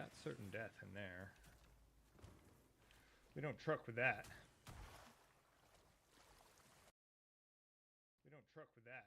That's certain death in there. We don't truck with that. We don't truck with that.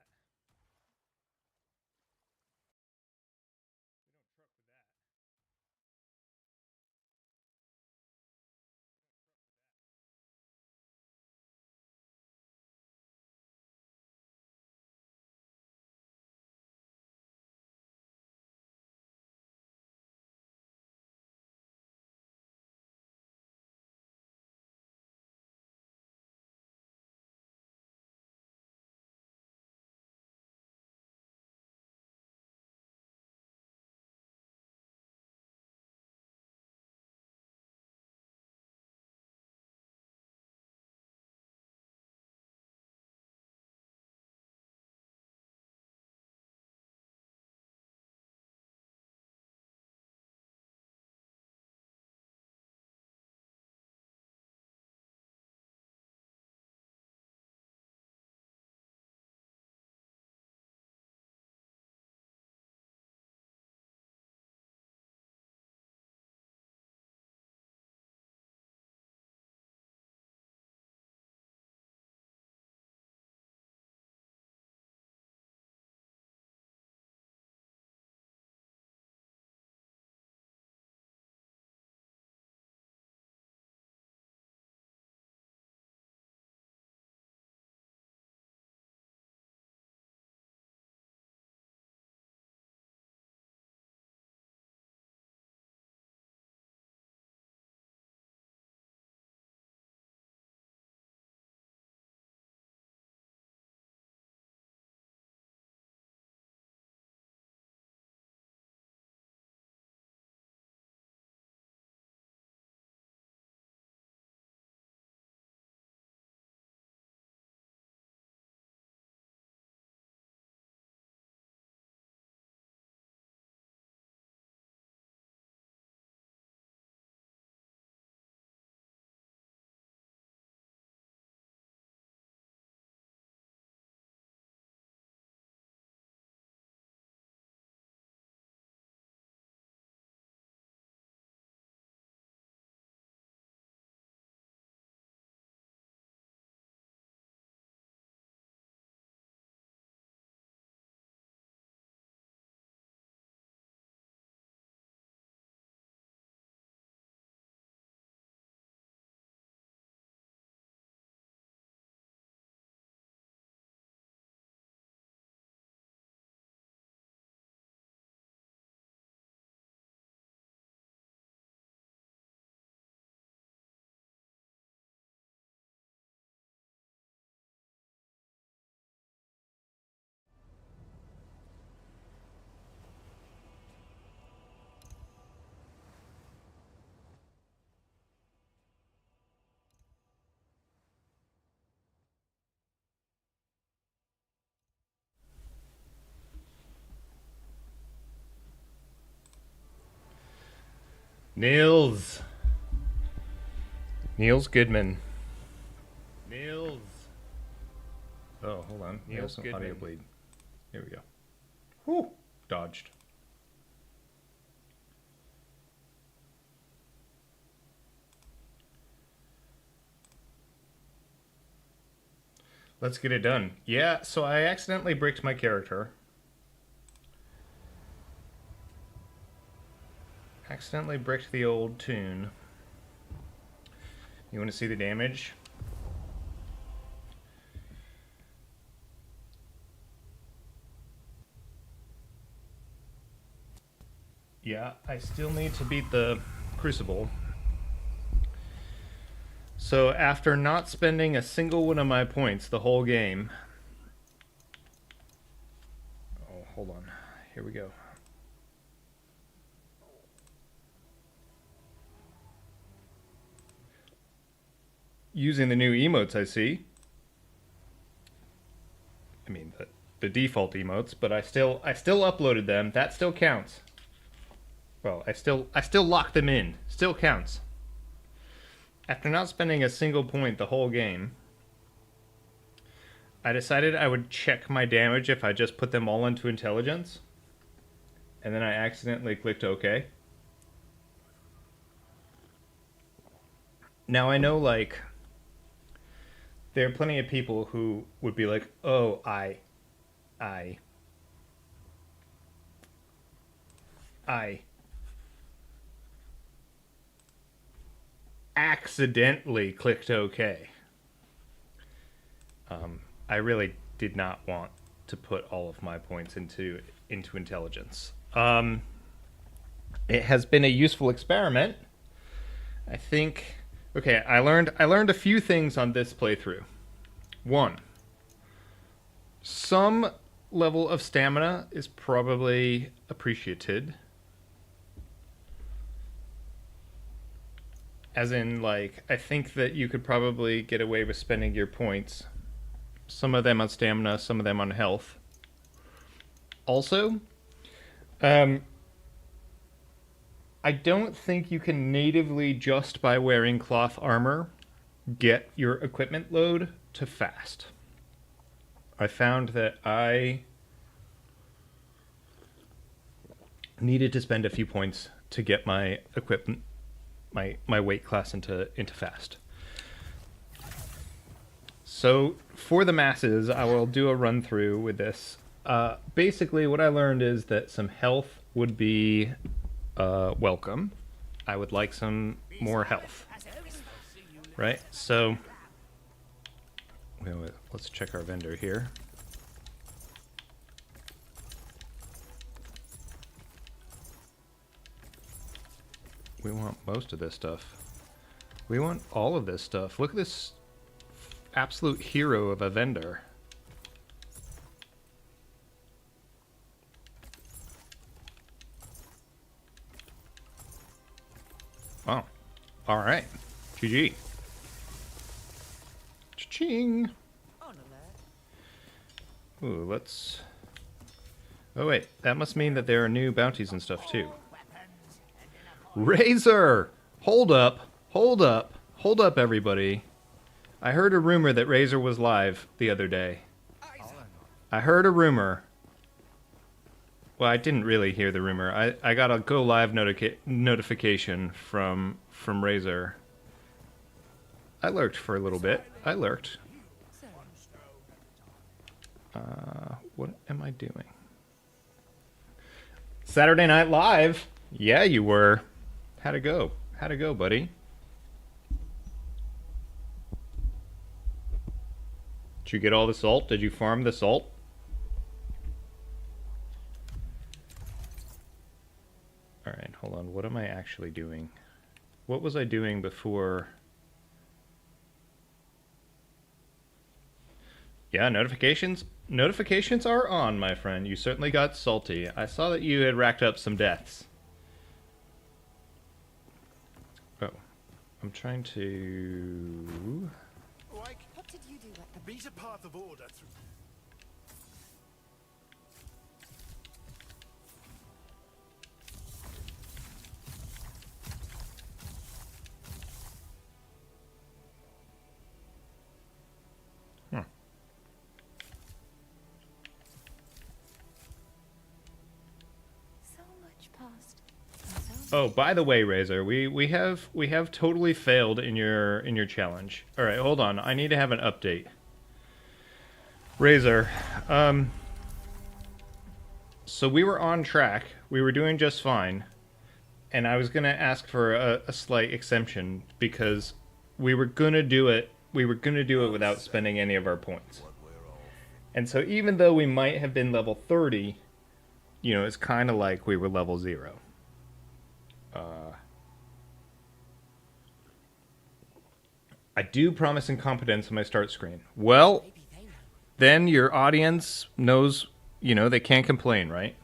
Niels Goodman. Niels. Oh, hold on. Niels Goodman. Audio bleed. Here we go. Whew. Dodged. Let's get it done. Yeah, so I accidentally bricked my character. Accidentally bricked the old tune. You want to see the damage? Yeah, I still need to beat the Crucible. So after not spending a single one of my points the whole game... Oh, hold on. Here we go. Using the new emotes, I see. I mean, the default emotes, but I still uploaded them. That still counts. Well, I still locked them in. Still counts. After not spending a single point the whole game, I decided I would check my damage if I just put them all into intelligence. And then I accidentally clicked OK. Now I know, like, there are plenty of people who would be like, "Oh, I, I accidentally clicked OK." I really did not want to put all of my points into intelligence. It has been a useful experiment. I think. Okay, I learned a few things on this playthrough. One, some level of stamina is probably appreciated. As in, like, I think that you could probably get away with spending your points. Some of them on stamina, some of them on health. Also, I don't think you can natively, just by wearing cloth armor, get your equipment load to fast. I found that I needed to spend a few points to get my equipment, my weight class into fast. So for the masses, I will do a run through with this. Basically, what I learned is that some health would be welcome. I would like some more health. Right? So let's check our vendor here. We want most of this stuff. We want all of this stuff. Look at this absolute hero of a vendor. Oh, all right. GG. Cha-ching. Ooh, let's... Oh, wait. That must mean that there are new bounties and stuff, too. Razor! Hold up. Hold up. Hold up, everybody. I heard a rumor that Razor was live the other day. I heard a rumor. Well, I didn't really hear the rumor. I got a go live notification from Razor. I lurked for a little bit. I lurked. What am I doing? Saturday Night Live? Yeah, you were. How'd it go? How'd it go, buddy? Did you get all the salt? Did you farm the salt? Alright, hold on. What am I actually doing? What was I doing before? Yeah, notifications. Notifications are on, my friend. You certainly got salty. I saw that you had racked up some deaths. Oh. I'm trying to... What did you do? Beat a path of order through. Oh, by the way, Razor, we have totally failed in your challenge. All right, hold on. I need to have an update. Razor, so we were on track. We were doing just fine, and I was gonna ask for a slight exemption because we were gonna do it. We were gonna do it without spending any of our points. And so even though we might have been level 30, you know, it's kind of like we were level 0. I do promise incompetence on my start screen. Well, then your audience knows, you know, they can't complain, right?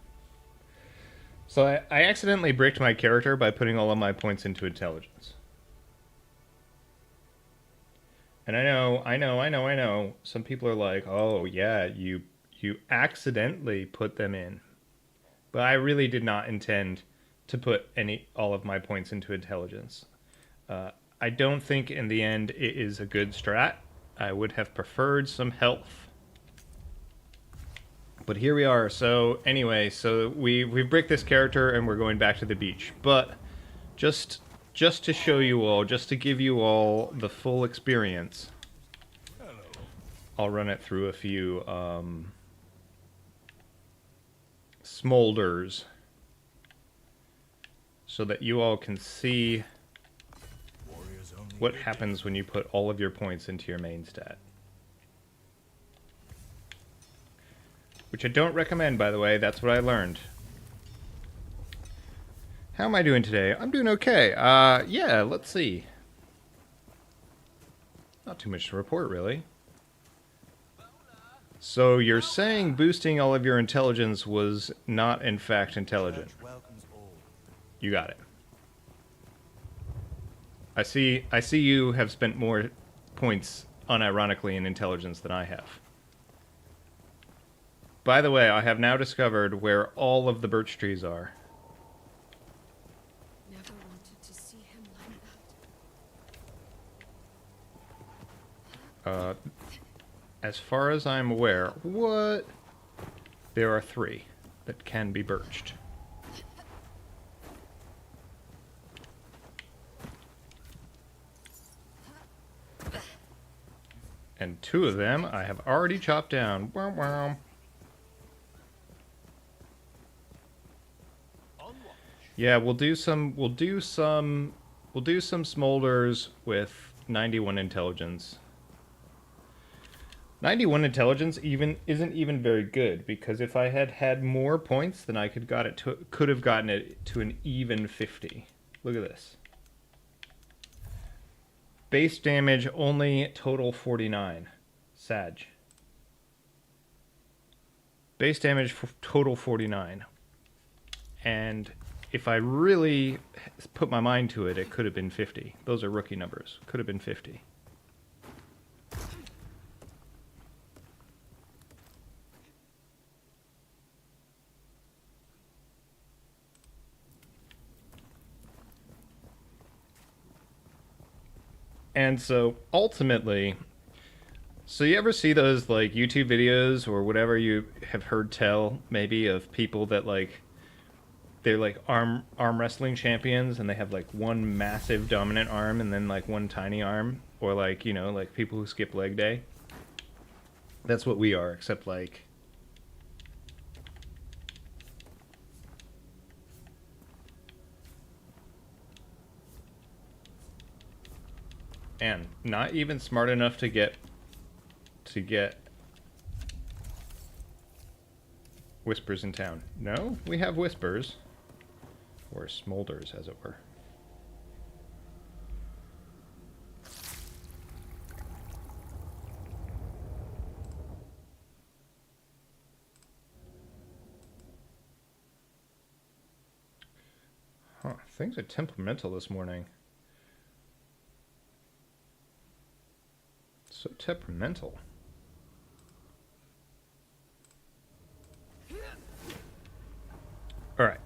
So I accidentally bricked my character by putting all of my points into intelligence. And I know. Some people are like, oh yeah, you accidentally put them in. But I really did not intend to put all of my points into intelligence. I don't think in the end it is a good strat. I would have preferred some health. But here we are. So anyway, so we bricked this character and we're going back to the beach. But just just to show you all, just to give you all the full experience, I'll run it through a few smolders so that you all can see what happens when you put all of your points into your main stat. Which I don't recommend, by the way. That's what I learned. How am I doing today? I'm doing okay. Yeah, let's see. Not too much to report, really. So you're saying boosting all of your intelligence was not, in fact, intelligent. You got it. I see you have spent more points, unironically, in intelligence than I have. By the way, I have now discovered where all of the birch trees are. Never wanted to see him like that. As far as I'm aware, what? There are 3 that can be birched. And 2 of them I have already chopped down. Wow, wow. Yeah, we'll do some smolders with 91 intelligence. 91 intelligence isn't even very good, because if I had had more points, then I could have gotten it to an even 50. Look at this. Base damage only total 49. Sag. Base damage total 49. And if I really put my mind to it, it could have been 50. Those are rookie numbers. Could have been 50. And so, ultimately, so you ever see those, like, YouTube videos or whatever you have heard tell, maybe, of people that, like, they're, like, arm wrestling champions, and they have, like, one massive dominant arm and then, like, one tiny arm? Or, like, you know, like, people who skip leg day? That's what we are, except, like... And not even smart enough to get whispers in town. No, we have whispers, or smolders, as it were. Huh, things are temperamental this morning. So temperamental. Alright.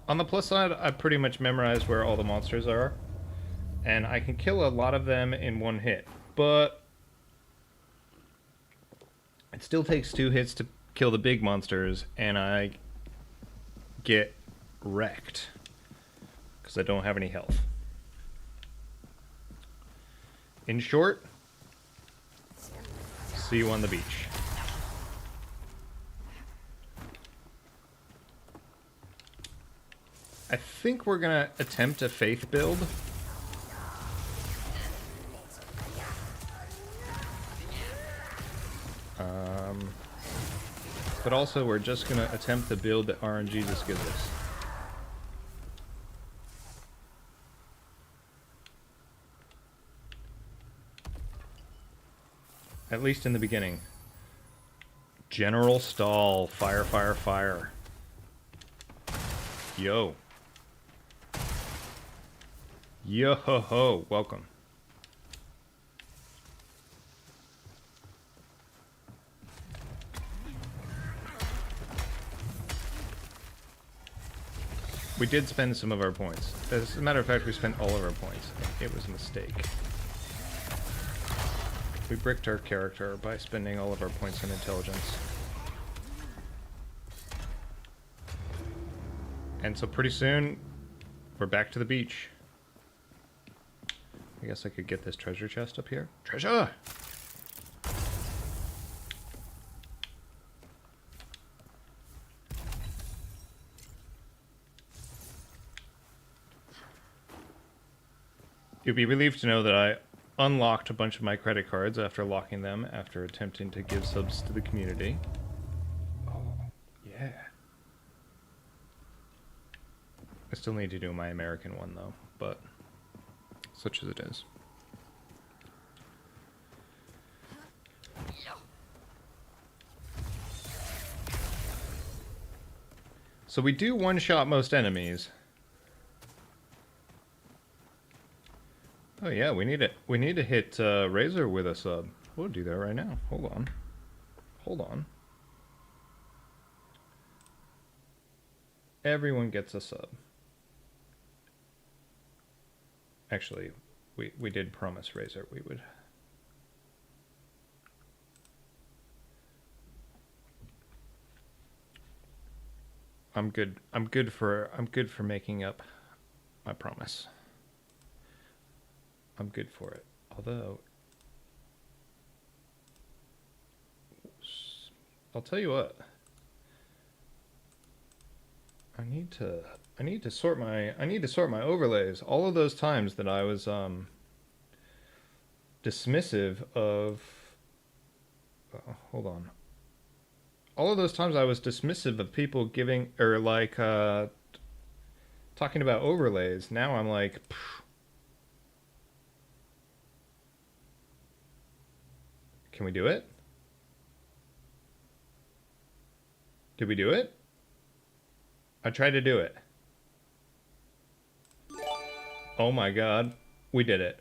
On the plus side, I pretty much memorized where all the monsters are. And I can kill a lot of them in one hit. But it still takes 2 hits to kill the big monsters, and I get wrecked. Because I don't have any health. In short... See you on the beach. I think we're gonna attempt a faith build. But also we're just gonna attempt the build that RNG just gives us. At least in the beginning. General Stall. Fire, fire, fire. Yo. Yo ho ho. Welcome. We did spend some of our points. As a matter of fact, we spent all of our points. It was a mistake. We bricked our character by spending all of our points in intelligence. And so pretty soon, we're back to the beach. I guess I could get this treasure chest up here. Treasure! You'd be relieved to know that I unlocked a bunch of my credit cards after locking them after attempting to give subs to the community. Oh, yeah. I still need to do my American one though, but such as it is. So we do one-shot most enemies. Oh yeah, we need to hit Razor with a sub. We'll do that right now. Hold on. Hold on. Everyone gets a sub. Actually, we did promise Razor we would. I'm good for making up my promise. I'm good for it. Although I'll tell you what. I need to sort my overlays. All of those times that I was dismissive of hold on. All of those times I was dismissive of people giving or like talking about overlays. Now I'm like phew. Can we do it? Did we do it? I tried to do it. Oh my god, we did it.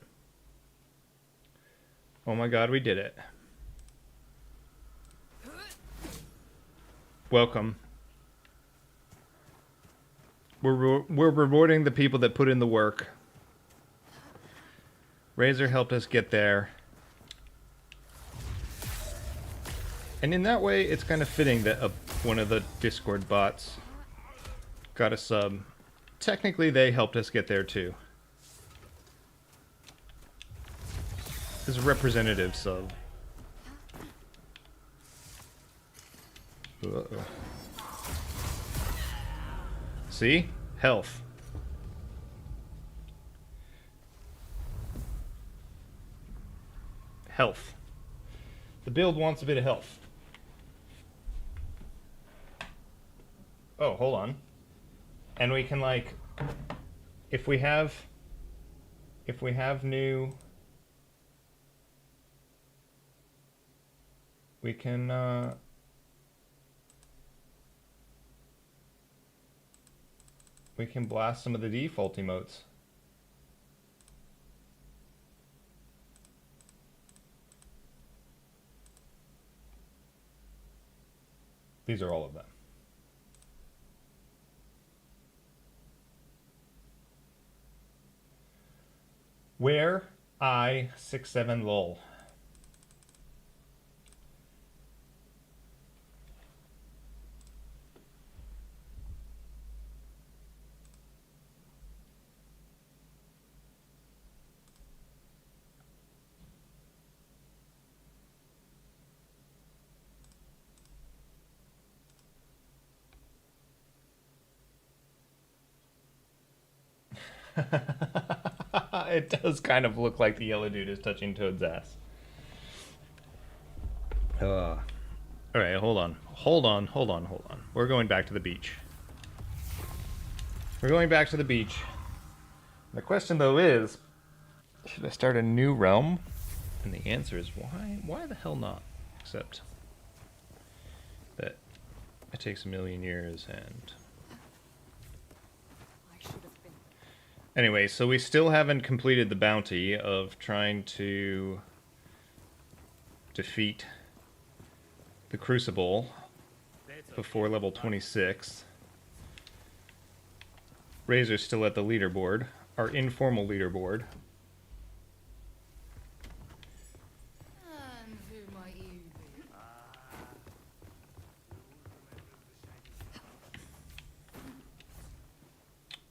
Oh my god, we did it. Welcome. We're rewarding the people that put in the work. Razor helped us get there. And in that way, it's kind of fitting that one of the Discord bots got a sub. Technically, they helped us get there too. It's a representative sub. Uh-oh. See? Health. Health. The build wants a bit of health. Oh, hold on. And we can like, if we have new, we can blast some of the default emotes. These are all of them. Where I67 lol. It does kind of look like the yellow dude is touching Toad's ass. Alright, hold on. We're going back to the beach. The question, though, is, should I start a new realm? And the answer is, why the hell not? Except that it takes a million years and... Anyway, so we still haven't completed the bounty of trying to defeat the Crucible before level 26. Razor's still at the leaderboard, our informal leaderboard. And who might you be?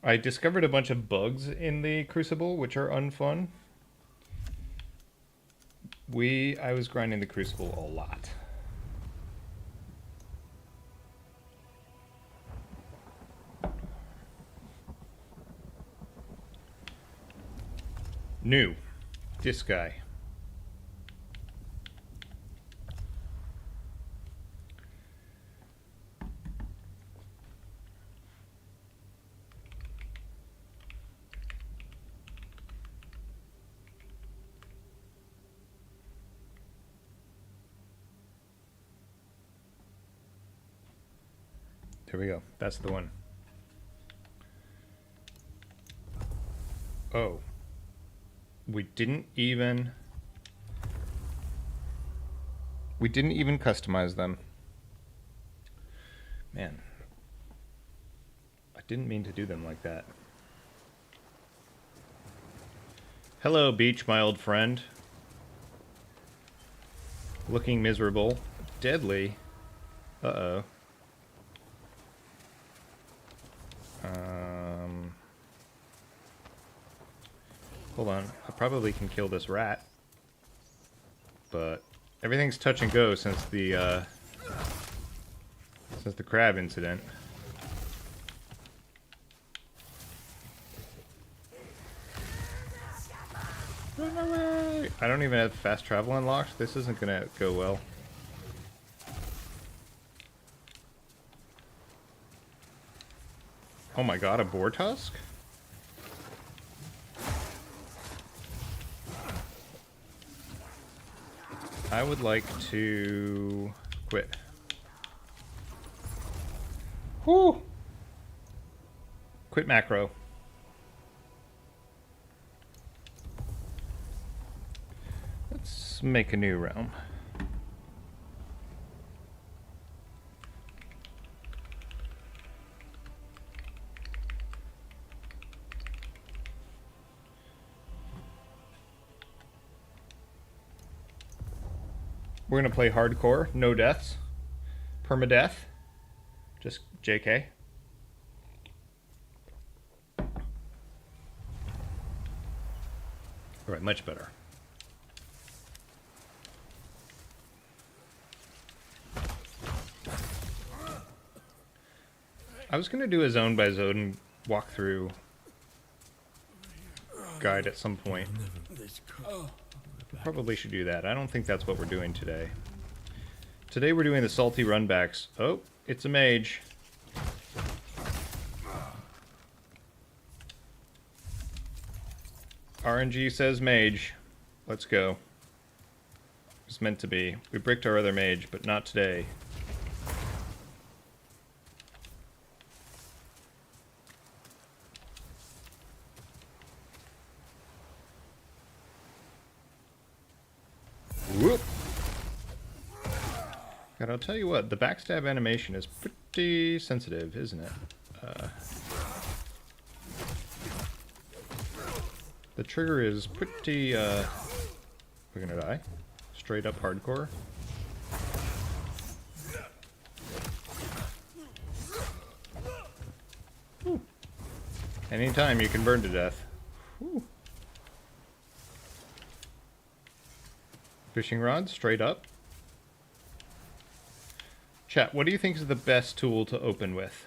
I discovered a bunch of bugs in the Crucible, which are unfun. I was grinding the Crucible a lot. New. This guy. There we go. That's the one. Oh. We didn't even customize them. Man. I didn't mean to do them like that. Hello, Beach, my old friend. Looking miserable. Deadly. Uh-oh. Hold on. I probably can kill this rat. But everything's touch and go since the crab incident. Run away! I don't even have fast travel unlocked. This isn't gonna go well. Oh my god, a boar tusk? I would like to quit. Whoo! Quit macro. Let's make a new realm. We're gonna play hardcore, no deaths, permadeath, just JK. Alright, much better. I was gonna do a zone by zone walkthrough guide at some point. Probably should do that. I don't think that's what we're doing today. Today we're doing the salty runbacks. Oh, it's a mage. RNG says mage. Let's go. It's meant to be. We bricked our other mage, but not today. Whoop! God, I'll tell you what, the backstab animation is pretty sensitive, isn't it? The trigger is pretty, we're gonna die. Straight up hardcore. Whew. Anytime you can burn to death. Whew. Fishing rod, straight up. Chat, what do you think is the best tool to open with?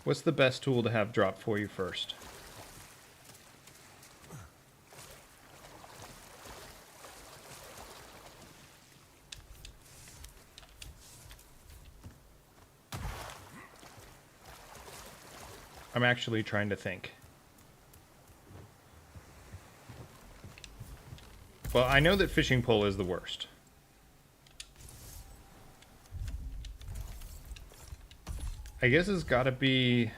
What's the best tool to have drop for you first? I'm actually trying to think. Well, I know that fishing pole is the worst. I guess it's gotta be...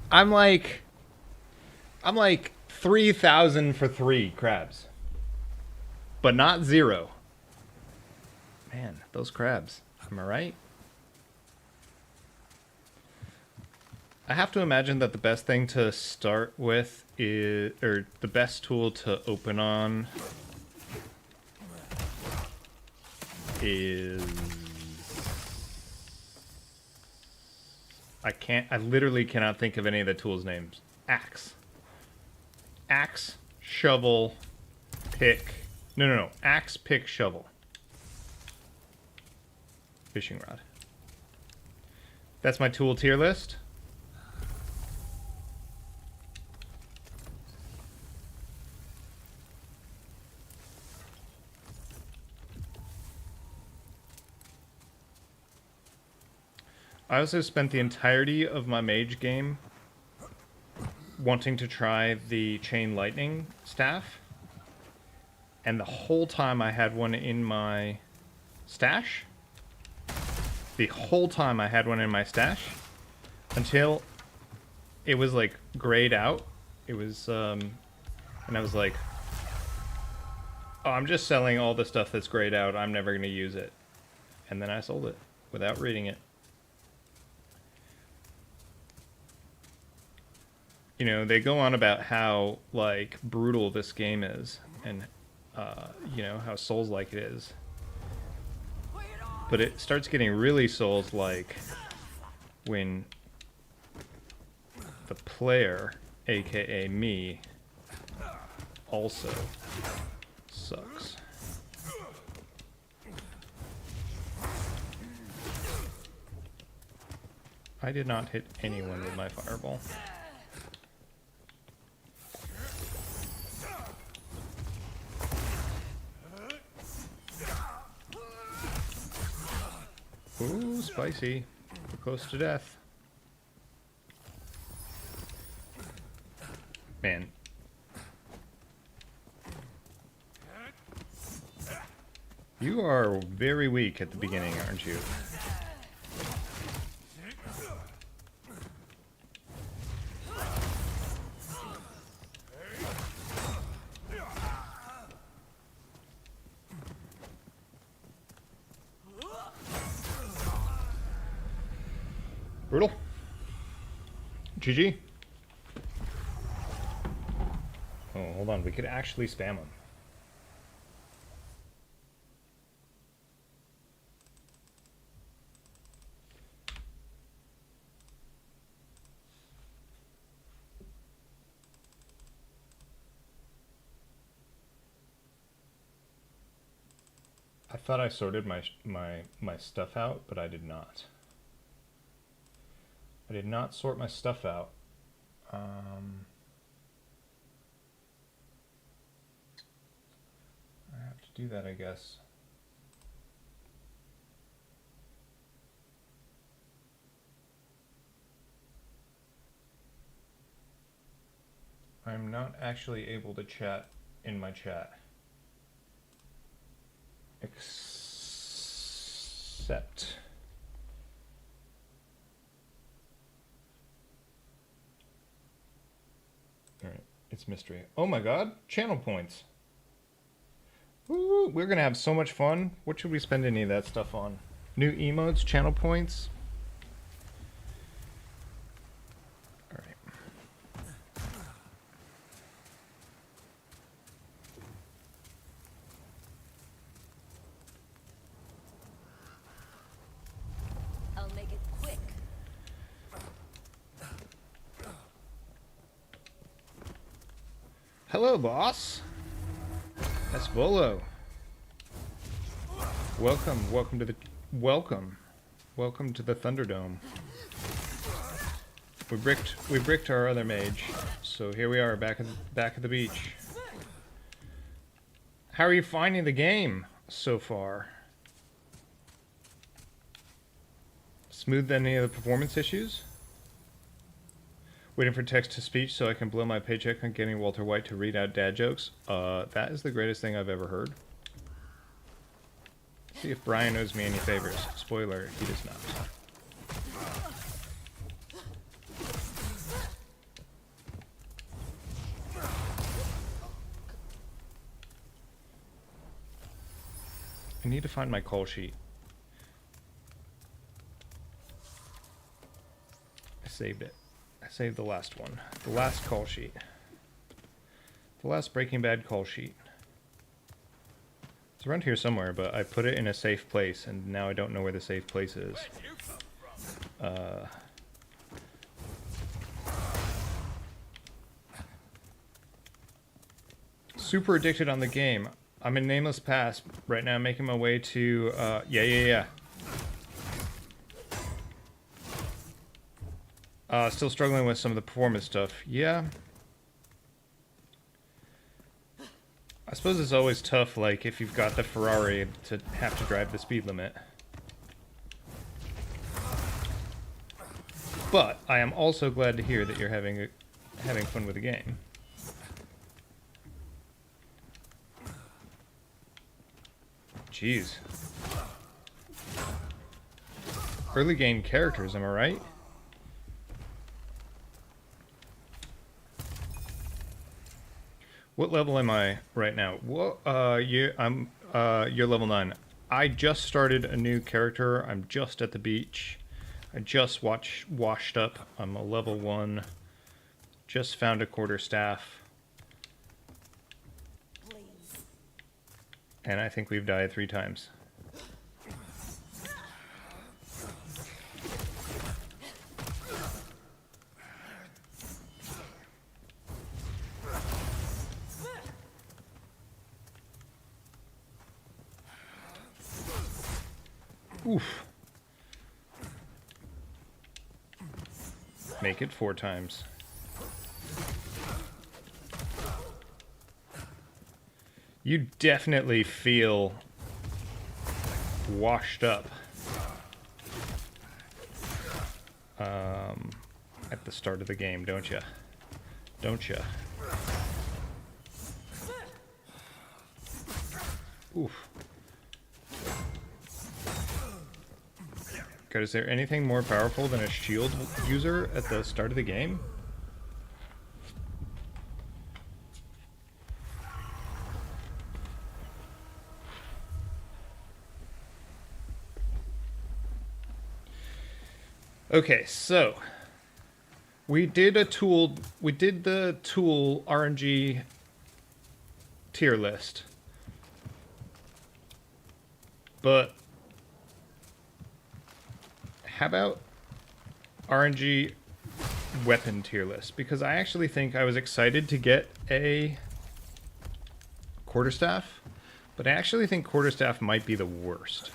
I'm like 3,000 for 3 crabs. But not 0. Man, those crabs. Am I right? I have to imagine that the best thing to start with is, or the best tool to open on is... I literally cannot think of any of the tools' names. Axe. Axe, shovel, pick. No. Axe, pick, shovel. Fishing rod. That's my tool tier list. I also spent the entirety of my mage game wanting to try the chain lightning staff. And the whole time I had one in my stash. The whole time I had one in my stash. Until it was like grayed out. It was, and I was like, oh, I'm just selling all the stuff that's grayed out. I'm never going to use it. And then I sold it without reading it. You know, they go on about how, like, brutal this game is. And, you know, how Souls-like it is. But it starts getting really Souls-like when the player, aka me, also sucks. I did not hit anyone with my fireball. Ooh, spicy. We're close to death. Man. You are very weak at the beginning, aren't you? Brutal. GG. Oh, hold on. We could actually spam them. I thought I sorted my stuff out, but I did not. I did not sort my stuff out. I have to do that, I guess. I'm not actually able to chat in my chat. Except... Alright, it's mystery. Oh my god, channel points. Woo, we're gonna have so much fun. What should we spend any of that stuff on? New emotes, channel points? Alright. I'll make it quick. Hello, boss. That's Volo. Welcome to the Thunderdome. We bricked our other mage, so here we are back at the beach. How are you finding the game so far? Smooth any of the performance issues? Waiting for text to speech so I can blow my paycheck on getting Walter White to read out dad jokes. That is the greatest thing I've ever heard. See if Brian owes me any favors. Spoiler, he does not. I need to find my call sheet. I saved it. I saved the last one. The last call sheet. The last Breaking Bad call sheet. It's around here somewhere, but I put it in a safe place, and now I don't know where the safe place is. Super addicted on the game. I'm in Nameless Pass right now, making my way to, yeah. Still struggling with some of the performance stuff. Yeah. I suppose it's always tough, like, if you've got the Ferrari to have to drive the speed limit. But I am also glad to hear that you're having fun with the game. Jeez. Early game characters, am I right? What level am I right now? Well, you're level 9. I just started a new character. I'm just at the beach. I just washed up. I'm a level 1. Just found a quarterstaff. Please. And I think we've died 3 times. Oof. Make it 4 times. You definitely feel washed up at the start of the game, don't you? Don't you? Oof. God, is there anything more powerful than a shield user at the start of the game? Okay, so we did the tool RNG tier list. But how about RNG weapon tier list? Because I actually think I was excited to get a quarterstaff, but I actually think quarterstaff might be the worst.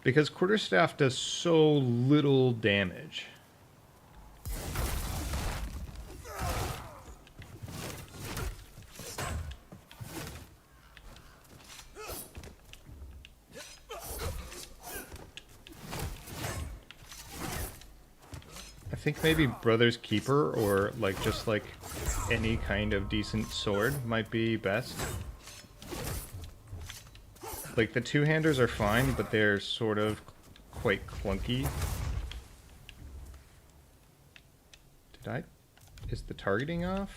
Because quarterstaff does so little damage. I think maybe Brother's Keeper or like just like any kind of decent sword might be best. Like, the two-handers are fine, but they're sort of quite clunky. Is the targeting off?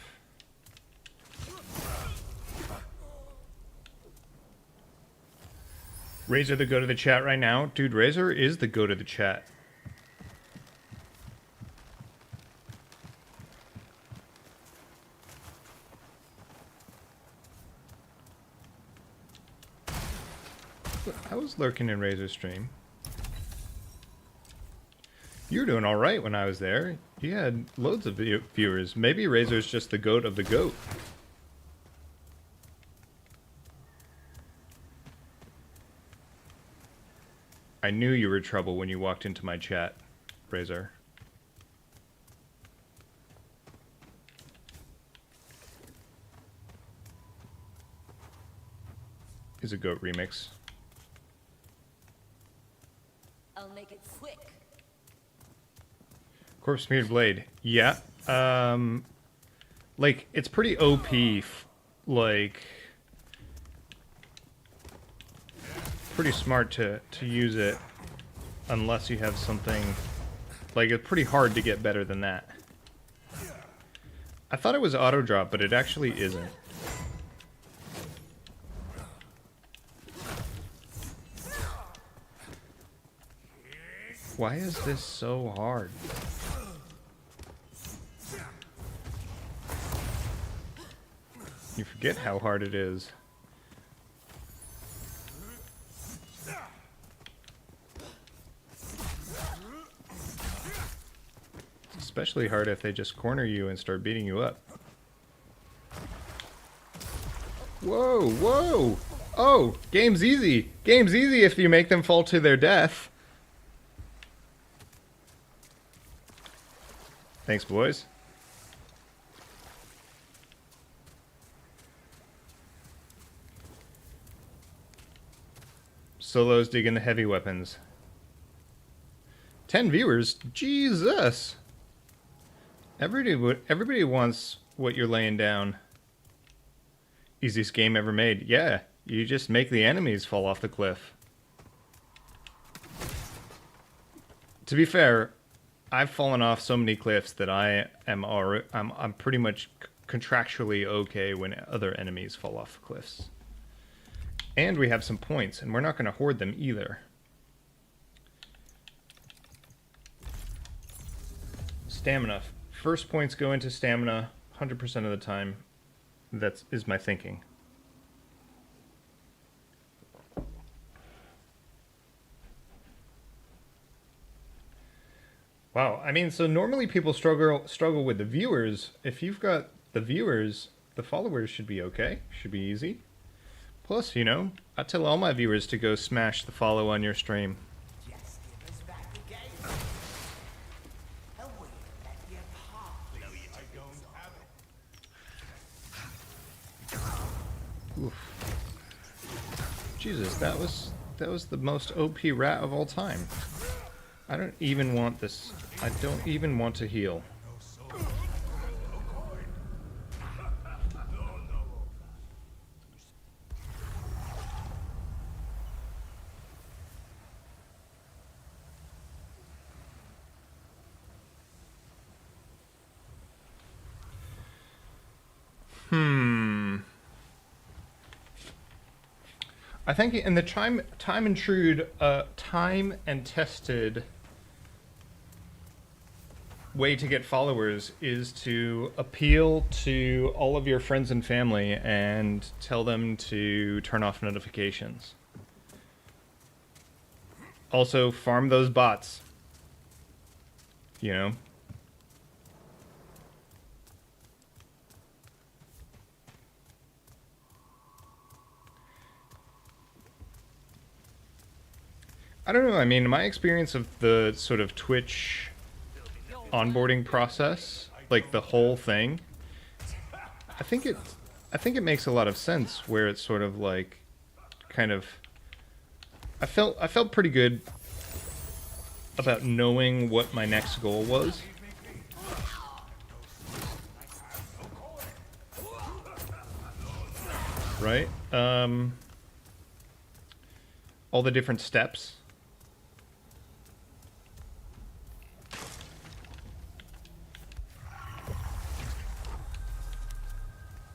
Razor the go to the chat right now? Dude, Razor is the go to the chat. I was lurking in Razor's stream. You were doing alright when I was there. You had loads of viewers. Maybe Razor's just the goat of the goat. I knew you were trouble when you walked into my chat, Razor. Is a goat remix. I'll make it quick. Corpse Smeared Blade. Yeah. Like, it's pretty OP. Like, pretty smart to use it. Unless you have something... Like, it's pretty hard to get better than that. I thought it was auto drop, but it actually isn't. Why is this so hard? You forget how hard it is. It's especially hard if they just corner you and start beating you up. Whoa, whoa! Oh, game's easy. Game's easy if you make them fall to their death. Thanks, boys. Solo's digging the heavy weapons. 10 viewers? Jesus! Everybody wants what you're laying down. Easiest game ever made. Yeah, you just make the enemies fall off the cliff. To be fair, I've fallen off so many cliffs that I'm pretty much contractually okay when other enemies fall off the cliffs. And we have some points, and we're not going to hoard them either. Stamina. First points go into stamina 100% of the time. That is my thinking. Wow, I mean, so normally people struggle with the viewers. If you've got the viewers, the followers should be okay. Should be easy. Plus, you know, I tell all my viewers to go smash the follow on your stream. Just give us back the game. And we'll let you part. No, you don't have it. Oof. Jesus, that was the most OP rat of all time. I don't even want this. I don't even want to heal. I think in the time and tested way to get followers is to appeal to all of your friends and family and tell them to turn off notifications. Also, farm those bots. You know? I don't know, I mean, my experience of the sort of Twitch onboarding process, like the whole thing, I think it makes a lot of sense where it's sort of like kind of I felt pretty good about knowing what my next goal was. Right? All the different steps.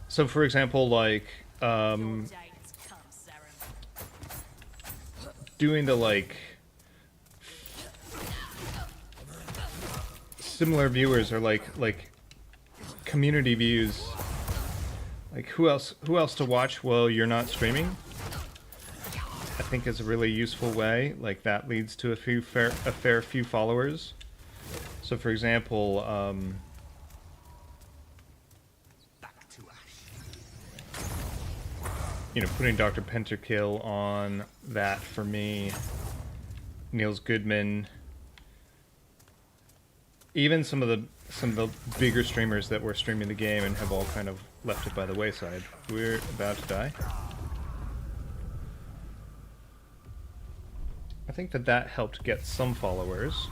So, for example, like, doing the, like, similar viewers or, like, community views. Like, who else to watch while you're not streaming? I think is a really useful way. Like, that leads to a fair few followers. So, for example, you know, putting Dr. Penterkill on that for me, Niels Goodman, even some of the bigger streamers that were streaming the game and have all kind of left it by the wayside. We're about to die. I think that helped get some followers.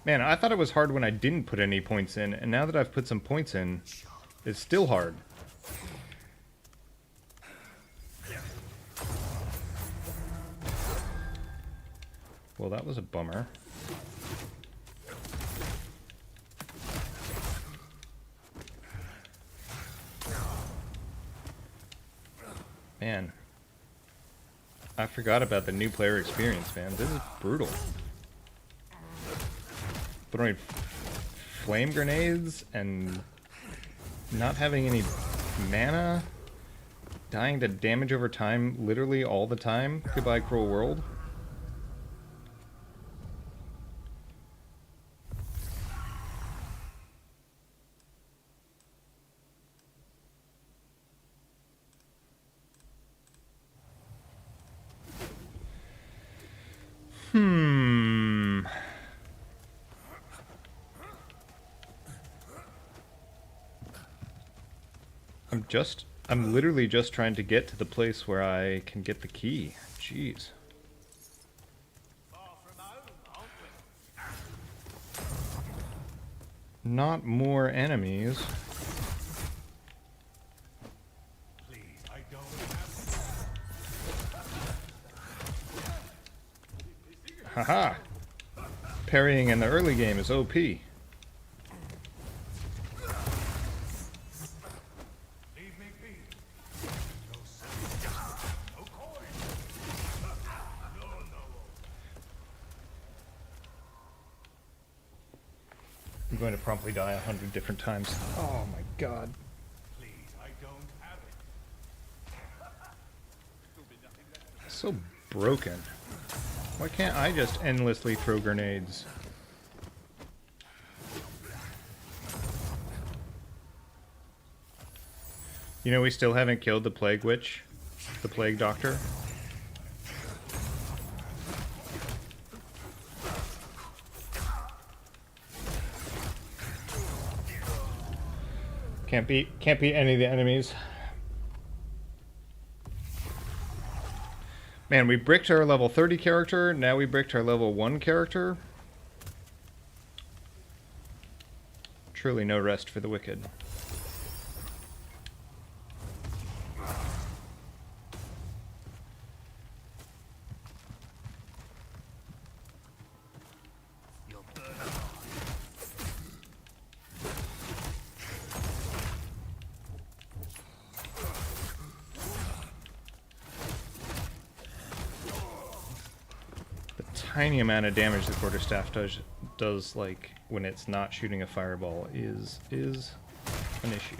Man, I thought it was hard when I didn't put any points in, and now that I've put some points in, it's still hard. Well, that was a bummer. Man. I forgot about the new player experience, man. This is brutal. Throwing flame grenades and not having any mana, dying to damage over time literally all the time. Goodbye, cruel world. I'm literally just trying to get to the place where I can get the key. Jeez. Not more enemies. Haha! Parrying in the early game is OP. I'm going to promptly die 100 different times. Oh my god. So broken. Why can't I just endlessly throw grenades? You know, we still haven't killed the Plague Witch, the Plague Doctor. Can't beat any of the enemies. Man, we bricked our level 30 character, now we bricked our level 1 character. Truly no rest for the wicked. Tiny amount of damage the quarterstaff does like when it's not shooting a fireball is an issue.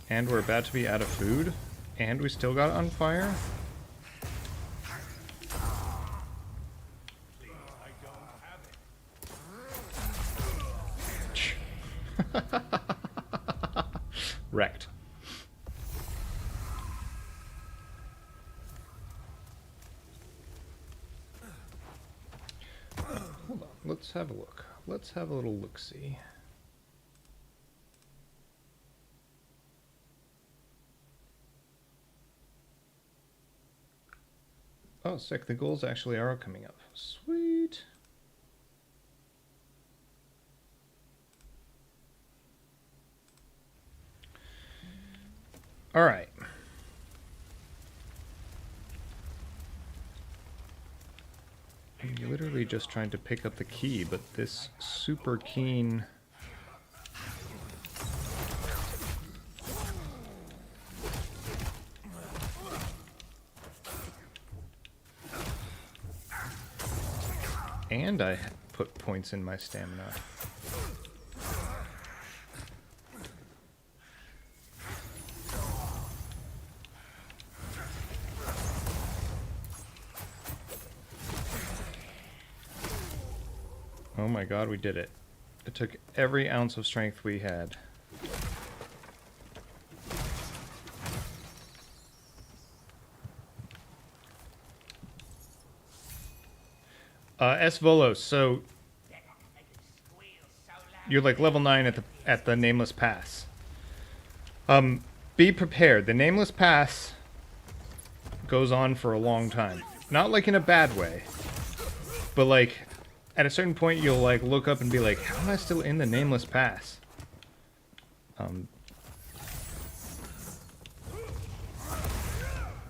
And we're about to be out of food, and we still got it on fire. Wrecked. Hold on, let's have a look. Let's have a little look-see. Oh, sick. The goals actually are coming up. Sweet. All right. I'm literally just trying to pick up the key, but this super keen... And I put points in my stamina. Oh my god, we did it. It took every ounce of strength we had. S. Volos, so you're like level 9 at the Nameless Pass. Be prepared. The Nameless Pass goes on for a long time. Not like in a bad way, but like at a certain point you'll like look up and be like, how am I still in the Nameless Pass?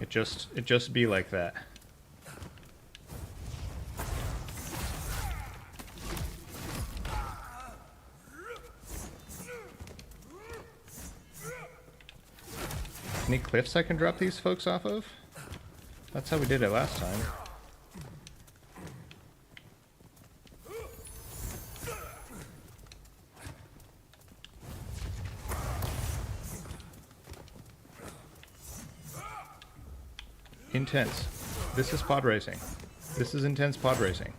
It just be like that. Any cliffs I can drop these folks off of? That's how we did it last time. Intense. This is pod racing. This is intense pod racing.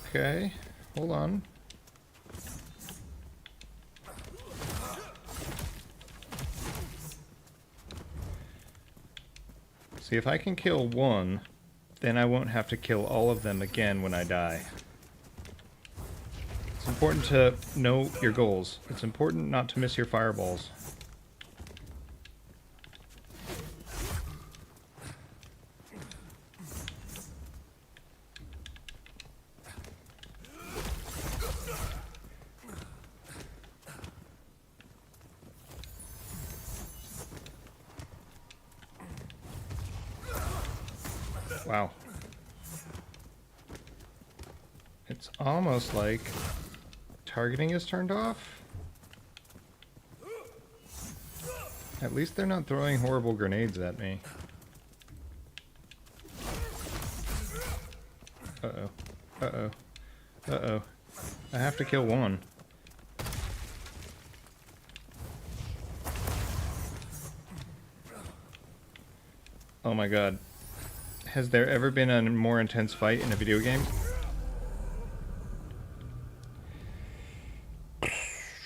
Okay, hold on. See, if I can kill one, then I won't have to kill all of them again when I die. It's important to know your goals. It's important not to miss your fireballs. Wow. It's almost like targeting is turned off. At least they're not throwing horrible grenades at me. Uh-oh. Uh-oh. Uh-oh. I have to kill one. Oh my god. Has there ever been a more intense fight in a video game?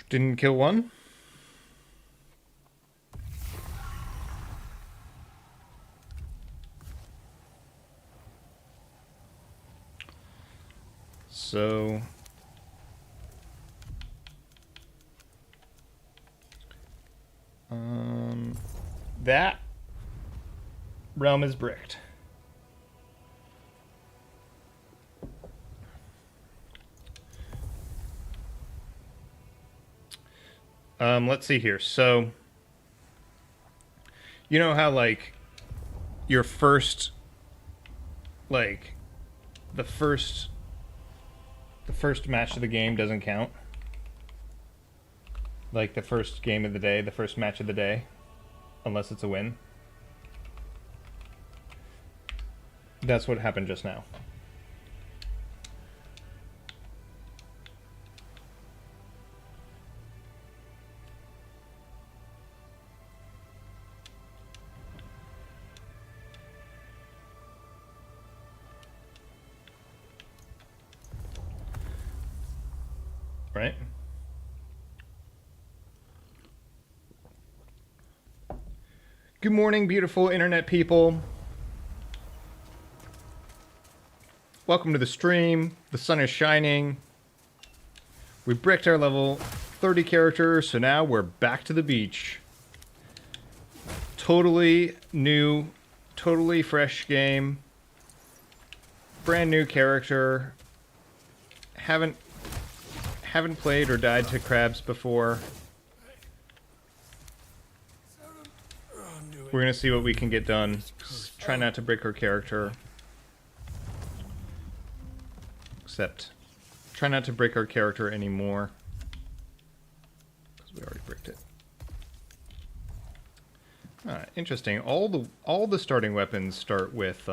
Didn't kill one? So... that realm is bricked. Let's see here. So, you know how, like, your first, like, the first match of the game doesn't count? Like, the first game of the day, the first match of the day, unless it's a win? That's what happened just now. Right? Good morning, beautiful internet people. Welcome to the stream. The sun is shining. We bricked our level 30 character, so now we're back to the beach. Totally new, totally fresh game. Brand new character. Haven't played or died to crabs before. We're gonna see what we can get done. Try not to break our character. Except, try not to break our character anymore. Because we already bricked it. Interesting. All the starting weapons start with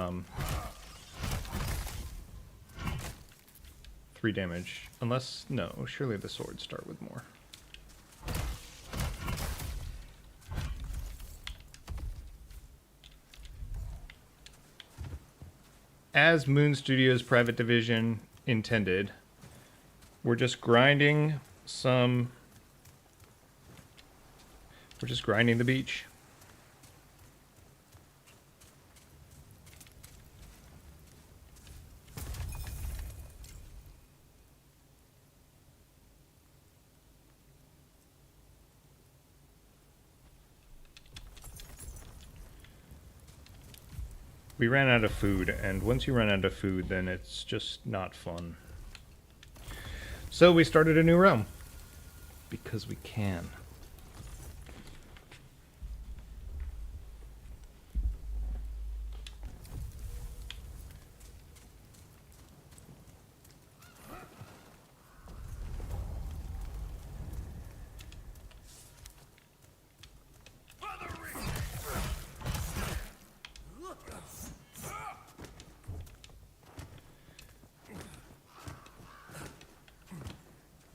3 damage. Unless, no, surely the swords start with more. As Moon Studios Private Division intended, we're just grinding the beach. We ran out of food, and once you run out of food, then it's just not fun. So we started a new realm. Because we can.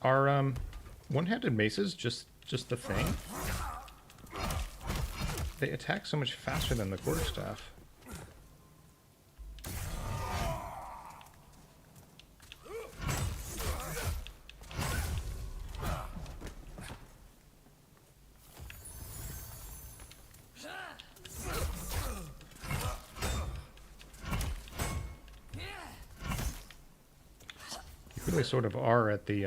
Are one-handed maces just the thing? They attack so much faster than the quarterstaff. You really sort of are at the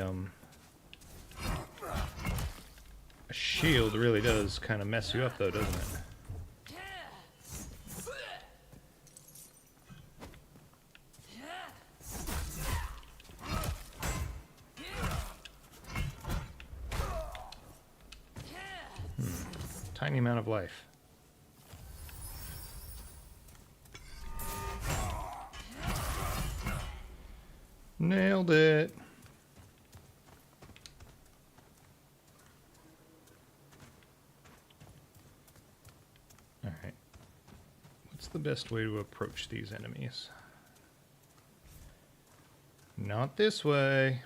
a shield really does kind of mess you up though, doesn't it? Tiny amount of life. Nailed it. All right. What's the best way to approach these enemies? Not this way.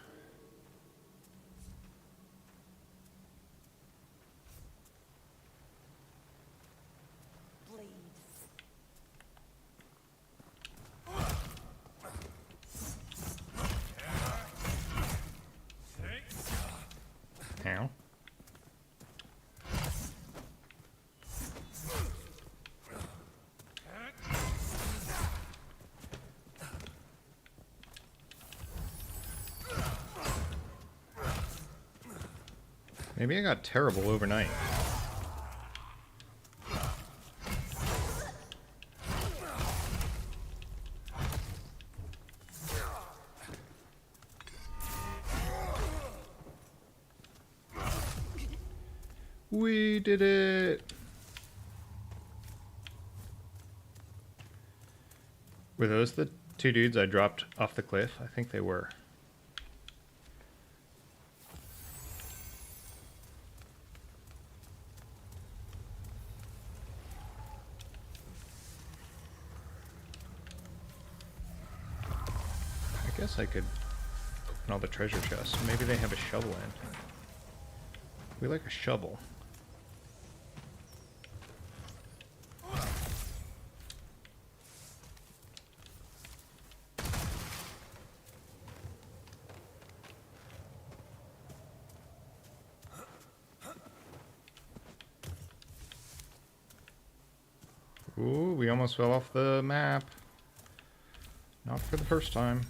Bleed. Ow. Maybe I got terrible overnight. We did it! Were those the two dudes I dropped off the cliff? I think they were. I guess I could open all the treasure chests. Maybe they have a shovel in. We like a shovel. Ooh, we almost fell off the map. Not for the first time.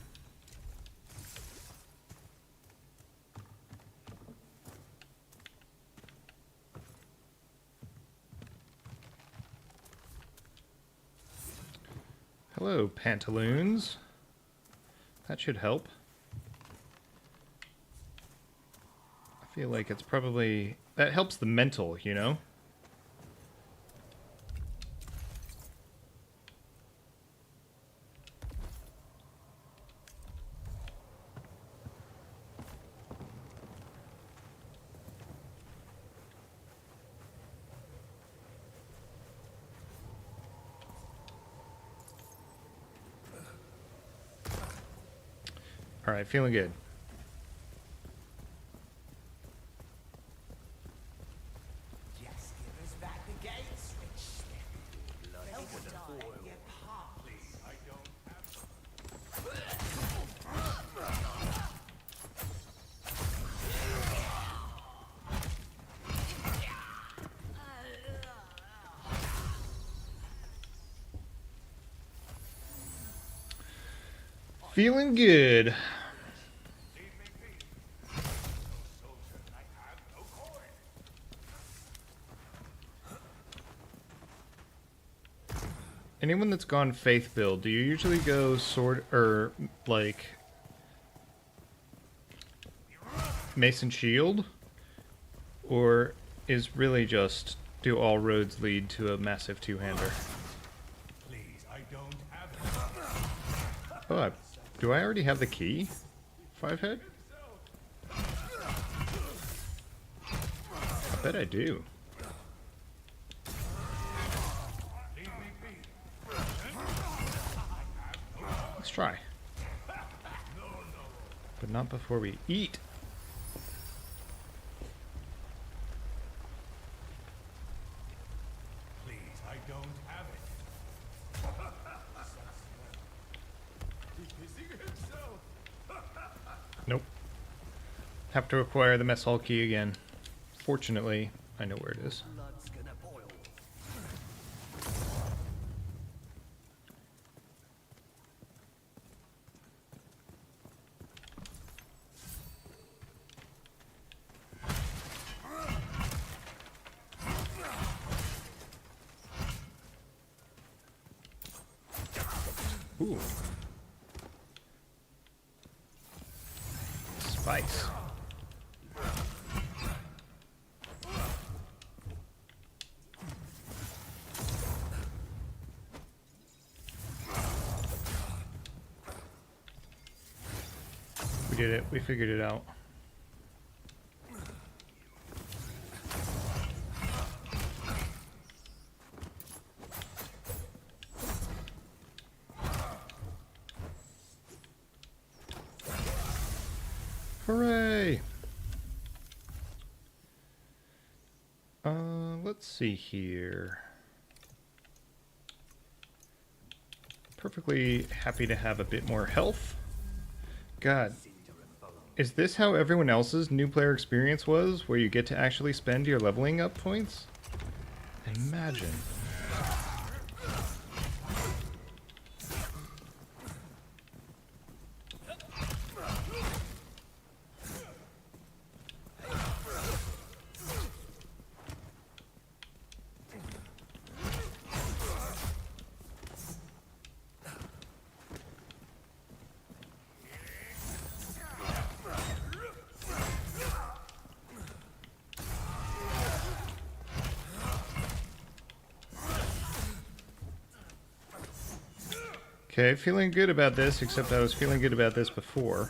Hello, pantaloons. That should help. I feel like it's probably... that helps the mental, you know? Alright, feeling good. Just give us back the gate switch. They'll die at your party. I don't have Feeling good. Anyone that's gone faith build, do you usually go sword or like mace and shield? Or is really just do all roads lead to a massive two-hander? Please, I don't have Oh, do I already have the key? Five head? I bet I do. Let's try. But not before we eat. I don't have it. He's pissing himself. Nope. Have to acquire the mess hall key again. Fortunately, I know where it is. Blood's gonna boil. Ooh. Spice. We did it. We figured it out. Hooray! Let's see here. Perfectly happy to have a bit more health. God, is this how everyone else's new player experience was, where you get to actually spend your leveling up points? Imagine. Okay, feeling good about this, except I was feeling good about this before.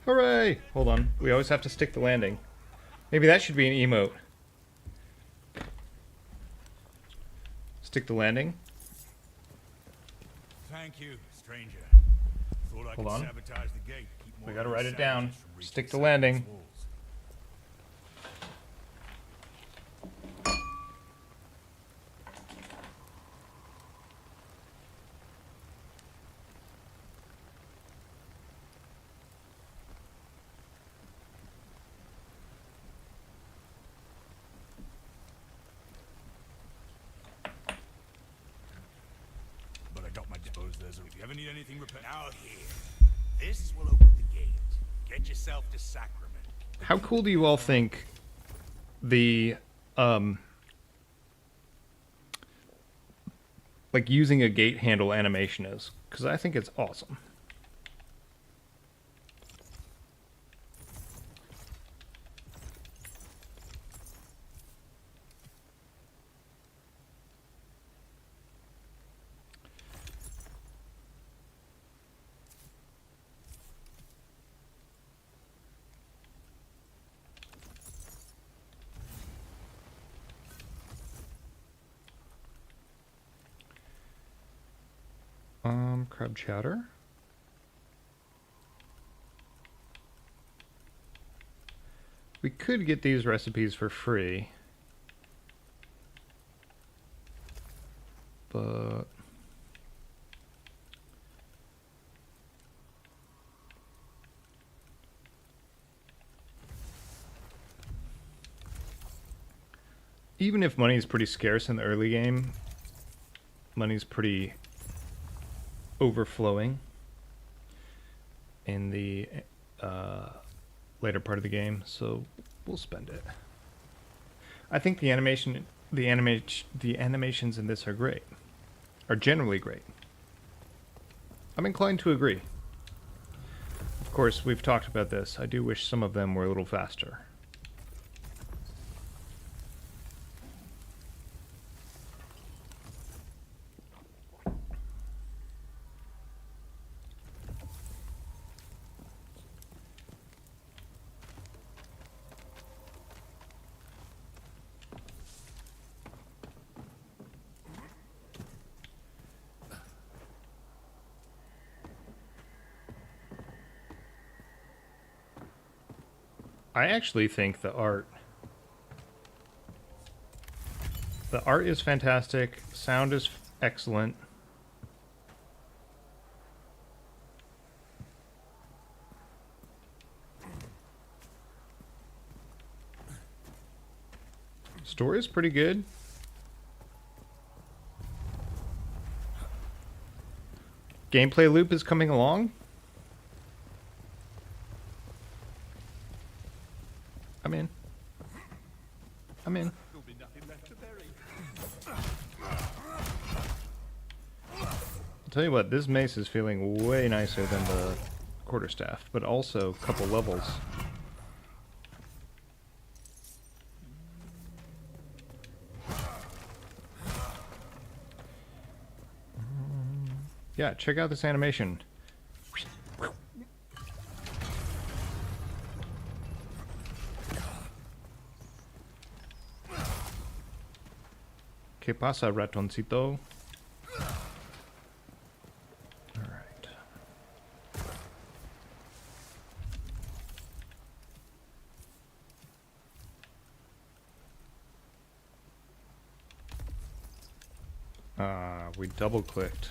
Hooray! Hold on, we always have to stick the landing. Maybe that should be an emote. Stick the landing. Thank you, stranger. Thought I Hold could on. sabotage the gate. Keep more We gotta of write these it down. savages from reaching Stick the Satan's landing. walls. But I got my suppose there's a. If you ever need anything repaired, Now here. This will open the gate. Get yourself to Sacrament. How cool do you all think the, like using a gate handle animation is? Because I think it's awesome. Crab chowder. We could get these recipes for free. But even if money is pretty scarce in the early game, money's pretty overflowing in the later part of the game, so we'll spend it. I think the animations in this are great, are generally great. I'm inclined to agree. Of course, we've talked about this. I do wish some of them were a little faster. I actually think the art is fantastic. Sound is excellent. Story is pretty good. Gameplay loop is coming along. I'm in. I'm in. I'll tell you what, this mace is feeling way nicer than the quarterstaff, but also a couple levels. Yeah, check out this animation. ¿Qué pasa, ratoncito? Alright. We double clicked.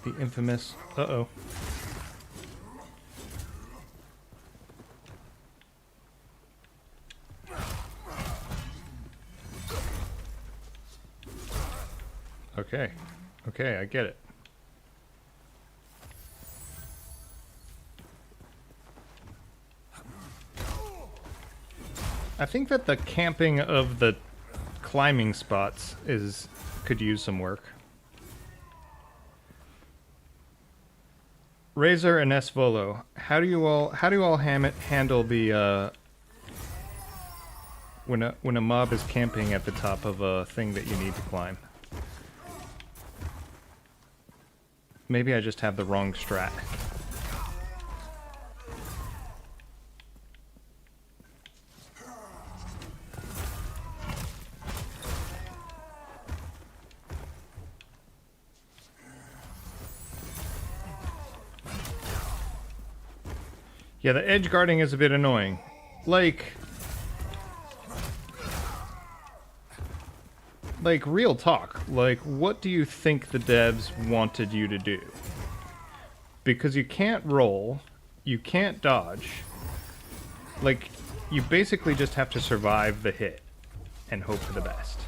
The infamous. Uh-oh. Okay. Okay, I get it. I think that the camping of the climbing spots could use some work. Razor and Svolo, how do you all handle the when a mob is camping at the top of a thing that you need to climb? Maybe I just have the wrong strat. Yeah, the edge guarding is a bit annoying. Like real talk. Like, what do you think the devs wanted you to do? Because you can't roll, you can't dodge. Like, you basically just have to survive the hit and hope for the best.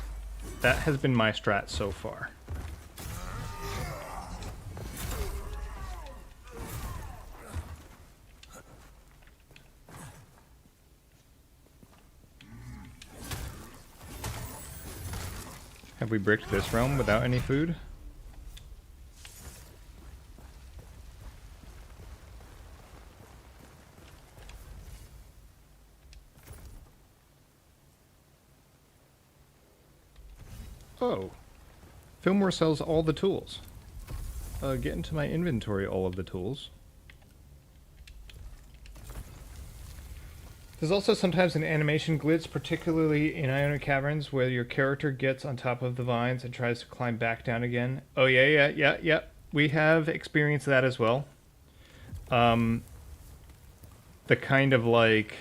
That has been my strat so far. Have we bricked this realm without any food? Oh. Fillmore sells all the tools. Get into my inventory all of the tools. There's also sometimes an animation glitch, particularly in Ionic Caverns, where your character gets on top of the vines and tries to climb back down again. Oh yeah. We have experienced that as well. The kind of like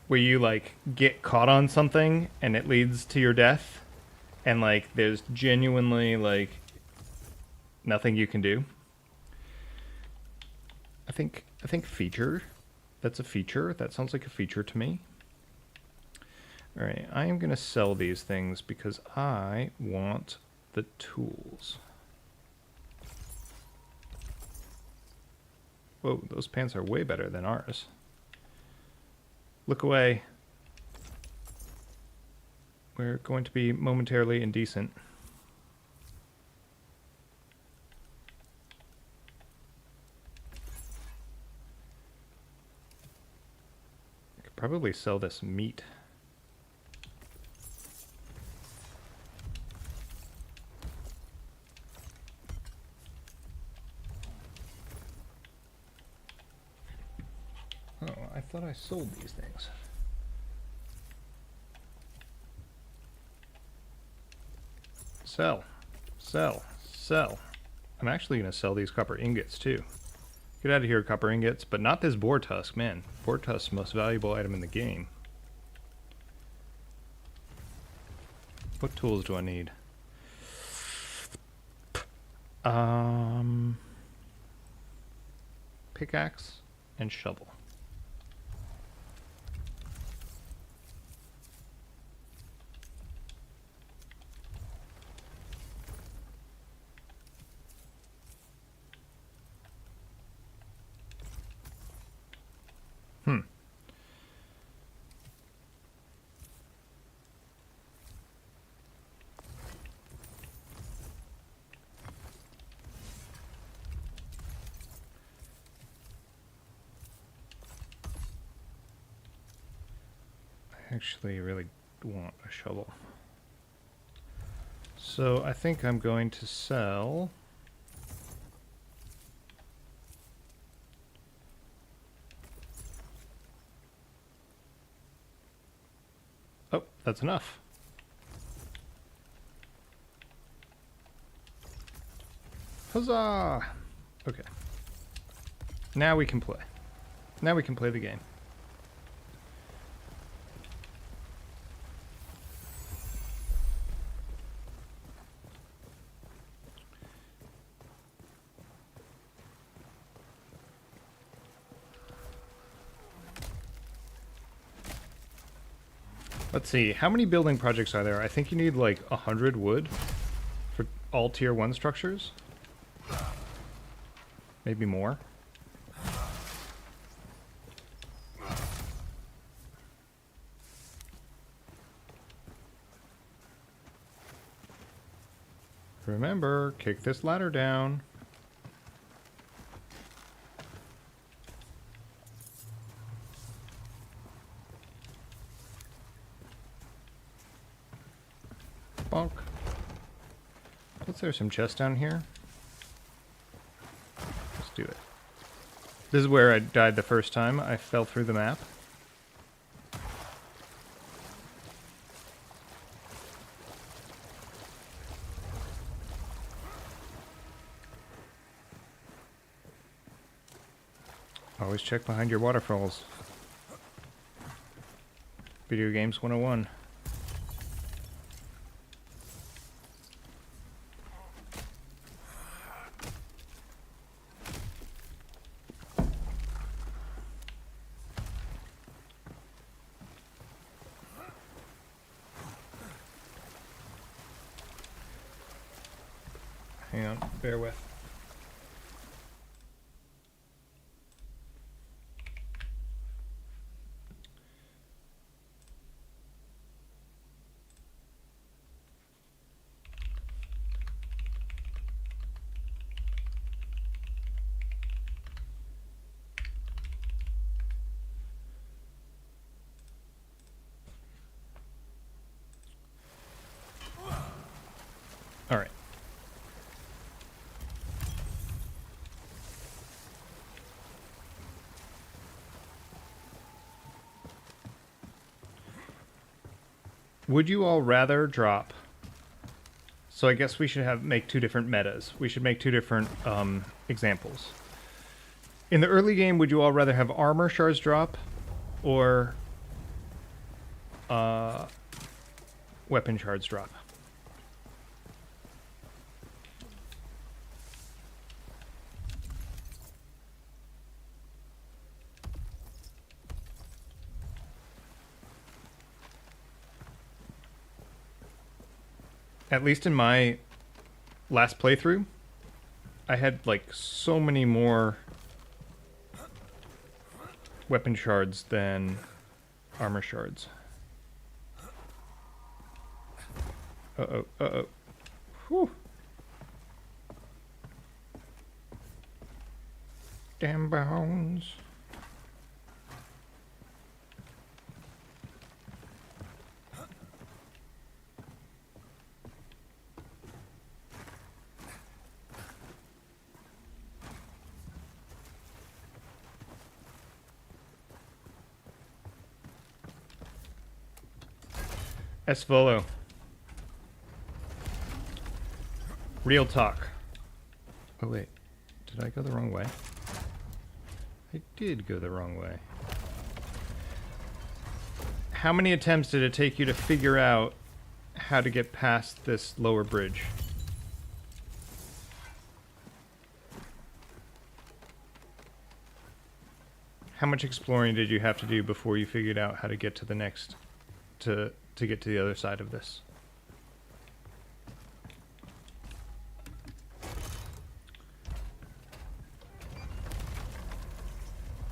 where you like get caught on something and it leads to your death, and like there's genuinely like nothing you can do. I think feature. That's a feature. That sounds like a feature to me. Alright, I am going to sell these things because I want the tools. Whoa, those pants are way better than ours. Look away. We're going to be momentarily indecent. Probably sell this meat. Oh, I thought I sold these things. Sell. Sell. Sell. I'm actually going to sell these copper ingots too. Get out of here, copper ingots, but not this boar tusk, man. Boar tusk's the most valuable item in the game. What tools do I need? Pickaxe and shovel. I actually really want a shovel. So I think I'm going to sell... Oh, that's enough. Huzzah! Okay. Now we can play. Now we can play the game. Let's see, how many building projects are there? I think you need like 100 wood for all tier 1 structures. Maybe more. Remember, kick this ladder down. Bonk. Was there some chests down here? Let's do it. This is where I died the first time. I fell through the map. Always check behind your waterfalls. Video Games 101. Hang on, bear with. All right. Would you all rather drop? So I guess we should make two different metas. We should make two different examples. In the early game, would you all rather have armor shards drop or weapon shards drop? At least in my last playthrough, I had like so many more weapon shards than armor shards. Uh-oh, uh-oh. Whew. Damn bones. Svolo. Real talk. Oh wait, did I go the wrong way? I did go the wrong way. How many attempts did it take you to figure out how to get past this lower bridge? How much exploring did you have to do before you figured out how to get to the next, to get to the other side of this?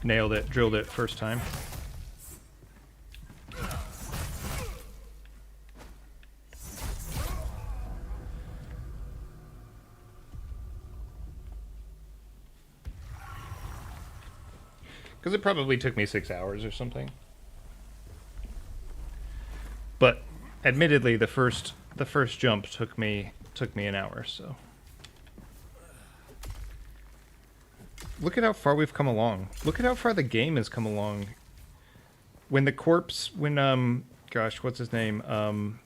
Nailed it, drilled it first time. Because it probably took me 6 hours or something. But admittedly, the first jump took me an hour. So look at how far we've come along. Look at how far the game has come along. When the corpse, gosh, what's his name?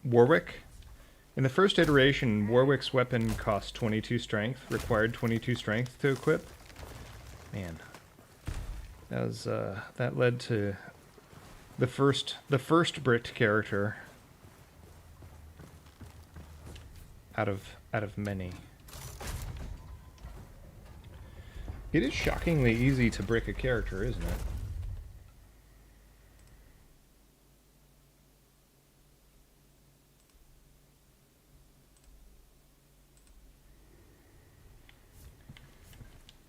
Warwick. In the first iteration, Warwick's weapon cost 22 strength, required 22 strength to equip. Man, that led to the first Brit character out of many. It is shockingly easy to brick a character, isn't it?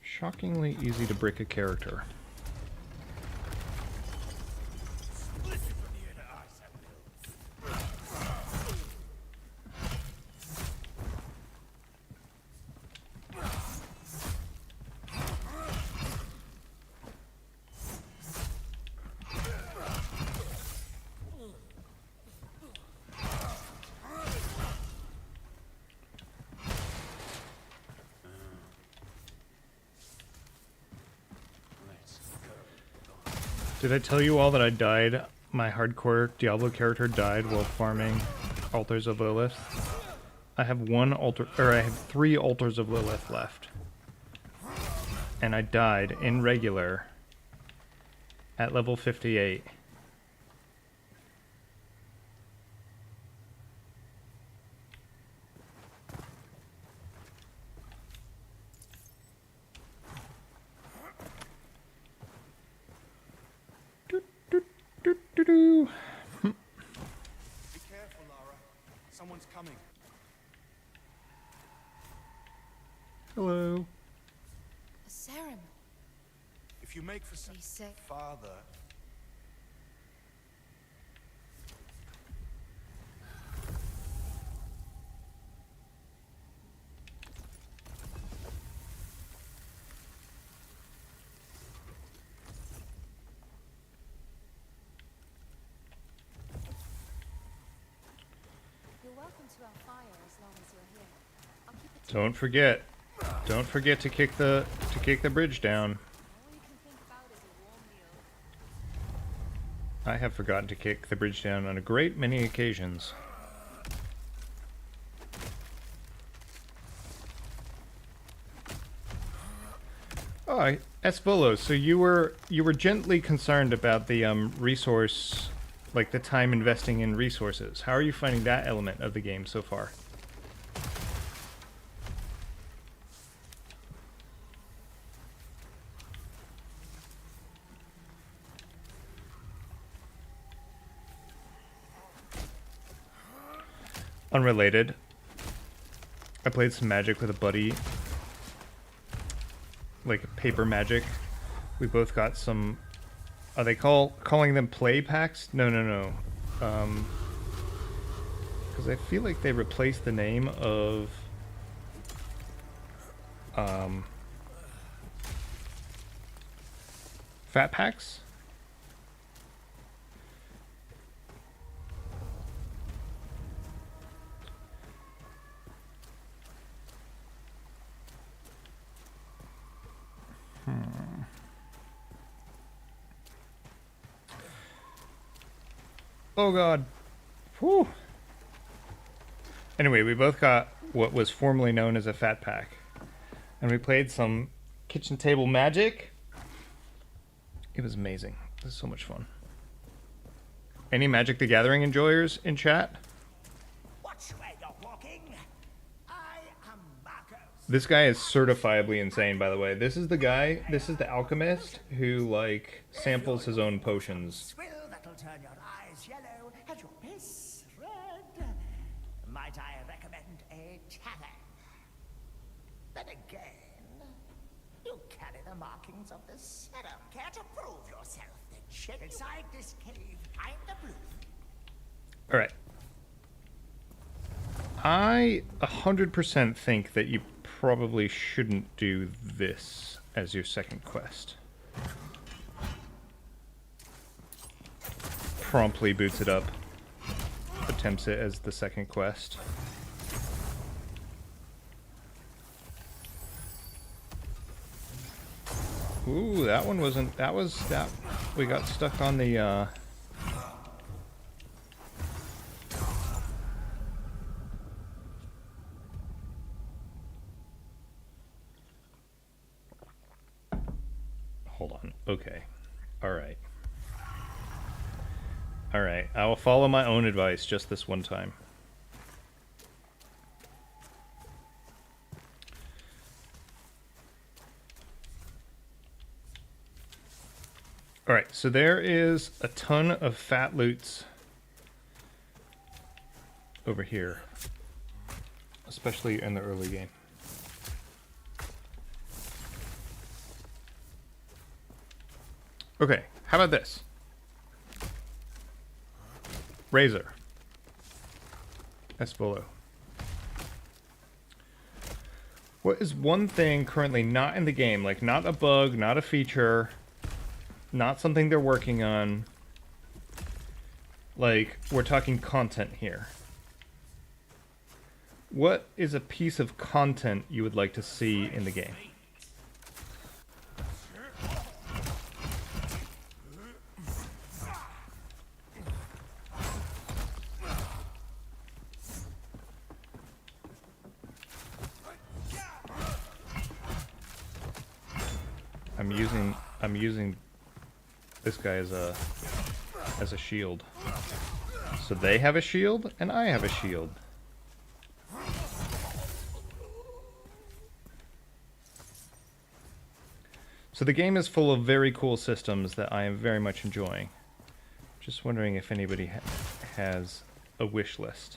Shockingly easy to brick a character. Did I tell you all that I died? My hardcore Diablo character died while farming Altars of Lilith. I have I have 3 Altars of Lilith left. And I died in regular at level 58. Be careful, Lara. Someone's coming. Hello. A serum. If you make for some He's sick. father, You're welcome to our fire as long as you're here. I'll keep it. Don't forget to kick the bridge down. All you can think about is a warm meal. I have forgotten to kick the bridge down on a great many occasions. Oh, Espolo, so you were gently concerned about the resource, like the time investing in resources. How are you finding that element of the game so far? Unrelated. I played some Magic with a buddy. Like paper Magic. We both got some. Are they calling them play packs? No. Because I feel like they replaced the name of fat packs. Oh god. Whew. Anyway, we both got what was formerly known as a fat pack. And we played some kitchen table magic. It was amazing. It was so much fun. Any Magic the Gathering enjoyers in chat? Watch where you're walking. I am Marcos. This guy is certifiably insane, by the way. This is the guy, this is the alchemist who, like, samples his own potions. Swill that'll turn your eyes yellow and your piss red. Might I recommend a tavern? Then again, you carry the markings of the serum. Care to prove yourself? Then check inside this cave. Find the blue. Alright. I 100% think that you probably shouldn't do this as your second quest. Promptly boots it up. Attempts it as the second quest. Ooh, that one wasn't... That was... That... We got stuck on the, Hold on. Okay. Alright. Alright. I will follow my own advice just this one time. Alright, so there is a ton of fat loots over here. Especially in the early game. Okay, how about this? Razor. Espolo. What is one thing currently not in the game, like not a bug, not a feature, not something they're working on, like we're talking content here. What is a piece of content you would like to see in the game? I'm using this guy as a shield. So they have a shield and I have a shield. So the game is full of very cool systems that I am very much enjoying. Just wondering if anybody has a wish list.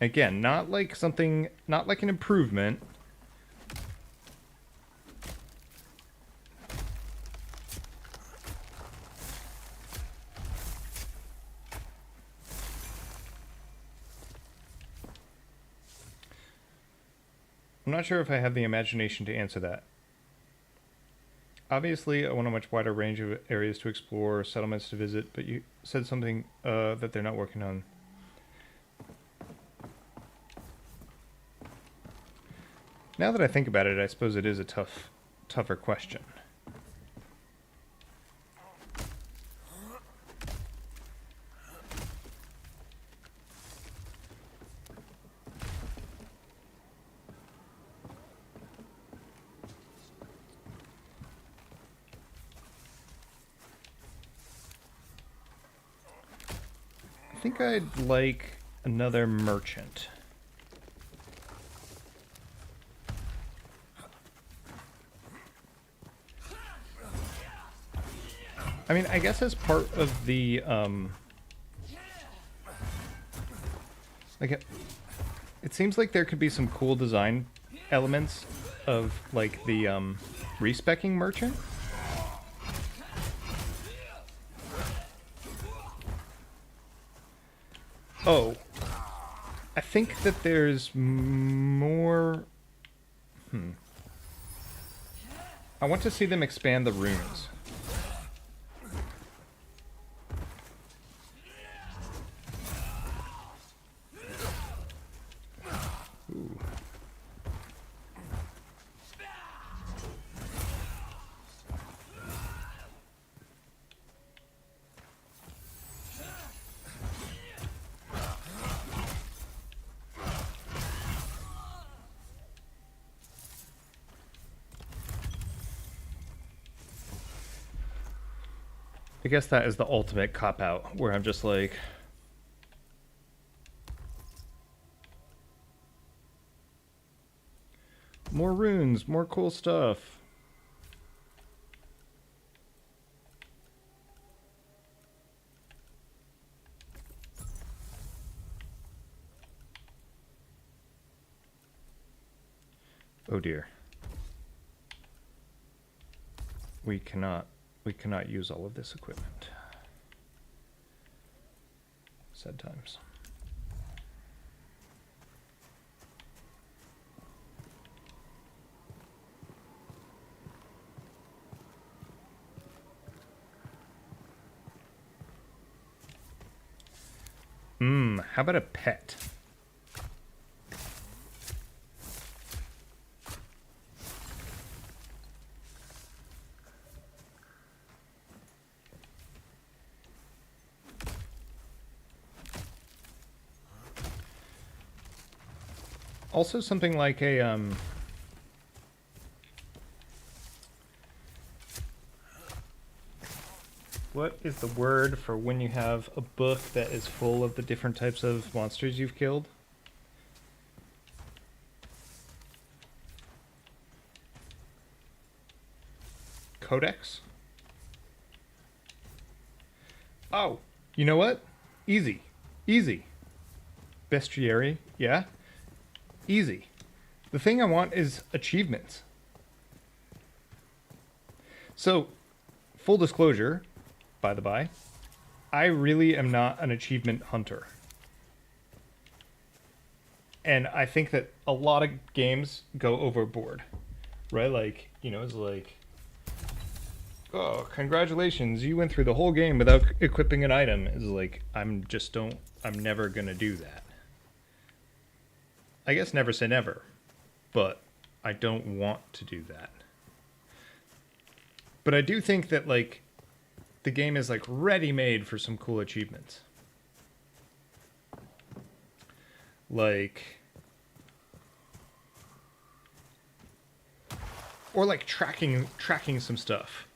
Again, not like something, not like an improvement. I'm not sure if I have the imagination to answer that. Obviously, I want a much wider range of areas to explore, settlements to visit, but you said something that they're not working on. Now that I think about it, I suppose it is a tougher question. I think I'd like another merchant. I mean, I guess as part of the, like, it seems like there could be some cool design elements of, like, the, respecking merchant. Oh, I think that there's more... I want to see them expand the runes. Ooh. I guess that is the ultimate cop-out, where I'm just like... More runes, more cool stuff. Oh dear. We cannot use all of this equipment. Sad times. How about a pet? Also something like a, what is the word for when you have a book that is full of the different types of monsters you've killed? Codex? Oh, you know what? Easy. Easy. Bestiary, yeah? Easy. The thing I want is achievements. So, full disclosure, by the by, I really am not an achievement hunter. And I think that a lot of games go overboard, right? Like, you know, it's like, oh, congratulations, you went through the whole game without equipping an item. It's like, I'm never gonna do that. I guess never say never, but I don't want to do that. But I do think that, like, the game is, like, ready-made for some cool achievements. Like... Or, like, tracking some stuff.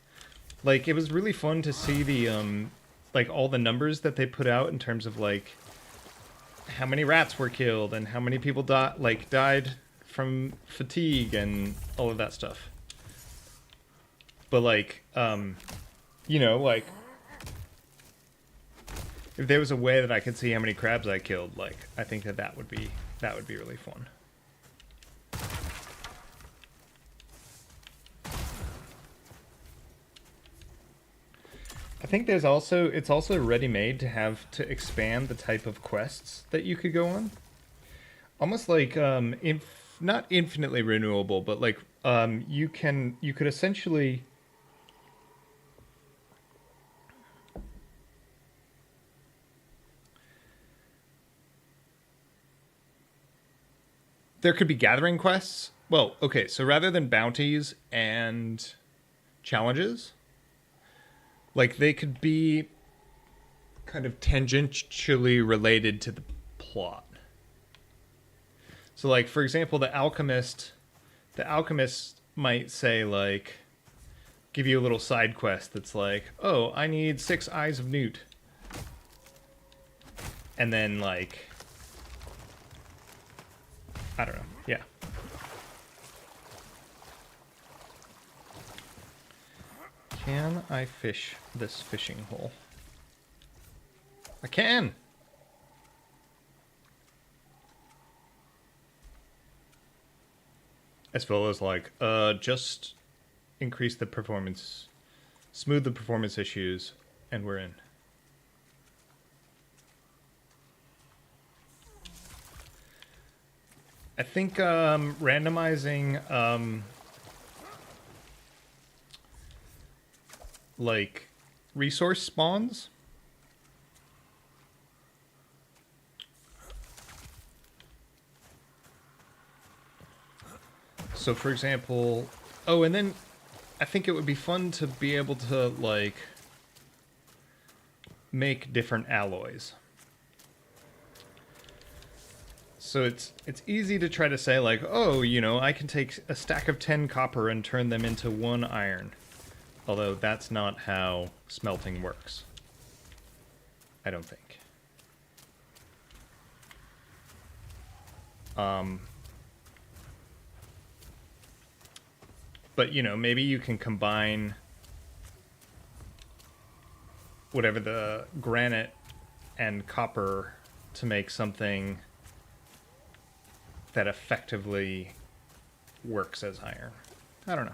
Like, it was really fun to see the, like, all the numbers that they put out in terms of, like, how many rats were killed and how many people died from fatigue and all of that stuff. But, like, you know, like, if there was a way that I could see how many crabs I killed, like, I think that would be really fun. I think it's also ready-made to expand the type of quests that you could go on. Almost like, not infinitely renewable, but like, you could essentially... There could be gathering quests. Well, okay, so rather than bounties and challenges, like, they could be kind of tangentially related to the plot. So, like, for example, the alchemist might say, like, give you a little side quest that's like, oh, I need 6 Eyes of Newt. And then, like, I don't know, yeah. Can I fish this fishing hole? I can! As well as, like, just increase the performance, smooth the performance issues, and we're in. I think randomizing like resource spawns. So for example, oh, and then I think it would be fun to be able to, like, make different alloys. So it's easy to try to say, like, oh, you know, I can take a stack of 10 copper and turn them into 1 iron. Although that's not how smelting works. I don't think. But, you know, maybe you can combine whatever the granite and copper to make something that effectively works as iron. I don't know.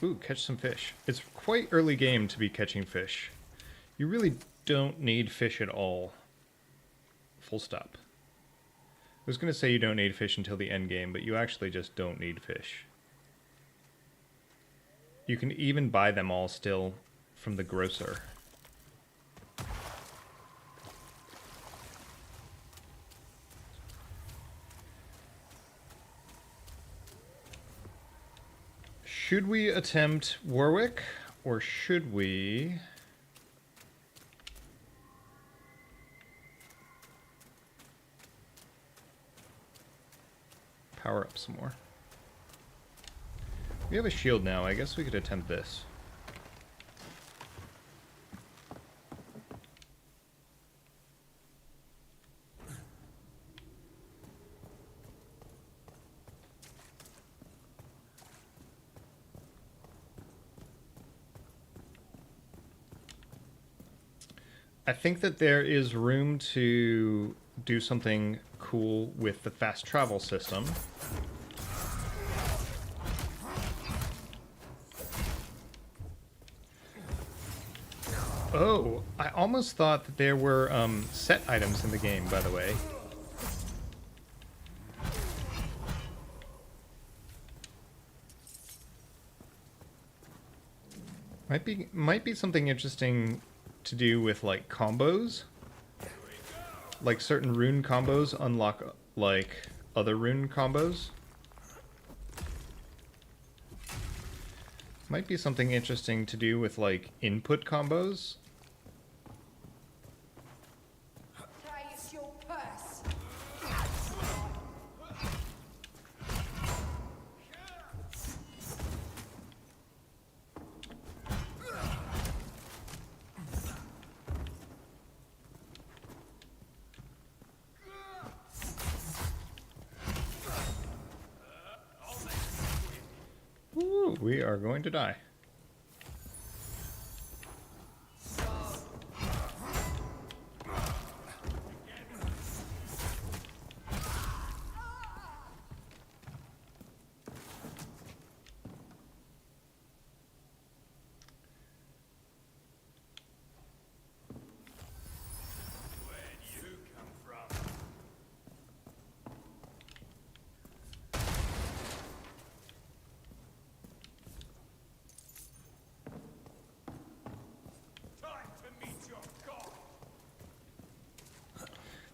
Ooh, catch some fish. It's quite early game to be catching fish. You really don't need fish at all. Full stop. I was going to say you don't need fish until the end game, but you actually just don't need fish. You can even buy them all still from the grocer. Should we attempt Warwick, or should we... power up some more? We have a shield now. I guess we could attempt this. I think that there is room to do something cool with the fast travel system. Oh, I almost thought that there were set items in the game, by the way. Might be something interesting to do with like combos. Like certain rune combos unlock like other rune combos. Might be something interesting to do with like input combos. Price your purse. Ooh, we are going to die.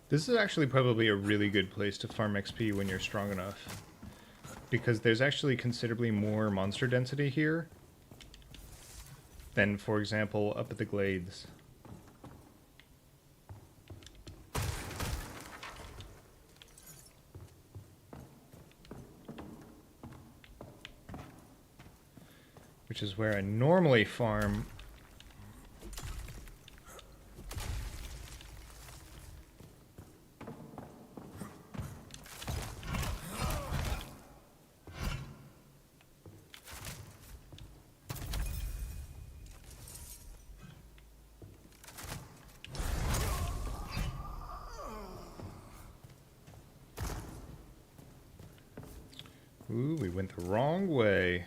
This is actually probably a really good place to farm XP when you're strong enough. Because there's actually considerably more monster density here than, for example, up at the Glades. Which is where I normally farm. Ooh, we went the wrong way.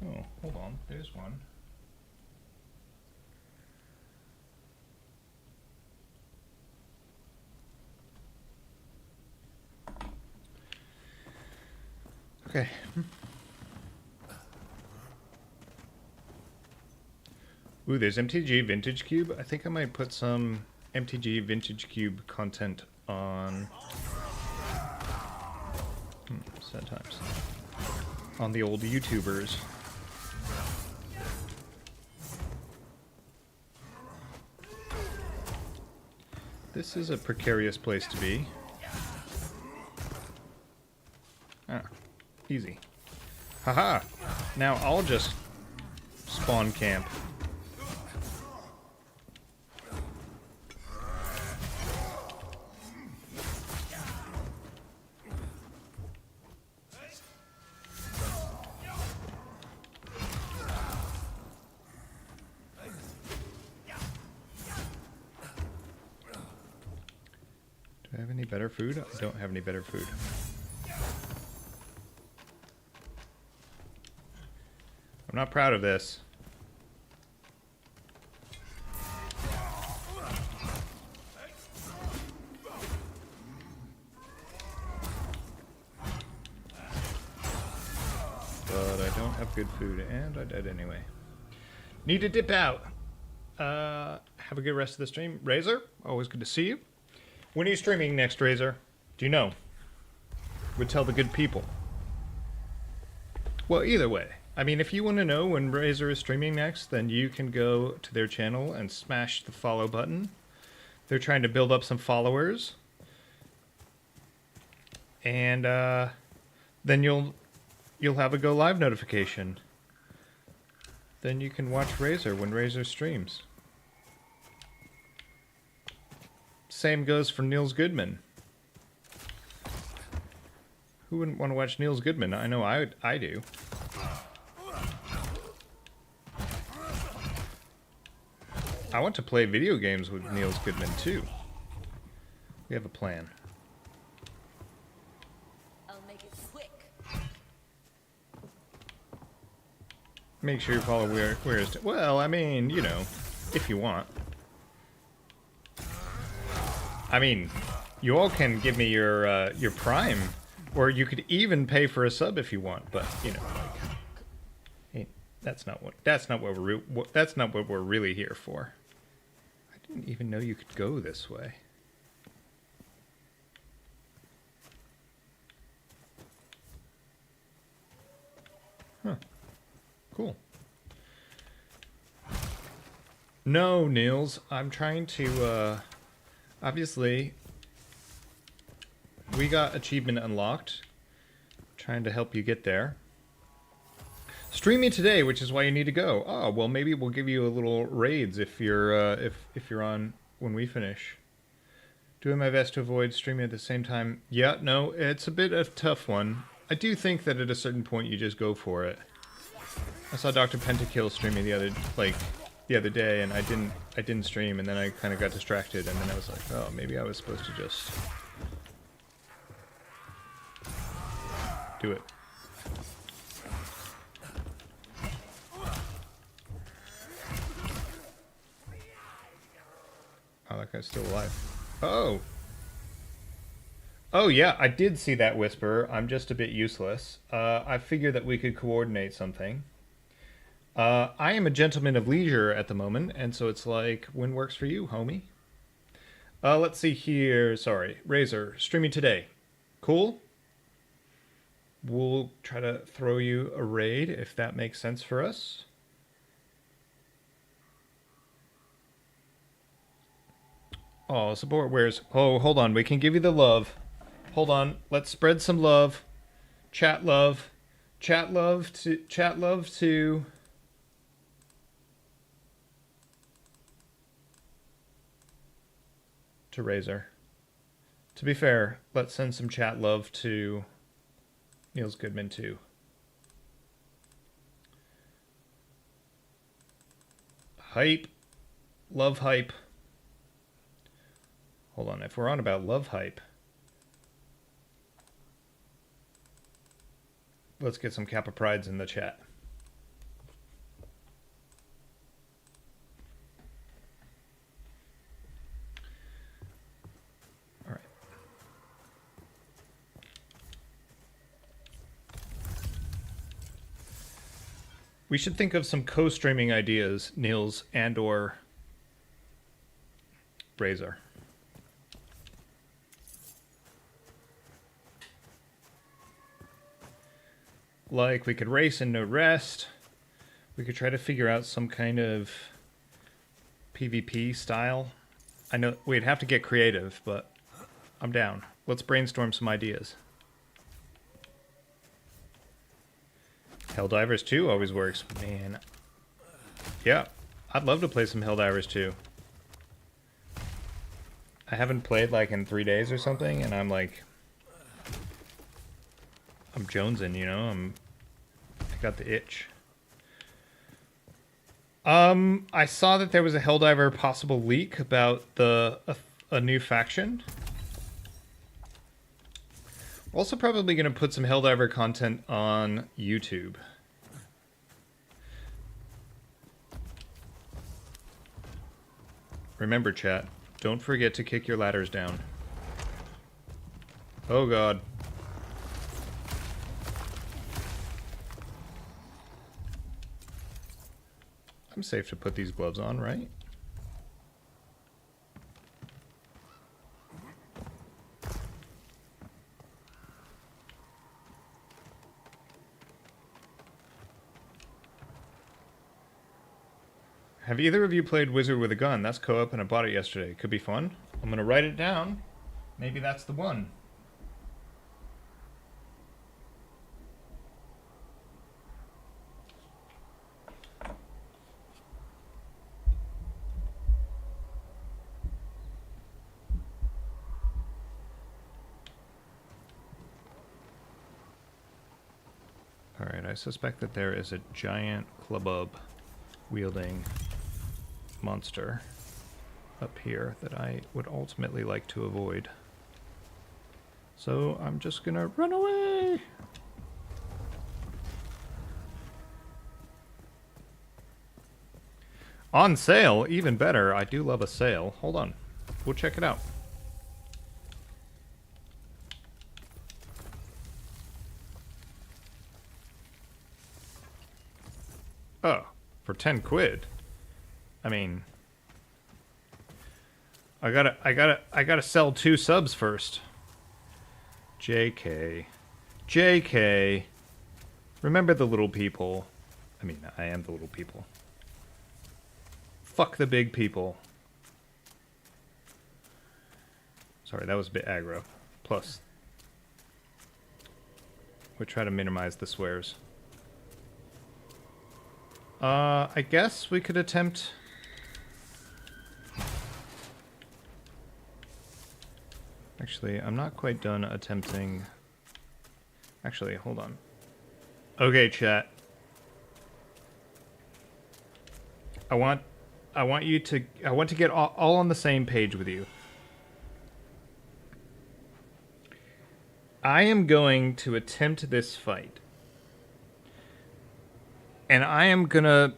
Oh, hold on. There's one. Okay. Ooh, there's MTG Vintage Cube. I think I might put some MTG Vintage Cube content on... sad times. On the old YouTubers. This is a precarious place to be. Ah, easy. Haha! Now I'll just spawn camp. Do I have any better food? I don't have any better food. I'm not proud of this. But I don't have good food, and I died anyway. Need to dip out. Have a good rest of the stream. Razor, always good to see you. When are you streaming next, Razor? Do you know? Would tell the good people. Well, either way. I mean, if you want to know when Razor is streaming next, then you can go to their channel and smash the follow button. They're trying to build up some followers. And then you'll have a go live notification. Then you can watch Razor when Razor streams. Same goes for Niels Goodman. Who wouldn't want to watch Niels Goodman? I know I do. I want to play video games with Niels Goodman too. We have a plan. I'll make it quick. Make sure you follow where's. Well, I mean, you know, if you want. I mean, you all can give me your Prime, or you could even pay for a sub if you want. But you know, like, hey, that's not what we're really here for. I didn't even know you could go this way. Huh. Cool. No, Niels, I'm trying to, obviously, we got achievement unlocked. Trying to help you get there. Streaming today, which is why you need to go. Oh, well, maybe we'll give you a little raids if you're, if you're on when we finish. Doing my best to avoid streaming at the same time. Yeah, no, it's a bit of a tough one. I do think that at a certain point you just go for it. I saw Dr. Pentakill streaming the other day, and I didn't stream, and then I kind of got distracted, and then I was like, oh, maybe I was supposed to just do it. Oh, that guy's still alive. Oh! Oh, yeah, I did see that Whisper. I'm just a bit useless. I figured that we could coordinate something. I am a gentleman of leisure at the moment, and so it's like, when works for you, homie? Let's see here. Sorry. Razor, streaming today. Cool? We'll try to throw you a raid if that makes sense for us. Oh, support wears. Oh, hold on. We can give you the love. Hold on. Let's spread some love. Chat love. Chat love to... Chat love to... to Razor. To be fair, let's send some chat love to Niels Goodman too. Hype. Love hype. Hold on, if we're on about love hype, let's get some Kappa Prides in the chat. All right. We should think of some co-streaming ideas, Niels and or Razor. Like, we could race and no rest. We could try to figure out some kind of PvP style. I know we'd have to get creative, but I'm down. Let's brainstorm some ideas. Helldivers 2 always works. Man. Yeah, I'd love to play some Helldivers 2. I haven't played like in 3 days or something, and I'm like... I'm jonesing, you know? I got the itch. I saw that there was a Helldiver possible leak about a new faction. Also probably going to put some Helldiver content on YouTube. Remember, chat, don't forget to kick your ladders down. Oh god. I'm safe to put these gloves on, right? Have either of you played Wizard with a Gun? That's co-op and I bought it yesterday. Could be fun. I'm gonna write it down. Maybe that's the one. Alright, I suspect that there is a giant clubbub wielding monster up here that I would ultimately like to avoid. So I'm just gonna run away! On sale, even better. I do love a sale. Hold on, we'll check it out. Oh, for 10 quid. I mean, I gotta sell 2 subs first. JK. JK. Remember the little people. I mean, I am the little people. Fuck the big people. Sorry, that was a bit aggro. Plus, we try to minimize the swears. I guess we could attempt... Actually, I'm not quite done attempting... Actually, hold on. Okay, chat. I want to get all on the same page with you. I am going to attempt this fight. And I am gonna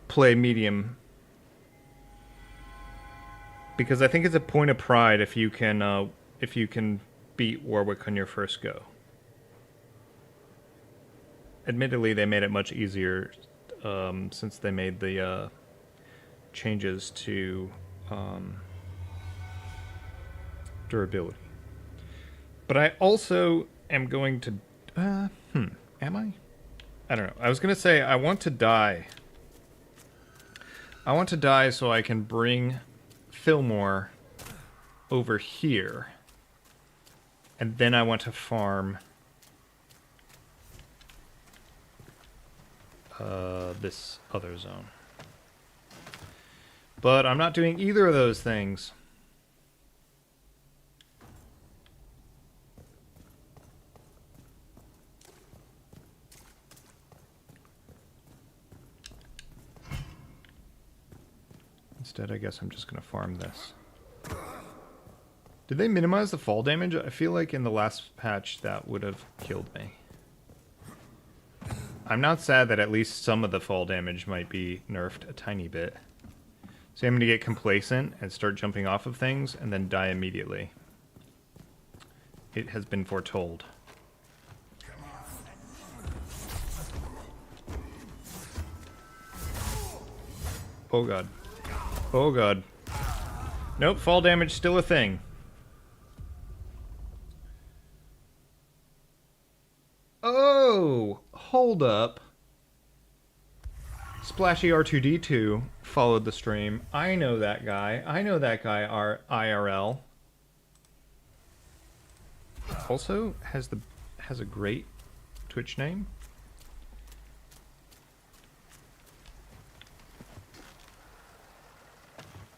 play medium. Because I think it's a point of pride if you can beat Warwick on your first go. Admittedly, they made it much easier since they made the changes to durability. But I also am going to... am I? I don't know. I was going to say I want to die. I want to die so I can bring Fillmore over here. And then I want to farm this other zone. But I'm not doing either of those things. Instead, I guess I'm just going to farm this. Did they minimize the fall damage? I feel like in the last patch that would have killed me. I'm not sad that at least some of the fall damage might be nerfed a tiny bit. So I'm going to get complacent and start jumping off of things and then die immediately. It has been foretold. Oh god. Oh god. Nope, fall damage still a thing. Oh, hold up. Splashy R2D2 followed the stream. I know that guy. I know that guy IRL. Also has a great Twitch name.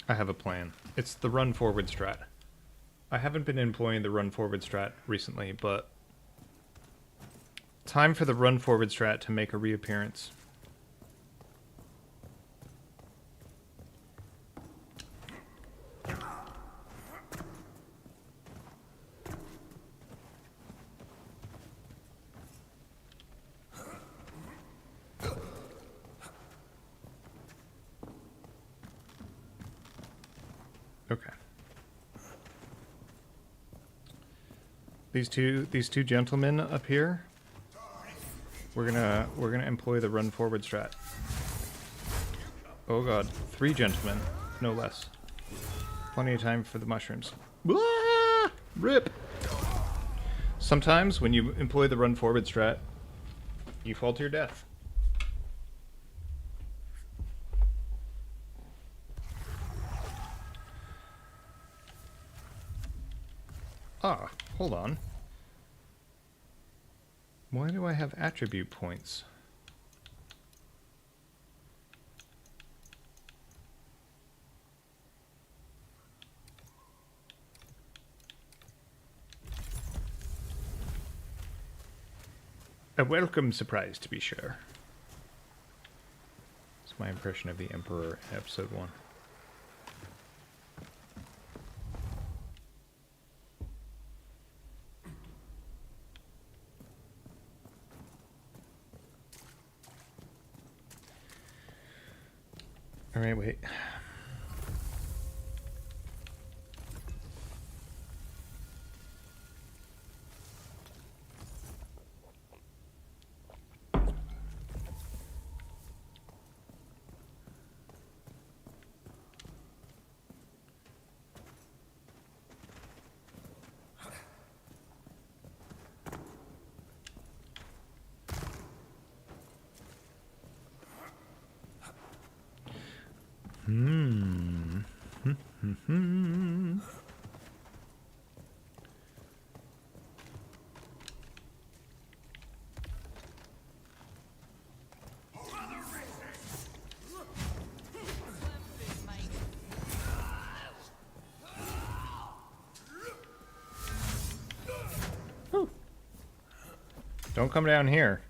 I have a plan. It's the run forward strat. I haven't been employing the run forward strat recently, but time for the run forward strat to make a reappearance. Okay. These two gentlemen up here, we're gonna employ the run forward strat. Oh god, 3 gentlemen, no less. Plenty of time for the mushrooms. Ah! Rip! Sometimes when you employ the run forward strat, you fall to your death. Ah, hold on. Why do I have attribute points? A welcome surprise, to be sure. It's my impression of the Emperor in episode 1. Alright, wait. Don't come down here.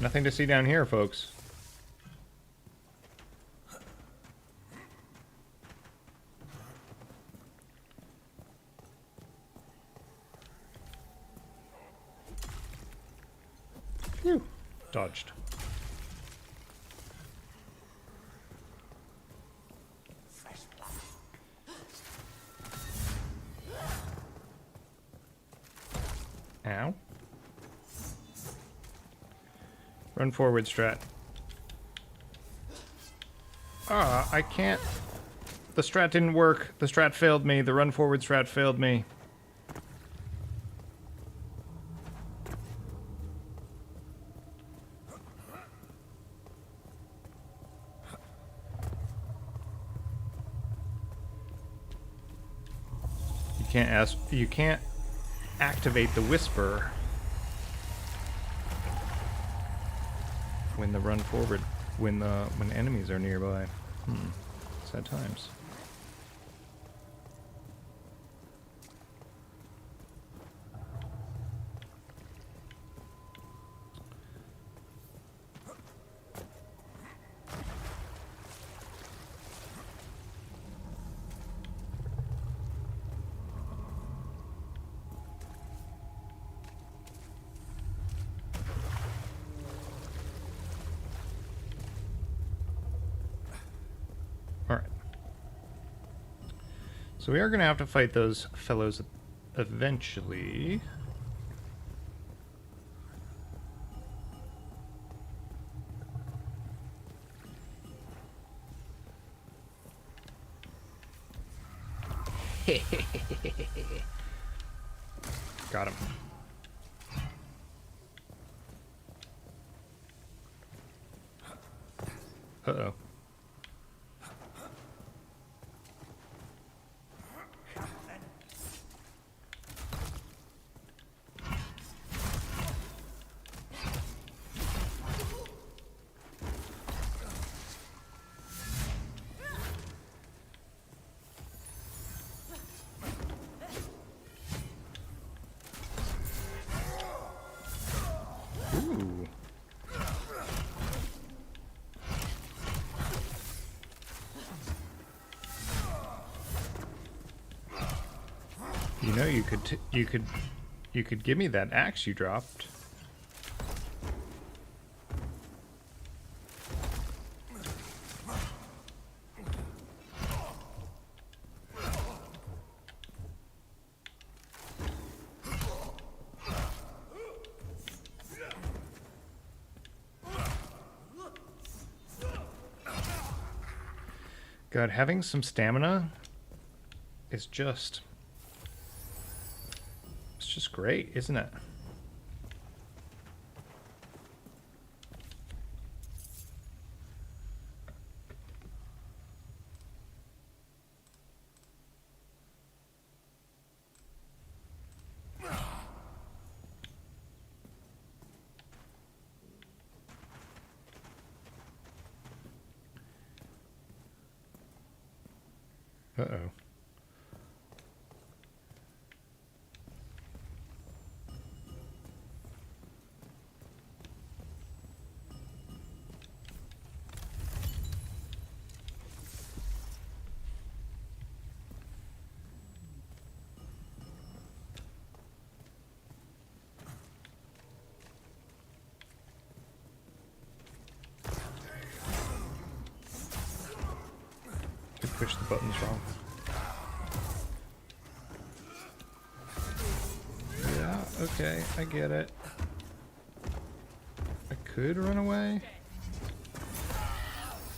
Nothing to see down here, folks. Phew. Dodged. Ow. Run forward strat. Ah, I can't. The strat didn't work. The strat failed me. The run forward strat failed me. You can't activate the whisper when the run forward when enemies are nearby. Sad times. So we are going to have to fight those fellows eventually. Got him. Uh-oh. Ooh. You know, you could give me that axe you dropped. God, having some stamina is just... it's just great, isn't it? Uh-oh. I pushed the buttons wrong. Yeah, okay, I get it. I could run away,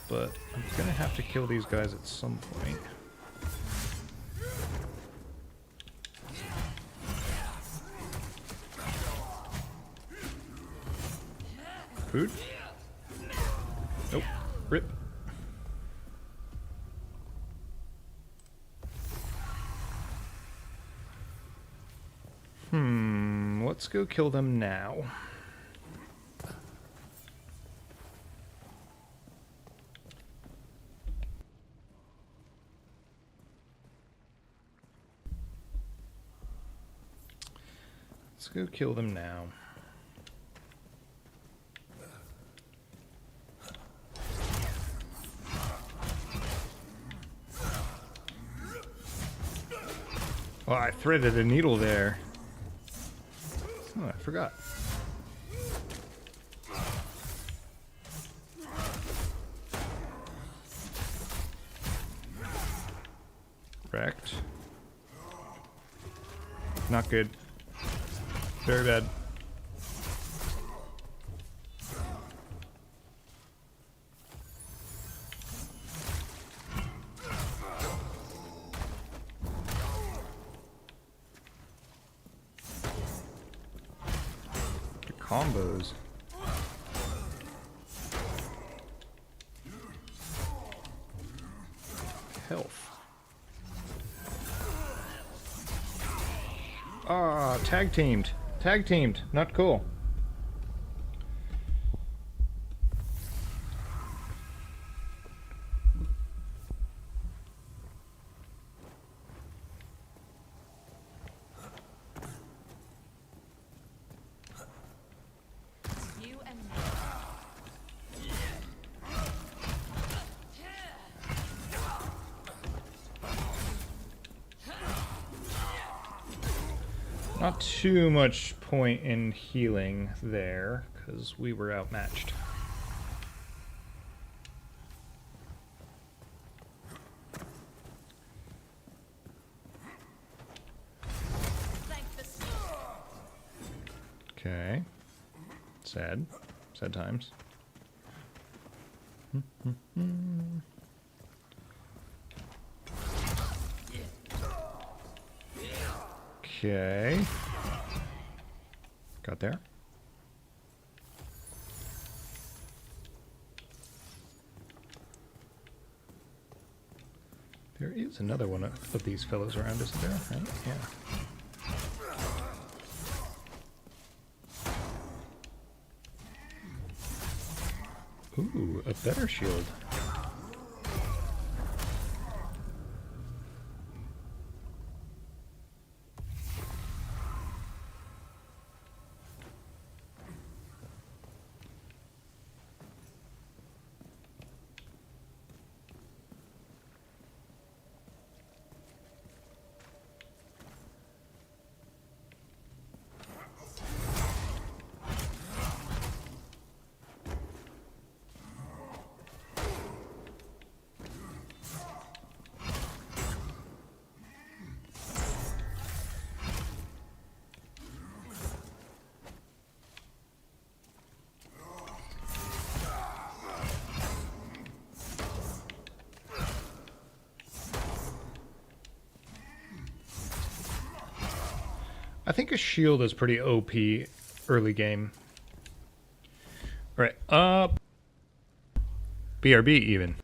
but I'm gonna have to kill these guys at some point. Food? Nope. Rip. Let's go kill them now. Let's go kill them now. Oh, I threaded a needle there. Oh, I forgot. Wrecked. Not good. Very bad. Combos. Health. Ah, tag teamed. Tag teamed. Not cool. You and me. Not too much point in healing there, because we were outmatched. Okay. Sad. Sad times. Okay. Got there. There is another one of these fellows around, isn't there? Right? Yeah. Ooh, a better shield. I think a shield is pretty OP early game. Right. BRB even.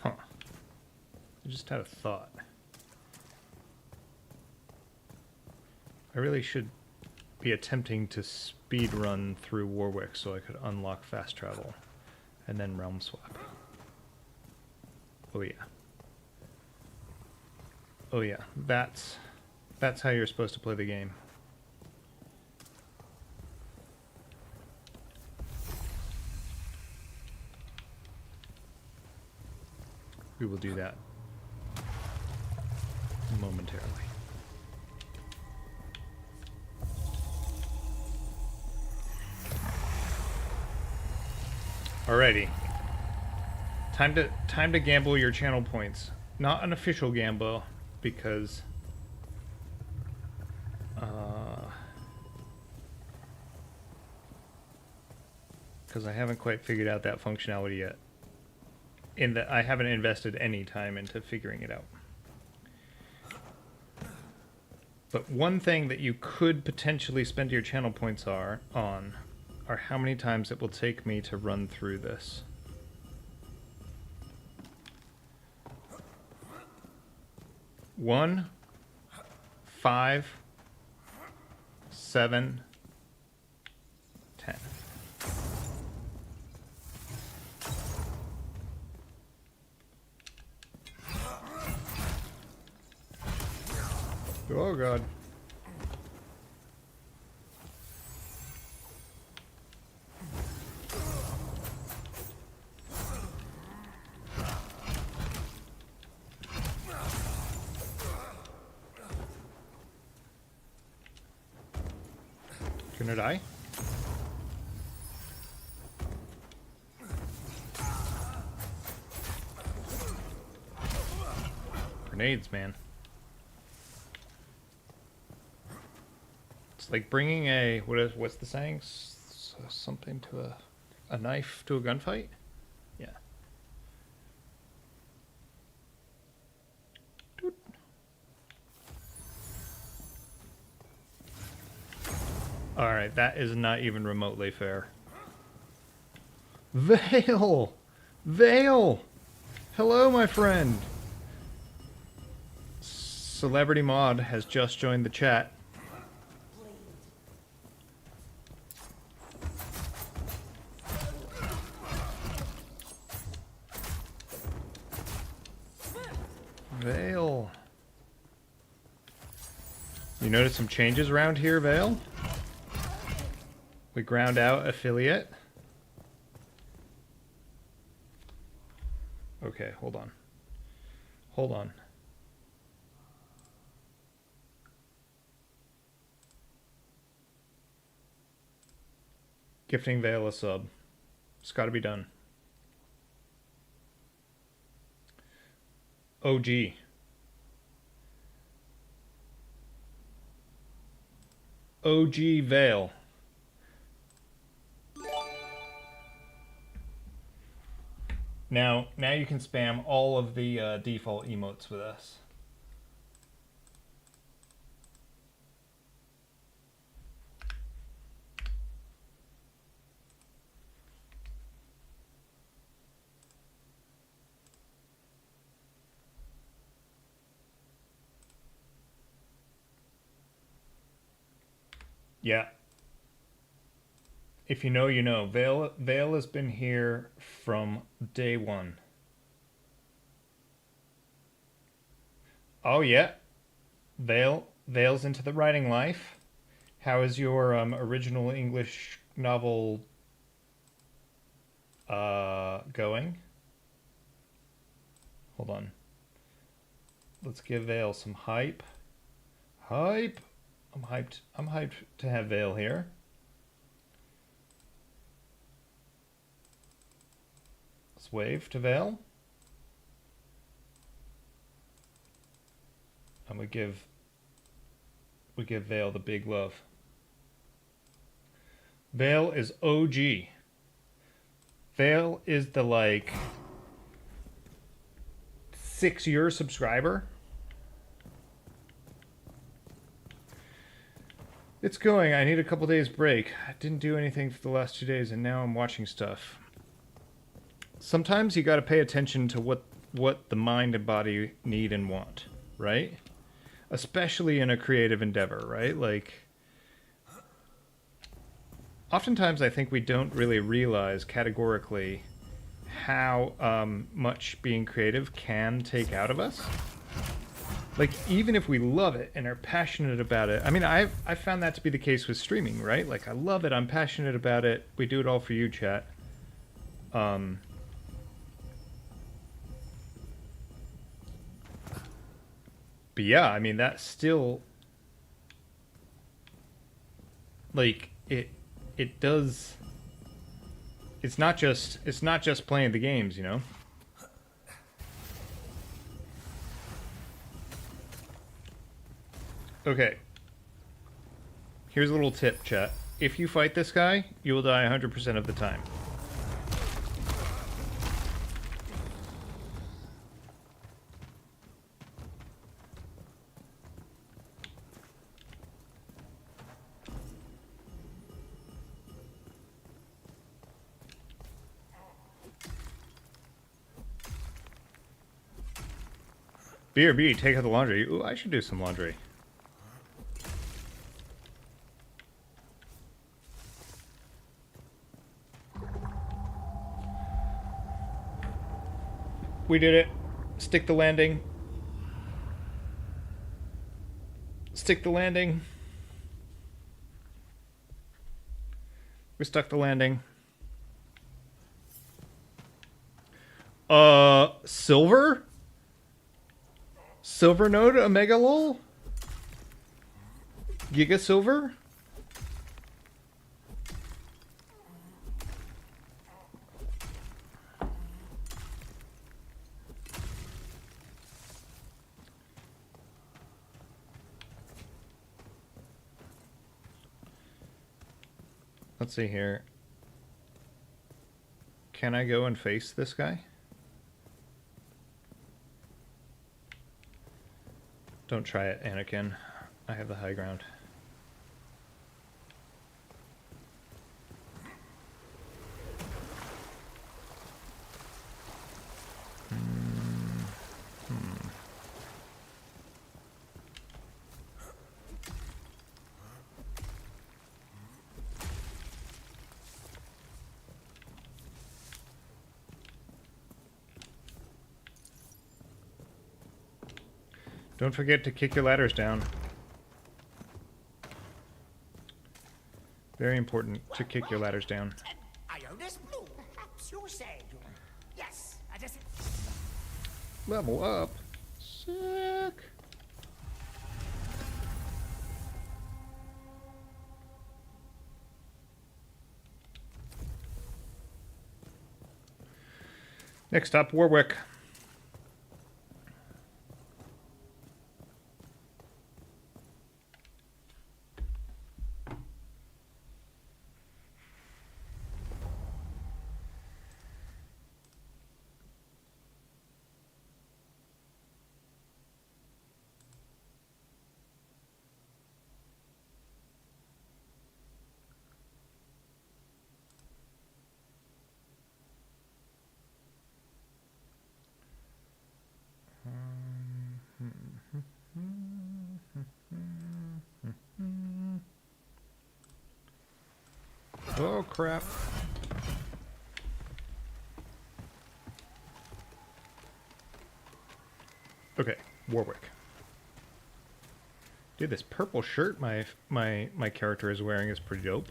Huh. I just had a thought. I really should be attempting to speed run through Warwick so I could unlock fast travel and then realm swap. Oh yeah. Oh yeah, that's how you're supposed to play the game. We will do that momentarily. Alrighty. Time to gamble your channel points. Not an official gamble, because I haven't quite figured out that functionality yet. In that I haven't invested any time into figuring it out. But one thing that you could potentially spend your channel points are how many times it will take me to run through this. One, 5, 7, 10. Oh god. Gonna die? Grenades, man. It's like bringing a what's the saying? Something to a knife to a gunfight? Yeah. Alright, that is not even remotely fair. Vale! Vale! Hello, my friend! Celebrity Mod has just joined the chat. Vale. You notice some changes around here, Vale? We ground out affiliate. Okay, hold on. Hold on. Gifting Vale a sub. It's gotta be done. OG. OG Vale. Now you can spam all of the default emotes with us. Yeah. If you know, you know. Vale has been here from day one. Oh yeah. Vale's into the writing life. How is your original English novel going? Hold on. Let's give Vale some hype. Hype. I'm hyped. I'm hyped to have Vale here. Let's wave to Vale. And we give Vale the big love. Vale is OG. Vale is the like 6-year subscriber. It's going. I need a couple days break. I didn't do anything for the last 2 days and now I'm watching stuff. Sometimes you got to pay attention to what the mind and body need and want, right? Especially in a creative endeavor, right? Like, oftentimes I think we don't really realize categorically how much being creative can take out of us. Like, even if we love it and are passionate about it. I mean, I've found that to be the case with streaming, right? Like, I love it. I'm passionate about it. We do it all for you, chat. But yeah, I mean, that's still... Like, it does... It's not just playing the games, you know? Okay. Here's a little tip, chat. If you fight this guy, you will die 100% of the time. BRB, take out the laundry. Ooh, I should do some laundry. We did it. Stick the landing. Stick the landing. We stuck the landing. Silver? Silver node Omega lol? Giga Silver? Let's see here. Can I go and face this guy? Don't try it, Anakin. I have the high ground. Don't forget to kick your ladders down. Very important to kick your ladders down. Ionis Blue. Perhaps you say you. Yes, I just. Level up. Sick. Next up, Warwick. Oh, crap. Okay, Warwick. Dude, this purple shirt my character is wearing is pretty dope.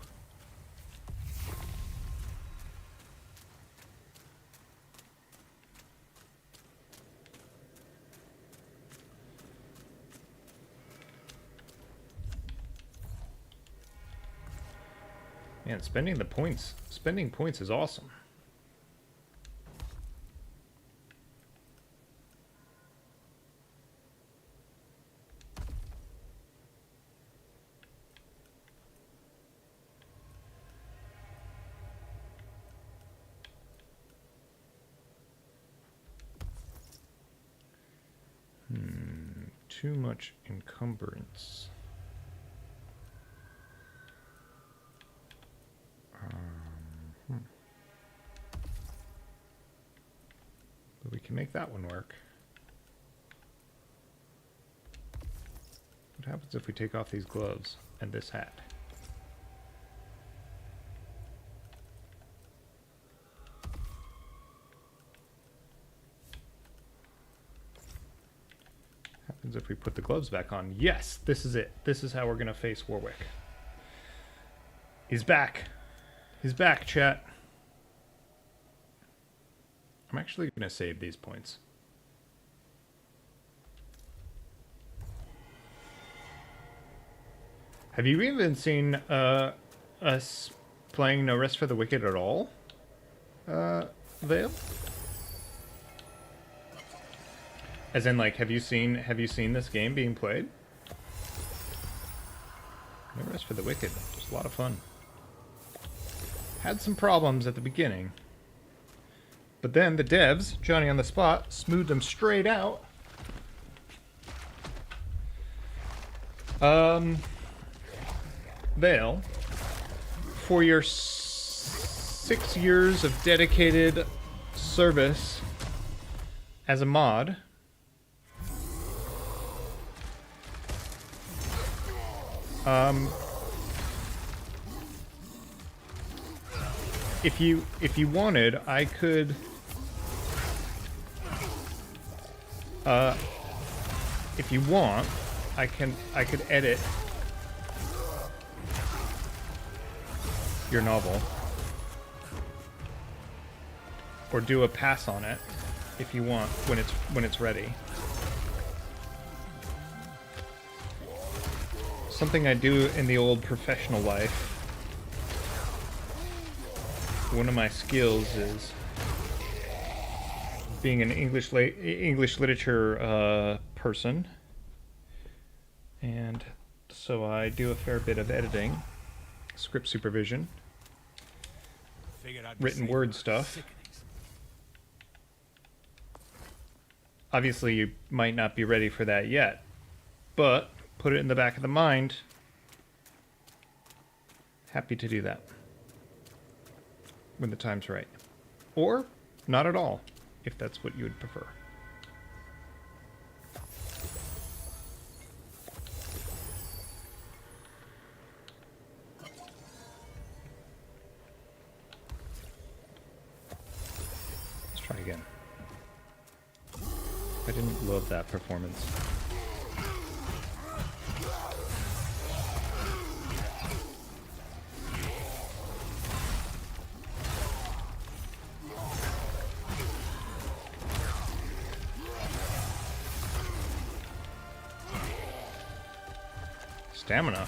Man, spending points is awesome. Too much encumbrance. But we can make that one work. What happens if we take off these gloves and this hat? Happens if we put the gloves back on? Yes, this is it. This is how we're gonna face Warwick. He's back. He's back, chat. I'm actually gonna save these points. Have you even seen us playing No Rest for the Wicked at all, Vale? As in, like, have you seen this game being played? No Rest for the Wicked, just a lot of fun. Had some problems at the beginning, but then the devs, Johnny on the Spot, smoothed them straight out. Vale, for your 6 years of dedicated service as a mod, if you wanted, I could if you want, I could edit your novel or do a pass on it if you want when it's ready. Something I do in the old professional life. One of my skills is being an English literature person, and so I do a fair bit of editing, script supervision, written word stuff. Obviously, you might not be ready for that yet, but put it in the back of the mind. Happy to do that when the time's right. Or not at all, if that's what you would prefer. Let's try again. I didn't love that performance. Stamina.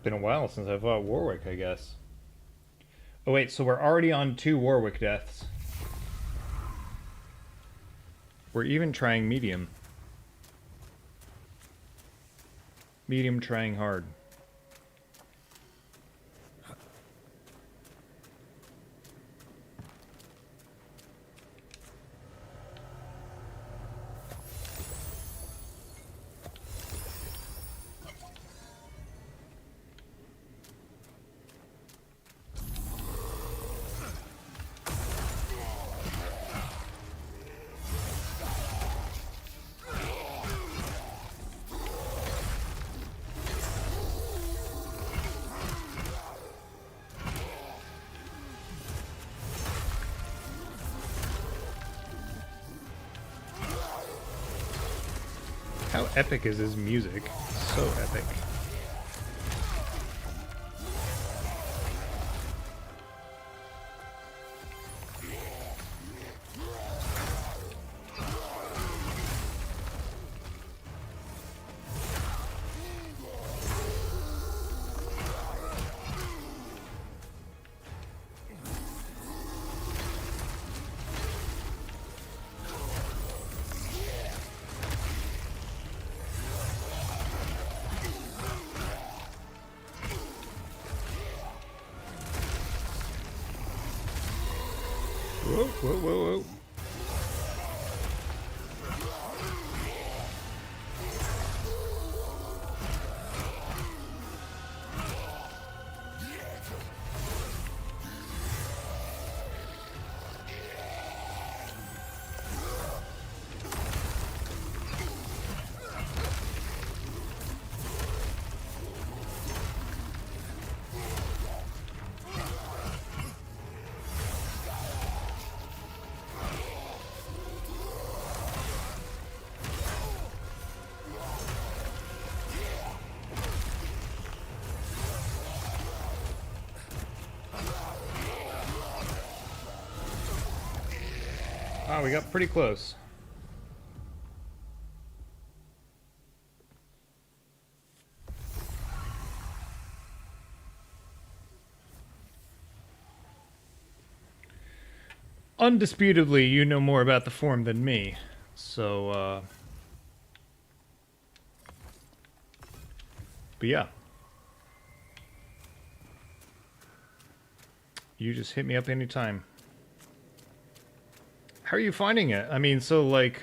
Been a while since I fought Warwick, I guess. Oh wait, so we're already on 2 Warwick deaths. We're even trying medium. Medium trying hard. How epic is his music? So epic. Whoa, whoa, whoa, whoa. Wow, we got pretty close. Undisputedly, you know more about the form than me, so, but yeah. You just hit me up anytime. How are you finding it? I mean, so, like,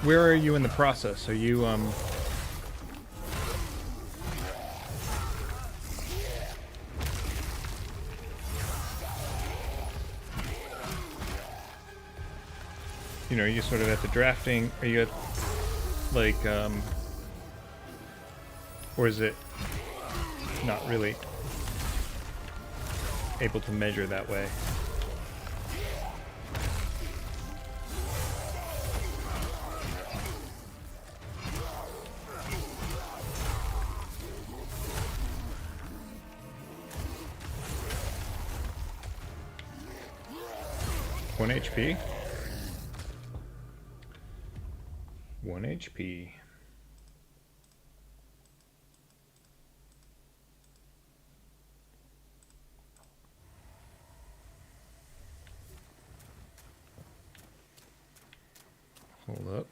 where are you in the process? Are you, you know, are you sort of at the drafting? Are you at, like, or is it not really able to measure that way? One HP? 1 HP. Hold up.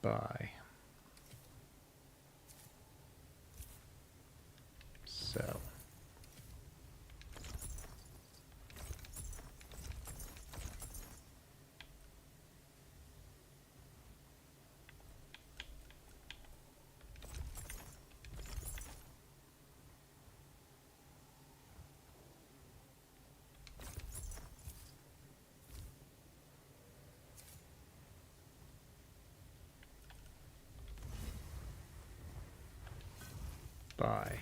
Buy. Sell. buy.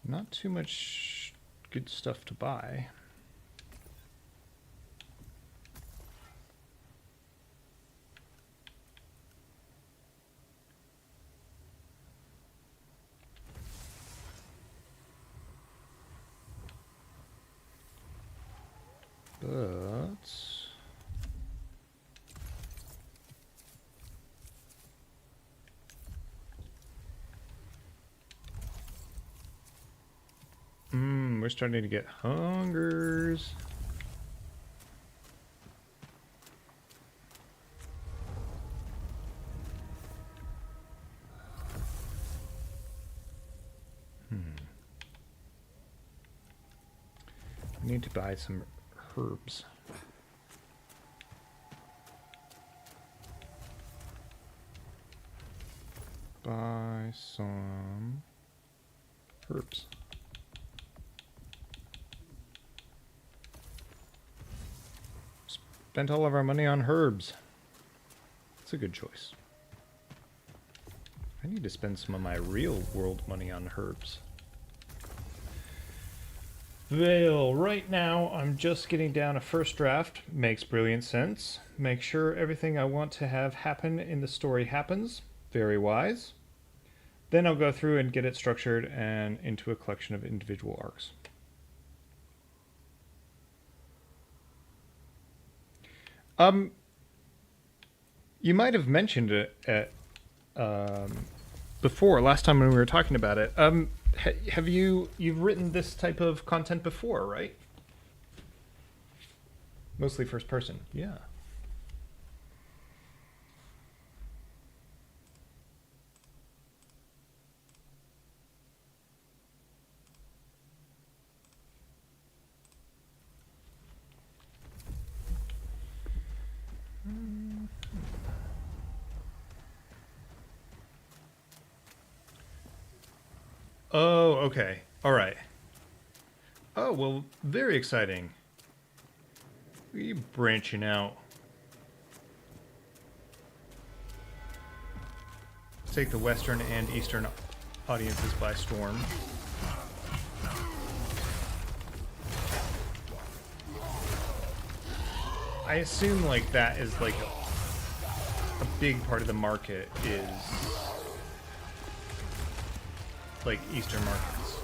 Not too much good stuff to buy. But we're starting to get hungers. I need to buy some herbs. Buy some herbs. Spent all of our money on herbs. That's a good choice. I need to spend some of my real world money on herbs. Well, right now I'm just getting down a first draft. Makes brilliant sense. Make sure everything I want to have happen in the story happens. Very wise. Then I'll go through and get it structured and into a collection of individual arcs. You might have mentioned it at before, last time when we were talking about it. Have you've written this type of content before, right? Mostly first person. Yeah. Oh, okay. All right. Oh, well, very exciting. You branching out. Take the Western and Eastern audiences by storm. I assume like that is like a big part of the market is like Eastern markets.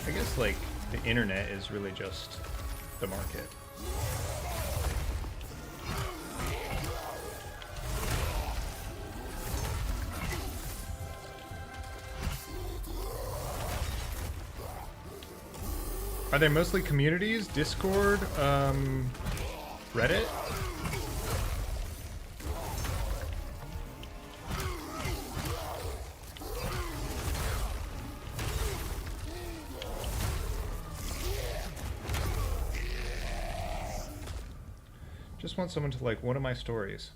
I guess like the internet is really just the market. Are they mostly communities? Discord? Reddit? Just want someone to like one of my stories.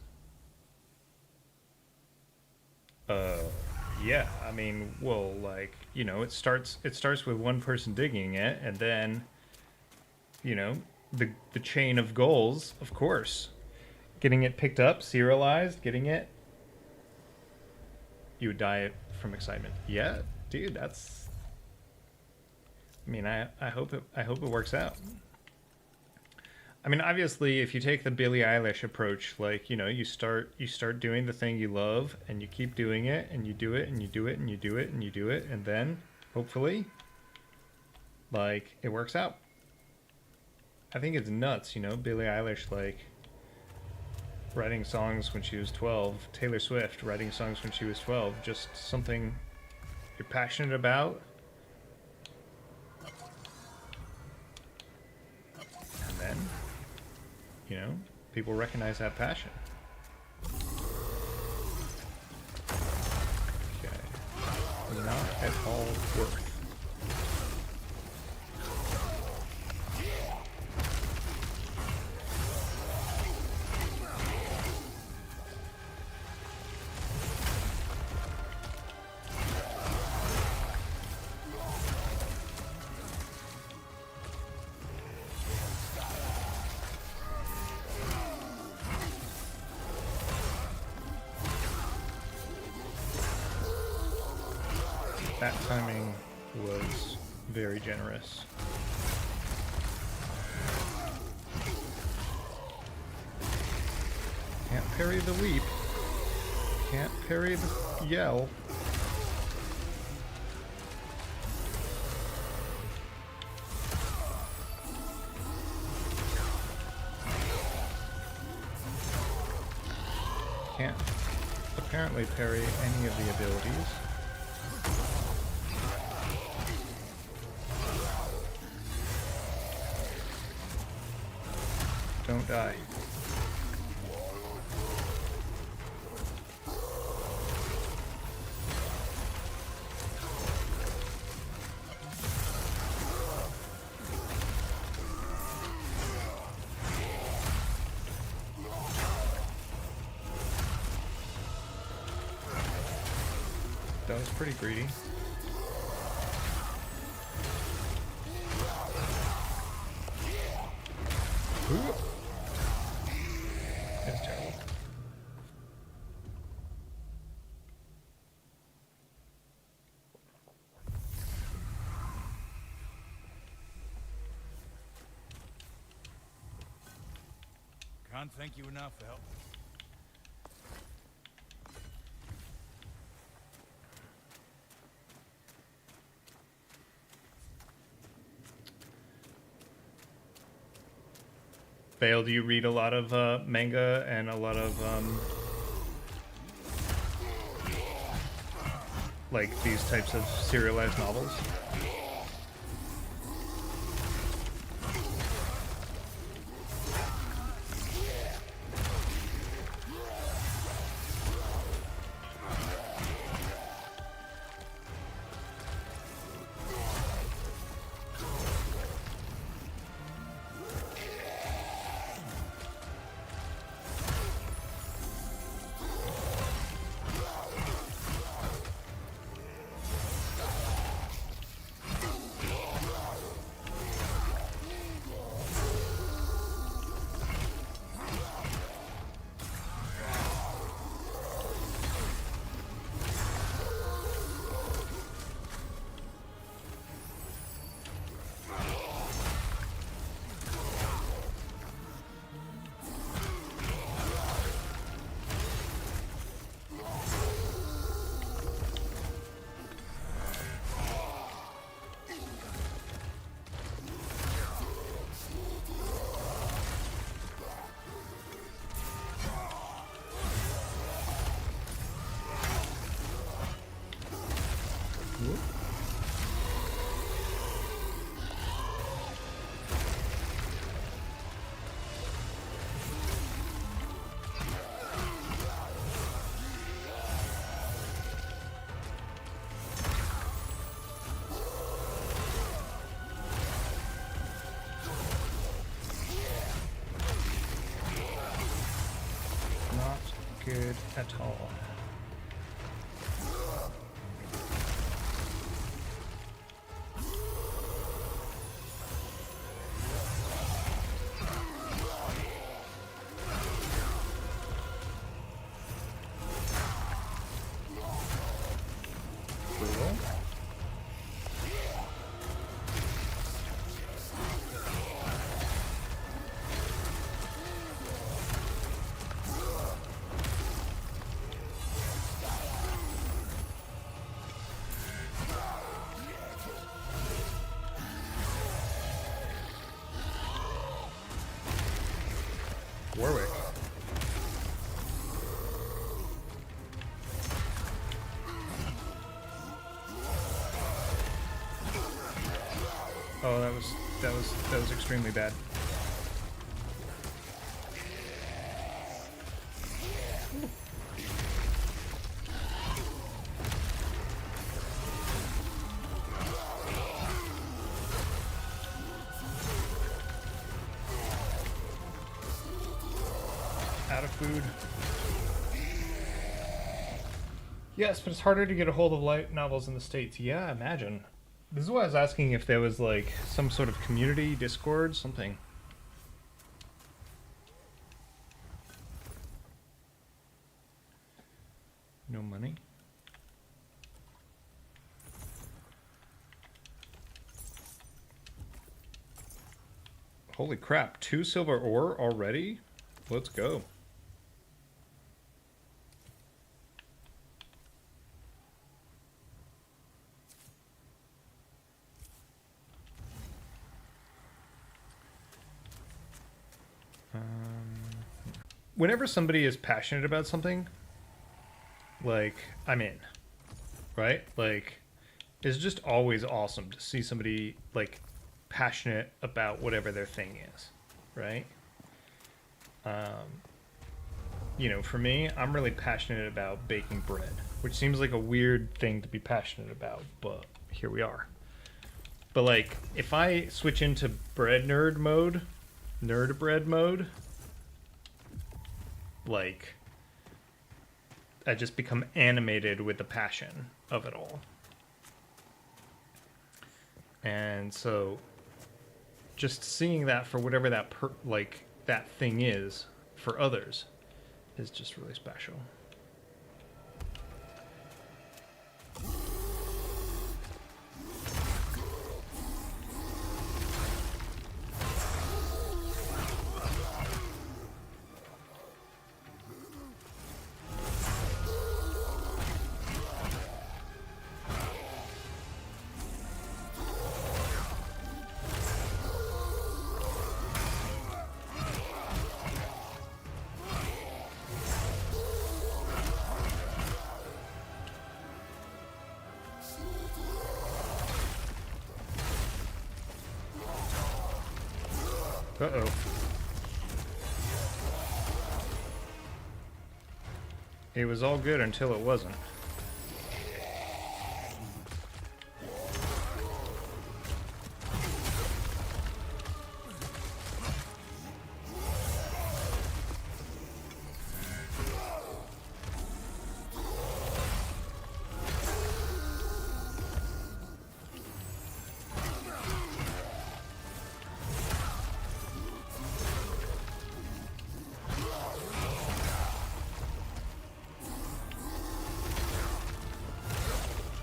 Yeah, I mean, well, like, you know, it starts with one person digging it, and then, you know, the chain of goals, of course. Getting it picked up, serialized, getting it. You would die from excitement. Yeah, dude, that's. I mean, I hope it works out. I mean, obviously, if you take the Billie Eilish approach, like, you know, you start doing the thing you love, and you keep doing it, and you do it, and you do it, and you do it, and you do it, and then, hopefully, like, it works out. I think it's nuts, you know, Billie Eilish, like, writing songs when she was 12, Taylor Swift writing songs when she was 12, just something you're passionate about. And then, you know, people recognize that passion. Okay. Not at all worth. That timing was very generous. Can't parry the leap. Can't parry the yell. Can't apparently parry any of the abilities. Don't die. That was pretty greedy. Ooh. That's terrible. Can't thank you enough for help. Vale, do you read a lot of manga and a lot of like these types of serialized novels? Not good at all. Brutal. Warwick. Oh, that was extremely bad. Out of food. Yes, but it's harder to get a hold of light novels in the States. Yeah, imagine. This is why I was asking if there was like some sort of community, Discord, something. No money. Holy crap, 2 silver ore already? Let's go. Whenever somebody is passionate about something, like, I'm in, right? Like, it's just always awesome to see somebody, like, passionate about whatever their thing is, right? You know, for me, I'm really passionate about baking bread, which seems like a weird thing to be passionate about, but here we are. But, like, if I switch into bread nerd mode, nerd bread mode, like, I just become animated with the passion of it all. And so just seeing that for whatever that that thing is for others is just really special. Uh-oh. It was all good until it wasn't.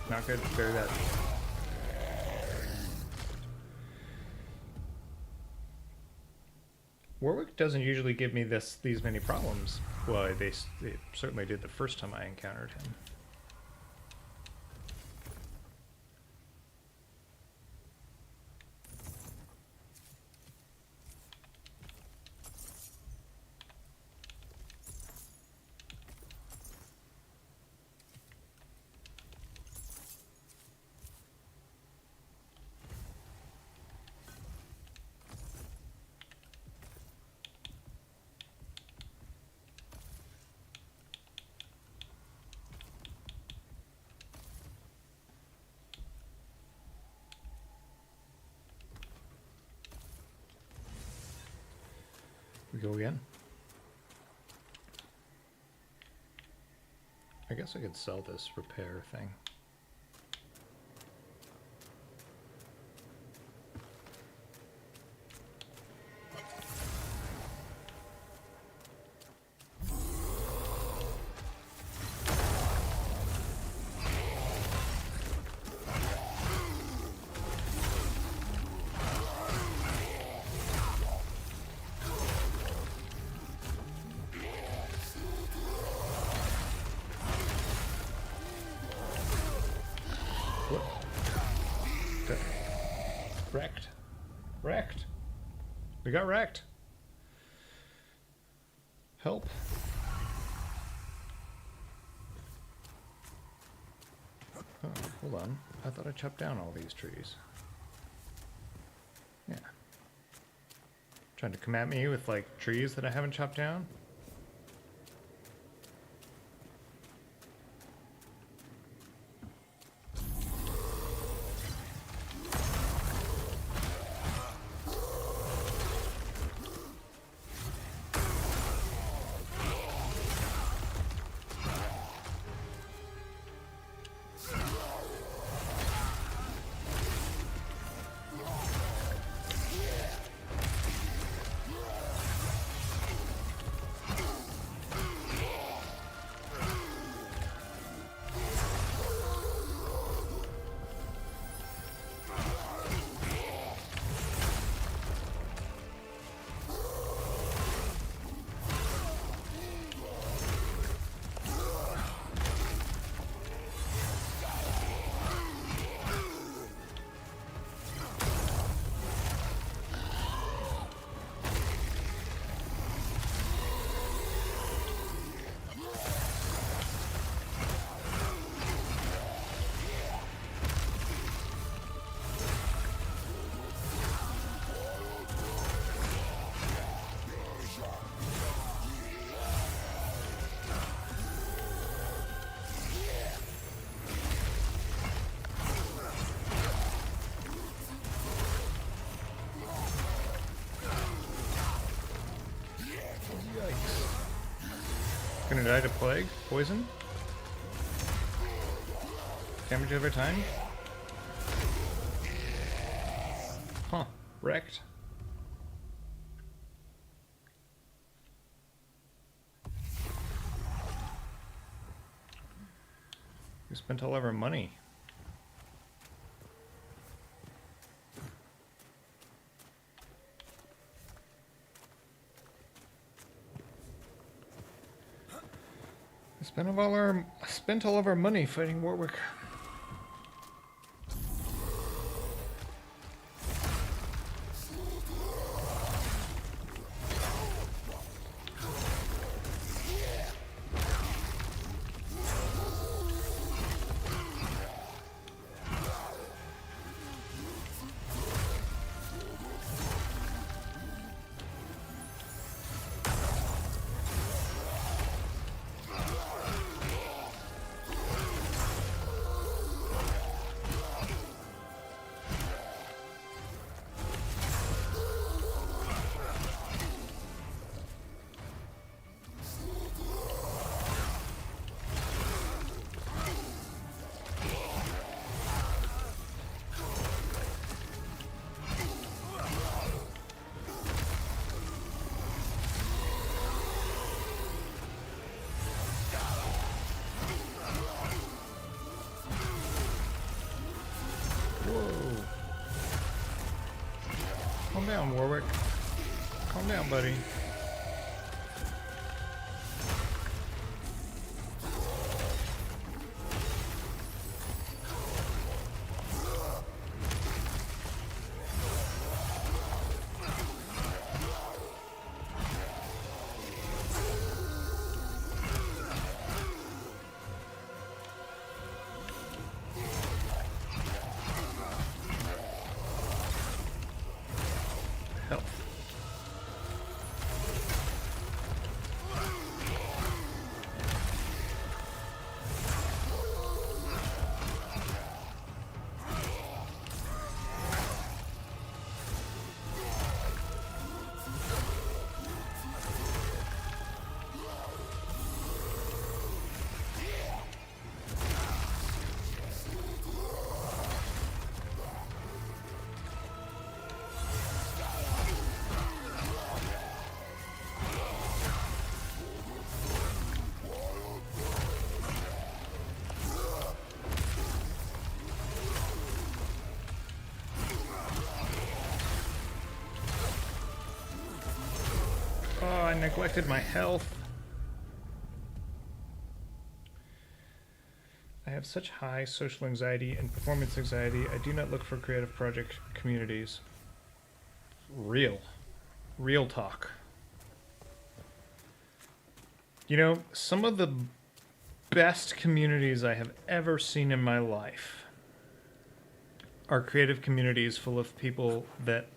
Not good. Bury that. Warwick doesn't usually give me these many problems. Well, they certainly did the first time I encountered him. We go again. I guess I could sell this repair thing. Wrecked. Wrecked. We got wrecked. Help. Oh, hold on. I thought I chopped down all these trees. Yeah. Trying to come at me with, like, trees that I haven't chopped down? gonna die to plague? Poison? Damage over time? Huh. Wrecked. We spent all of our money. Spent all of our money fighting Warwick. Whoa. Calm down, Warwick. Calm down, buddy. Health. Oh, I neglected my health. I have such high social anxiety and performance anxiety. I do not look for creative project communities. Real talk. You know, some of the best communities I have ever seen in my life are creative communities full of people that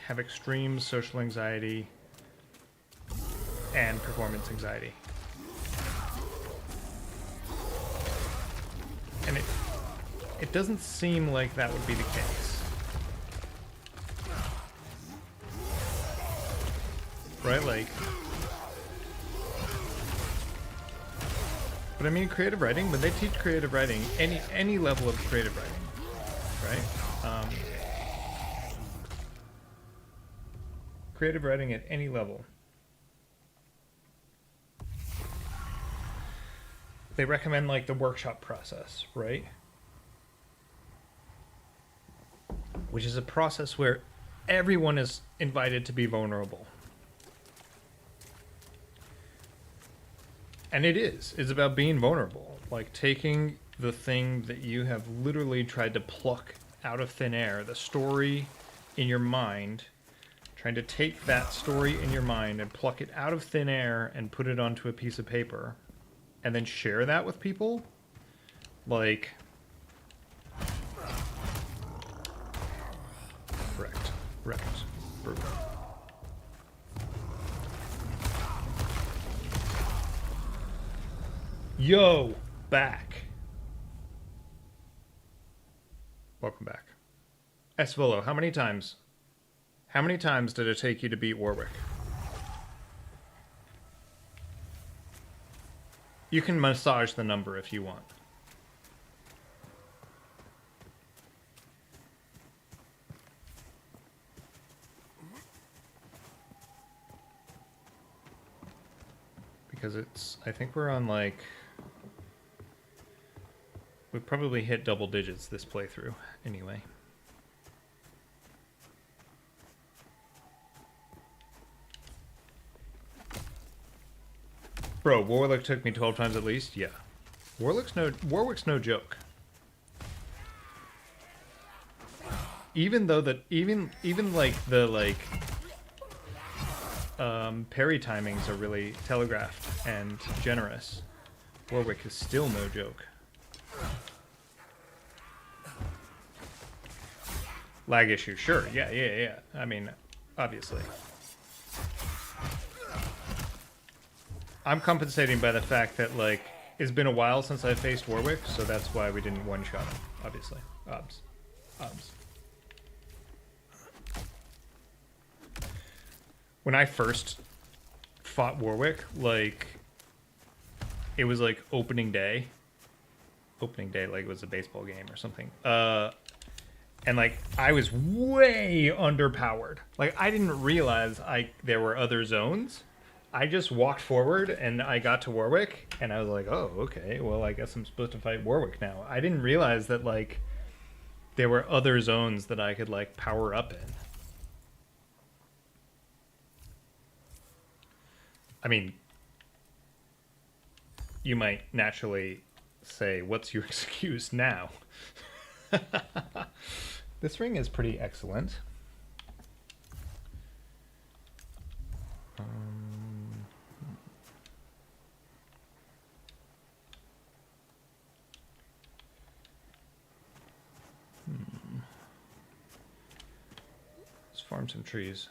have extreme social anxiety and performance anxiety. And it doesn't seem like that would be the case. Right? Like, but I mean creative writing, when they teach creative writing, any level of creative writing, right? Creative writing at any level. They recommend like the workshop process, right? Which is a process where everyone is invited to be vulnerable. And it is. It's about being vulnerable. Like taking the thing that you have literally tried to pluck out of thin air, the story in your mind, trying to take that story in your mind and pluck it out of thin air and put it onto a piece of paper. And then share that with people, like, wrecked, brutal. Yo, back. Welcome back. Esvolo, how many times did it take you to beat Warwick? You can massage the number if you want. Because it's, I think we're on like, we probably hit double digits this playthrough anyway. Bro, Warwick took me 12 times at least? Yeah. Warwick's no joke. Even though that, even like the parry timings are really telegraphed and generous, Warwick is still no joke. Lag issue, sure. Yeah. I mean, obviously. I'm compensating by the fact that, like, it's been a while since I faced Warwick, so that's why we didn't one-shot him, obviously. Obs. When I first fought Warwick, like, it was like opening day. Opening day, like it was a baseball game or something. And like I was way underpowered. Like I didn't realize there were other zones. I just walked forward and I got to Warwick and I was like, oh, okay, well I guess I'm supposed to fight Warwick now. I didn't realize that like there were other zones that I could like power up in. I mean, you might naturally say, what's your excuse now? This ring is pretty excellent. Let's farm some trees.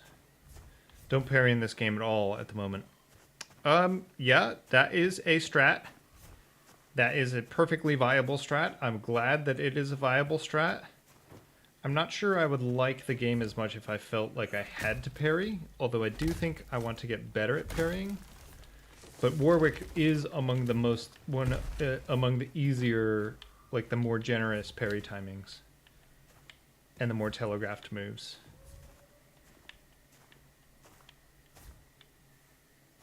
Don't parry in this game at all at the moment. Yeah, that is a strat. That is a perfectly viable strat. I'm glad that it is a viable strat. I'm not sure I would like the game as much if I felt like I had to parry, although I do think I want to get better at parrying. But Warwick is among the among the easier, like the more generous parry timings and the more telegraphed moves.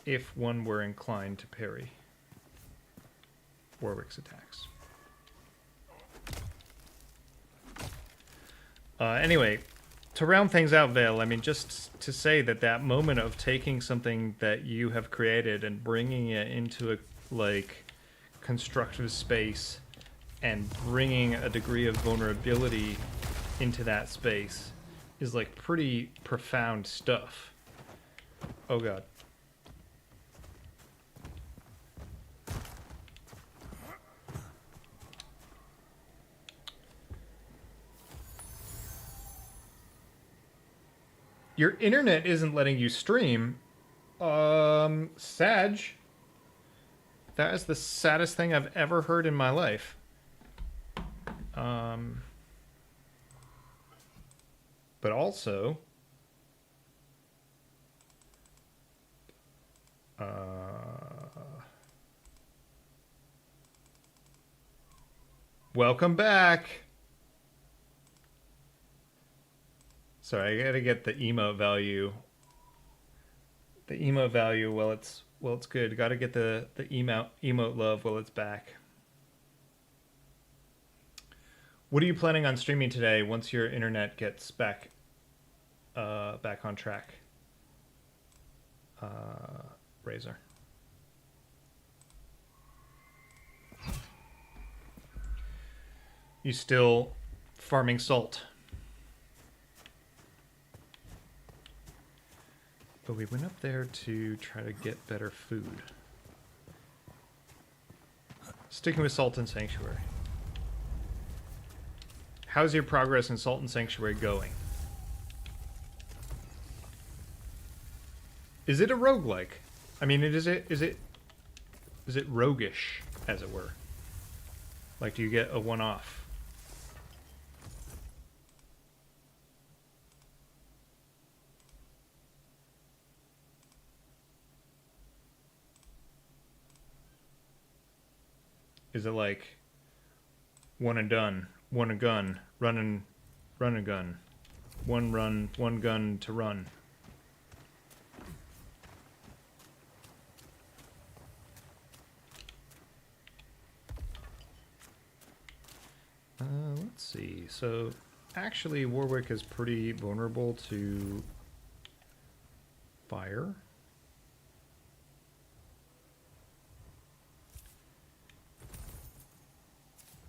If one were inclined to parry Warwick's attacks. Anyway, to round things out, Vale, I mean, just to say that moment of taking something that you have created and bringing it into a, like, constructive space and bringing a degree of vulnerability into that space is, like, pretty profound stuff. Oh, God. Your internet isn't letting you stream. Sag. That is the saddest thing I've ever heard in my life. But also... welcome back! Sorry, I gotta get the emote value. The emote value while it's good. Gotta get the emote love while it's back. What are you planning on streaming today once your internet gets back on track? Razor. You still farming salt? But we went up there to try to get better food. Sticking with Salt and Sanctuary. How's your progress in Salt and Sanctuary going? Is it a roguelike? I mean, is it roguish, as it were? Like, do you get a one-off? Is it like one and done, one a gun, run a gun, one run, one gun to run? Let's see. So actually, Warwick is pretty vulnerable to fire.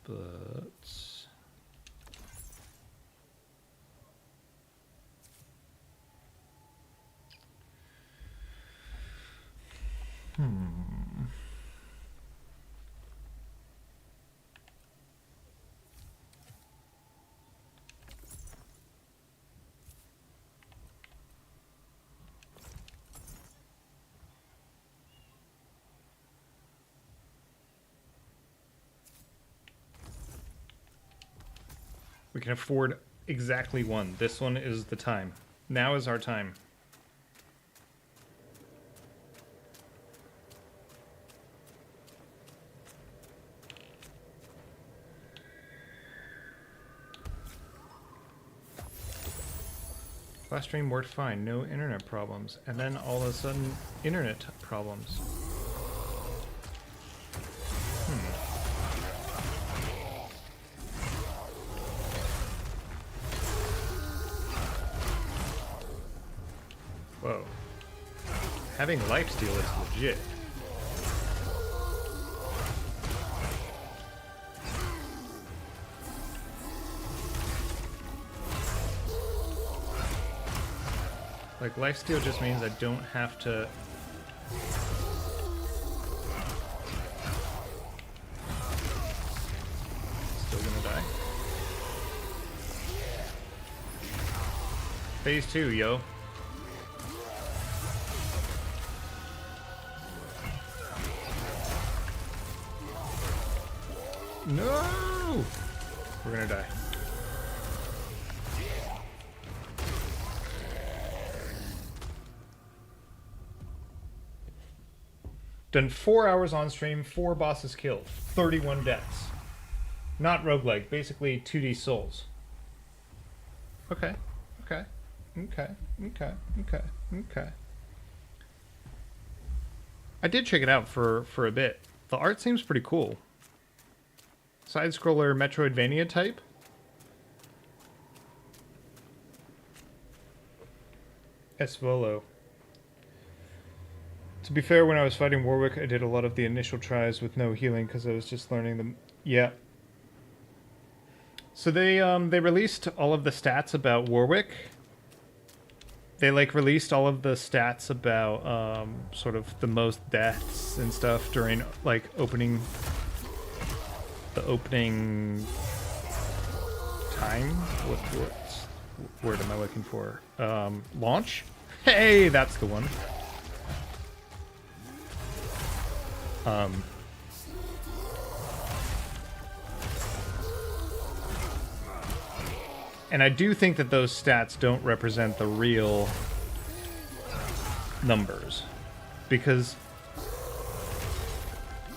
But we can afford exactly one. This one is the time. Now is our time. Last stream worked fine, no internet problems. And then all of a sudden, internet problems. Whoa. Having lifesteal is legit. Like, lifesteal just means I don't have to... Still gonna die. Phase 2, yo. No! We're gonna die. Done 4 hours on stream, 4 bosses killed, 31 deaths. Not roguelike, basically 2D Souls. Okay, okay, okay, okay, okay, okay. I did check it out for a bit. The art seems pretty cool. Side-scroller Metroidvania type. Svolo. To be fair, when I was fighting Warwick, I did a lot of the initial tries with no healing because I was just learning them. Yeah. So they released all of the stats about Warwick. They released all of the stats about sort of the most deaths and stuff during opening. The opening time. What word am I looking for? Launch. Hey, that's the one. And I do think that those stats don't represent the real numbers. Because,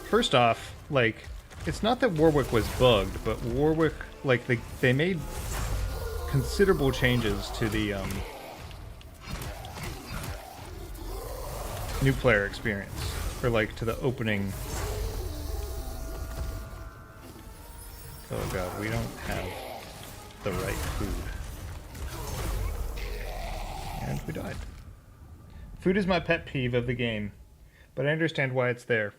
first off, it's not that Warwick was bugged, but Warwick, they made considerable changes to the, new player experience. Or, to the opening... Oh god, we don't have the right food. And we died. Food is my pet peeve of the game, but I understand why it's there.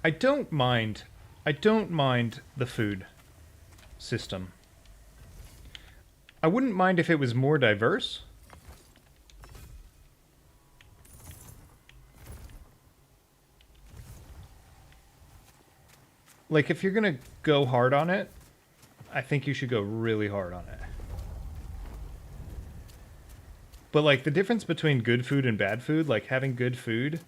I don't mind the food system. I wouldn't mind if it was more diverse. If you're gonna go hard on it, I think you should go really hard on it. But, the difference between good food and bad food, having good food...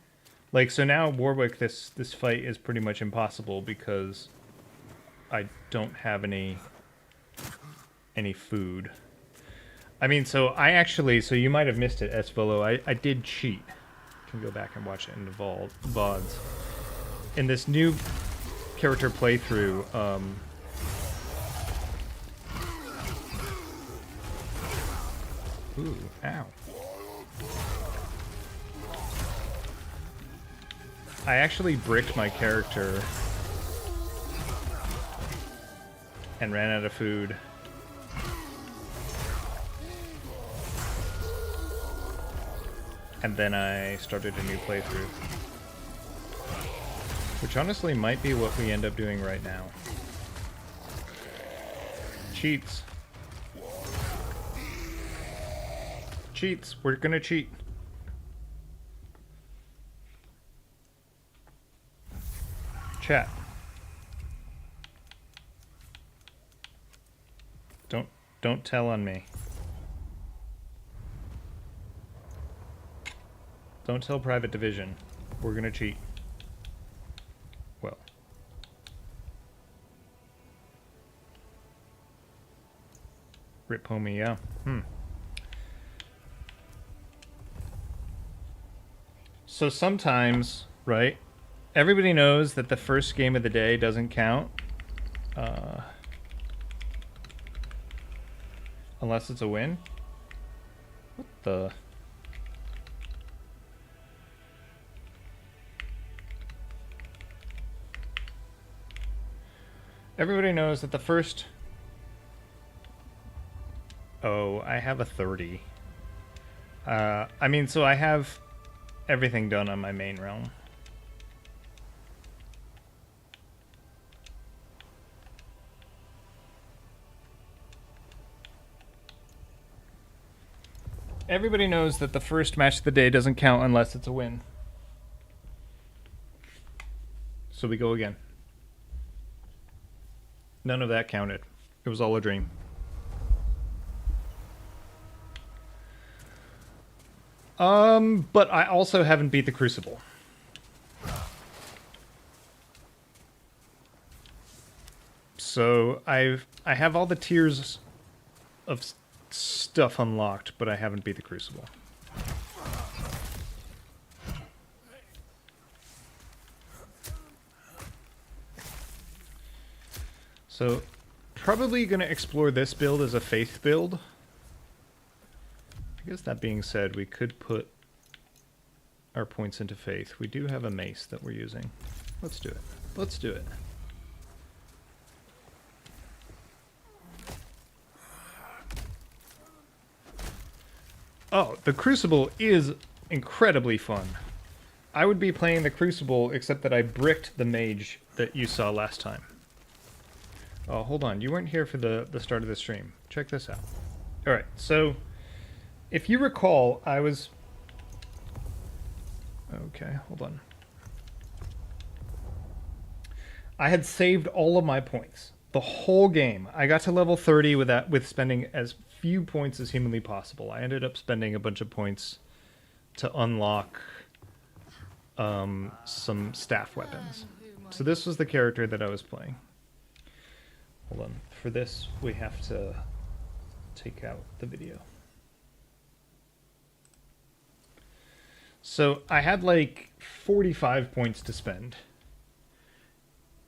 so now Warwick, this fight is pretty much impossible because I don't have any food. I mean, so you might have missed it, Svolo. I did cheat. can go back and watch it in the VODs. In this new character playthrough, ooh, ow. I actually bricked my character and ran out of food. And then I started a new playthrough. Which honestly might be what we end up doing right now. Cheats. Cheats. We're gonna cheat. Chat. Don't tell on me. Don't tell Private Division. We're gonna cheat. Well. Rip homie, yeah. So sometimes, right? Everybody knows that the first game of the day doesn't count. Unless it's a win. What the... Everybody knows that the first... Oh, I have a 30. I mean, so I have everything done on my main realm. Everybody knows that the first match of the day doesn't count unless it's a win. So we go again. None of that counted. It was all a dream. But I also haven't beat the Crucible. So I have all the tiers of stuff unlocked, but I haven't beat the Crucible. So, probably going to explore this build as a faith build. I guess that being said, we could put our points into faith. We do have a mace that we're using. Let's do it. Let's do it. Oh, the Crucible is incredibly fun. I would be playing the Crucible, except that I bricked the mage that you saw last time. Oh, hold on. You weren't here for the start of the stream. Check this out. Alright, so... If you recall, I was... Okay, hold on. I had saved all of my points. The whole game. I got to level 30 with spending as few points as humanly possible. I ended up spending a bunch of points to unlock some staff weapons. So this was the character that I was playing. Hold on. For this, we have to take out the video. So I had like 45 points to spend.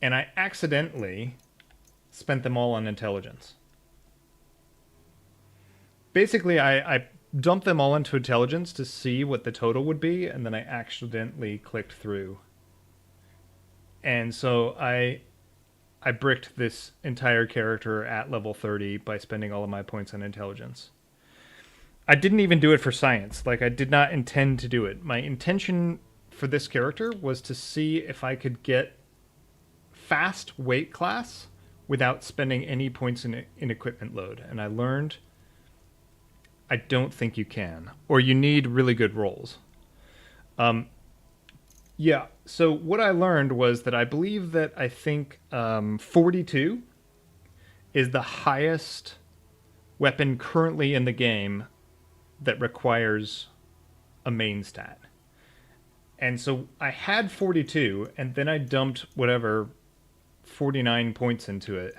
And I accidentally spent them all on intelligence. Basically, I dumped them all into intelligence to see what the total would be, and then I accidentally clicked through. And so I bricked this entire character at level 30 by spending all of my points on intelligence. I didn't even do it for science. Like, I did not intend to do it. My intention for this character was to see if I could get fast weight class without spending any points in equipment load. And I learned I don't think you can. Or you need really good rolls. Yeah, so what I learned was that I believe that I think 42 is the highest weapon currently in the game that requires a main stat. And so I had 42, and then I dumped whatever 49 points into it.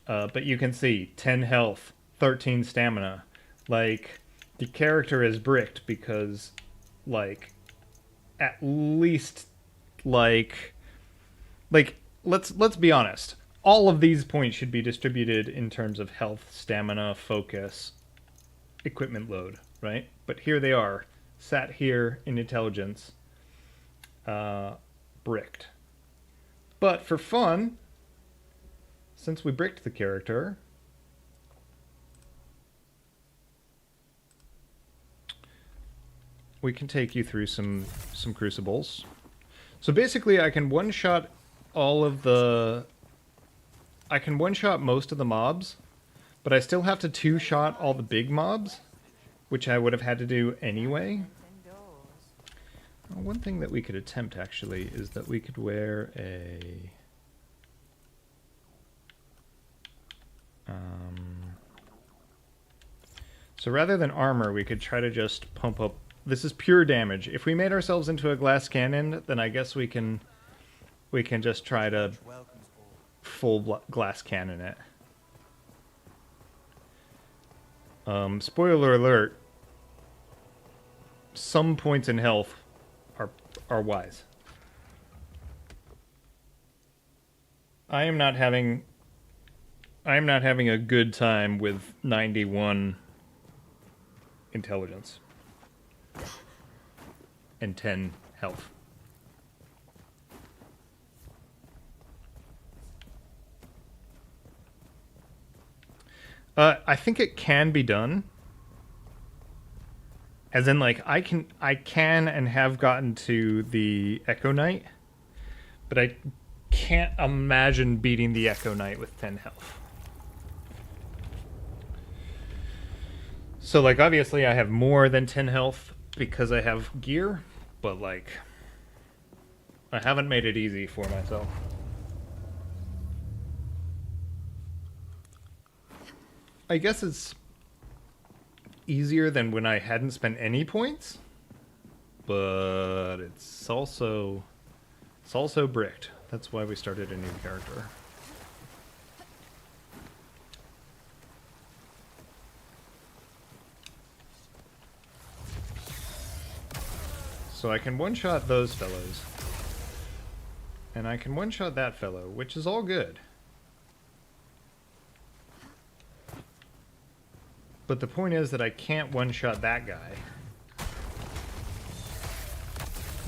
But you can see 10 health, 13 stamina. Like, the character is bricked because, like, at least like let's be honest. All of these points should be distributed in terms of health, stamina, focus, equipment load, right? But here they are, sat here in intelligence, bricked. But for fun, since we bricked the character, we can take you through some crucibles. So basically I can one-shot all of the... I can one-shot most of the mobs, but I still have to two-shot all the big mobs, which I would have had to do anyway. Well, one thing that we could attempt, actually, is that we could wear a... So rather than armor, we could try to just pump up... This is pure damage. If we made ourselves into a glass cannon, then I guess we can just try to full glass cannon it. Spoiler alert, some points in health are wise. I am not having a good time with 91 intelligence and 10 health. I think it can be done. As in, like, I can and have gotten to the Echo Knight, but I can't imagine beating the Echo Knight with 10 health. So, like, obviously I have more than 10 health because I have gear, but, like, I haven't made it easy for myself. I guess it's easier than when I hadn't spent any points, but it's also bricked. That's why we started a new character. So I can one-shot those fellows, and I can one-shot that fellow, which is all good. But the point is that I can't one-shot that guy.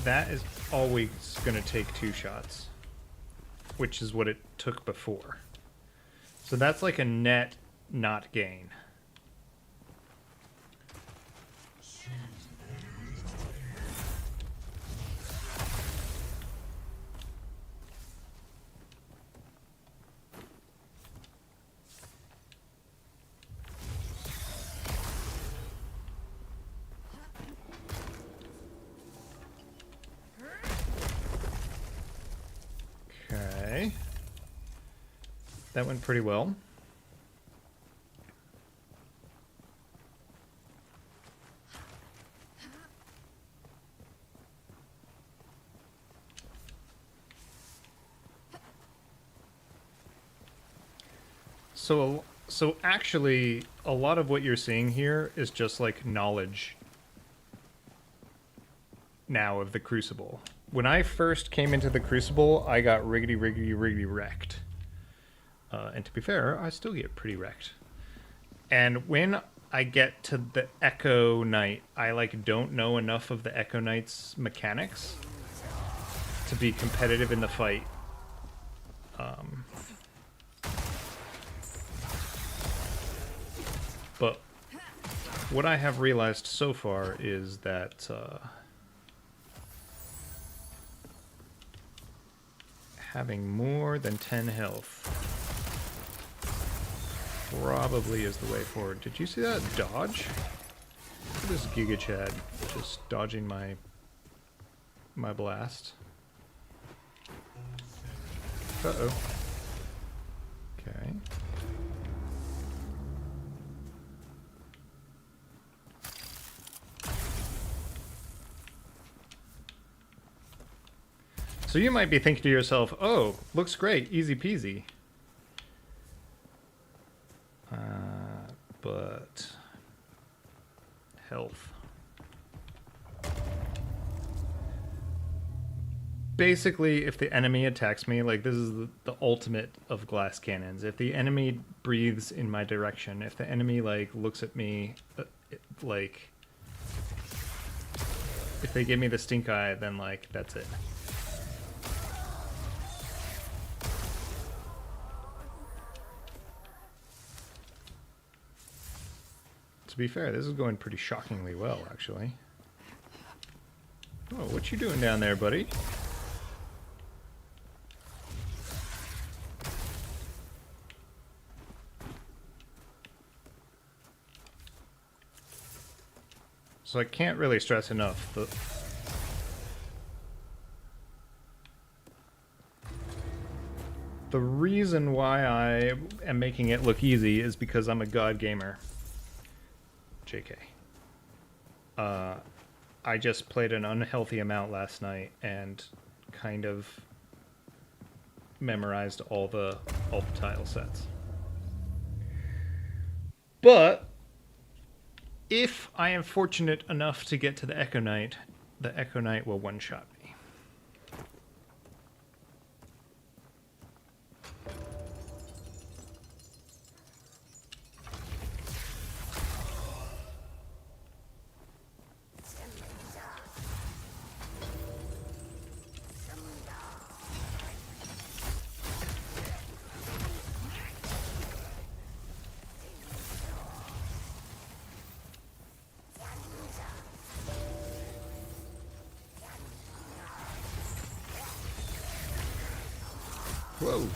That is always going to take 2 shots, which is what it took before. So that's like a net not gain. Okay. That went pretty well. So actually, a lot of what you're seeing here is just like knowledge now of the Crucible. When I first came into the Crucible, I got riggedy wrecked. And to be fair, I still get pretty wrecked. And when I get to the Echo Knight, I like don't know enough of the Echo Knight's mechanics to be competitive in the fight. But what I have realized so far is that having more than 10 health probably is the way forward. Did you see that dodge? Look at this Giga Chad just dodging my blast. Uh-oh. Okay. So you might be thinking to yourself, oh, looks great, easy peasy. But health. basically, if the enemy attacks me, like this is the ultimate of glass cannons. If the enemy breathes in my direction, if the enemy like looks at me, like if they give me the stink eye, then like that's it. To be fair, this is going pretty shockingly well, actually. Oh, what you doing down there, buddy? So I can't really stress enough the reason why I am making it look easy is because I'm a god gamer. JK. I just played an unhealthy amount last night and kind of memorized all the tile sets. But if I am fortunate enough to get to the Echo Knight will one-shot me. Whoa.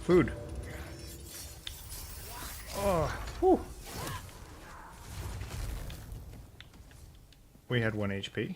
Food. Oh, whew. We had 1 HP.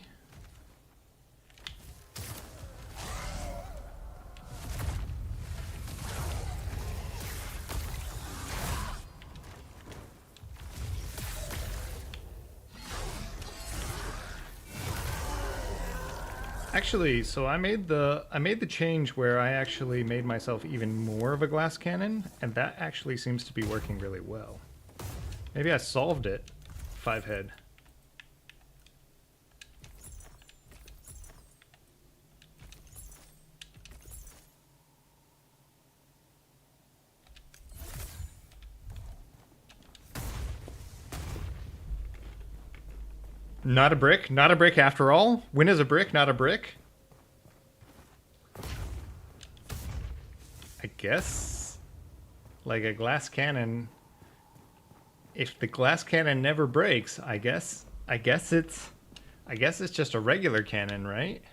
Actually, so I made the change where I actually made myself even more of a glass cannon, and that actually seems to be working really well. Maybe I solved it. 5 head. Not a brick, not a brick after all. Win is a brick, not a brick. I guess, like a glass cannon. If the glass cannon never breaks, I guess it's just a regular cannon, right?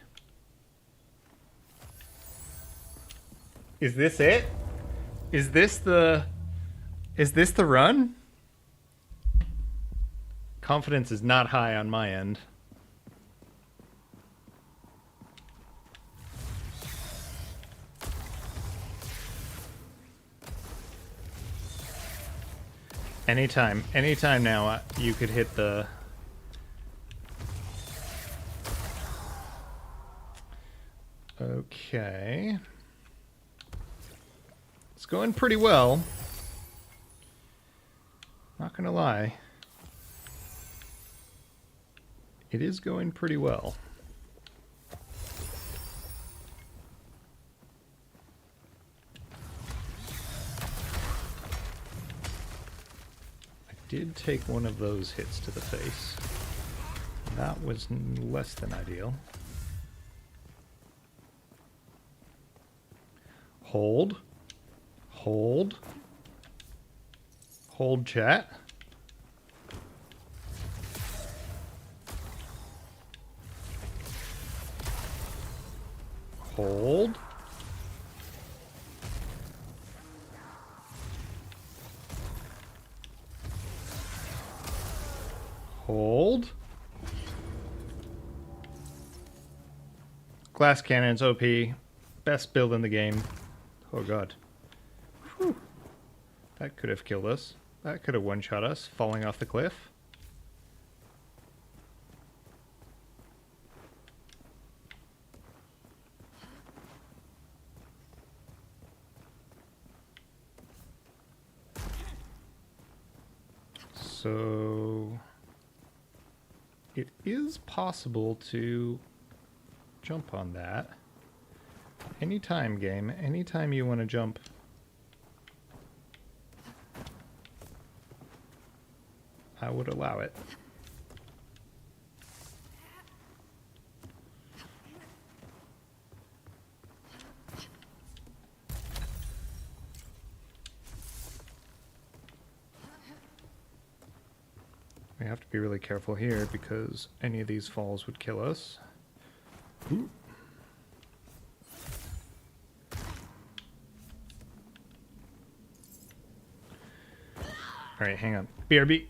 Is this it? Is this the run? Confidence is not high on my end. Anytime now, you could hit the... Okay. It's going pretty well. Not gonna lie. It is going pretty well. I did take one of those hits to the face. That was less than ideal. Hold. Hold. Hold, chat. Hold. Hold. Glass cannons OP. Best build in the game. Oh god. Whew. That could have killed us. That could have one-shot us, falling off the cliff. So it is possible to jump on that. Anytime, game. Anytime you want to jump. I would allow it. We have to be really careful here because any of these falls would kill us. Ooh. Alright, hang on. BRB.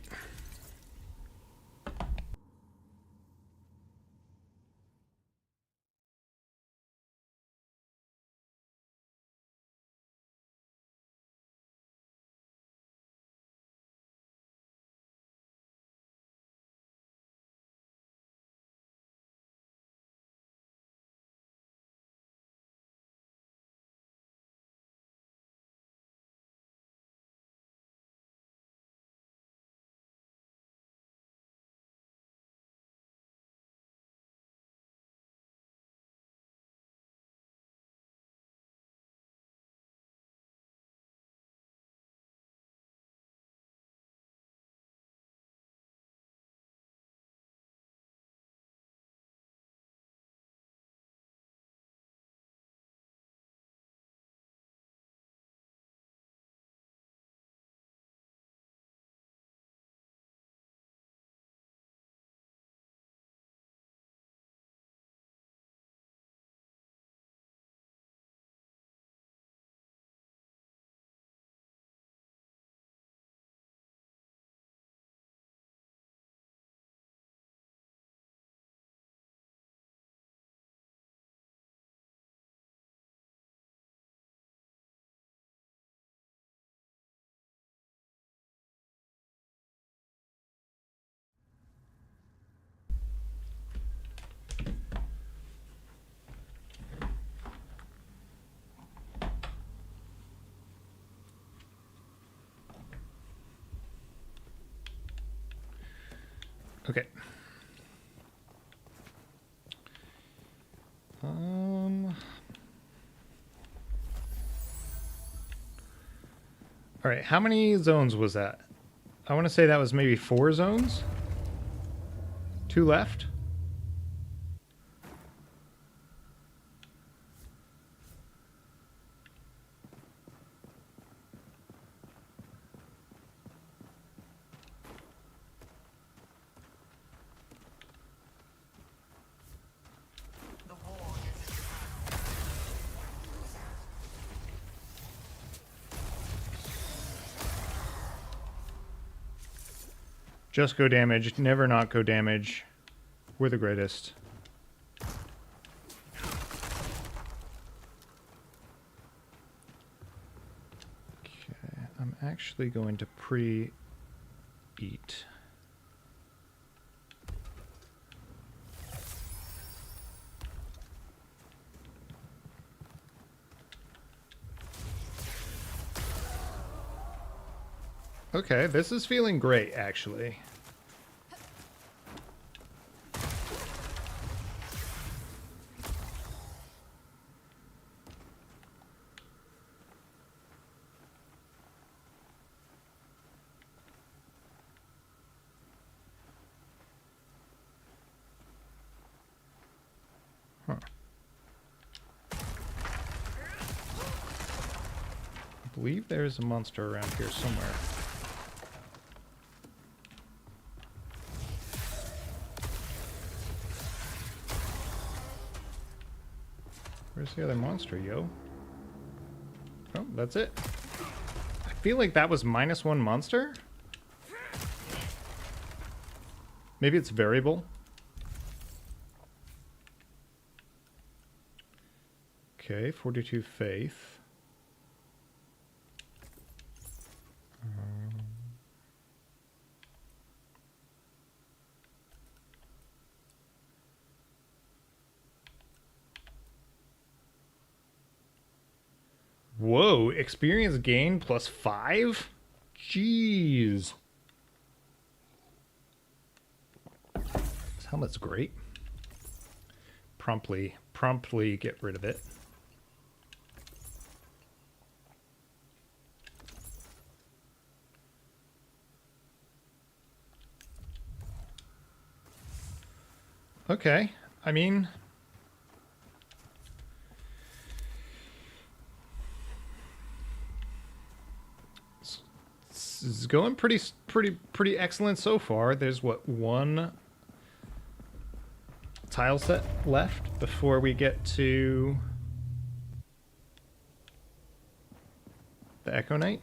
Okay. All right, how many zones was that? I want to say that was maybe 4 zones. 2 left. Just go damage, never not go damage. We're the greatest. Okay, I'm actually going to pre-eat. Okay, this is feeling great, actually. Huh. I believe there's a monster around here somewhere. Where's the other monster, yo? Oh, that's it. I feel like that was -1 monster? Maybe it's variable? Okay, 42 faith. Whoa, experience gain +5? Jeez. This helmet's great. Promptly get rid of it. Okay, I mean, this is going pretty excellent so far. There's what, one tile set left before we get to the Echo Knight.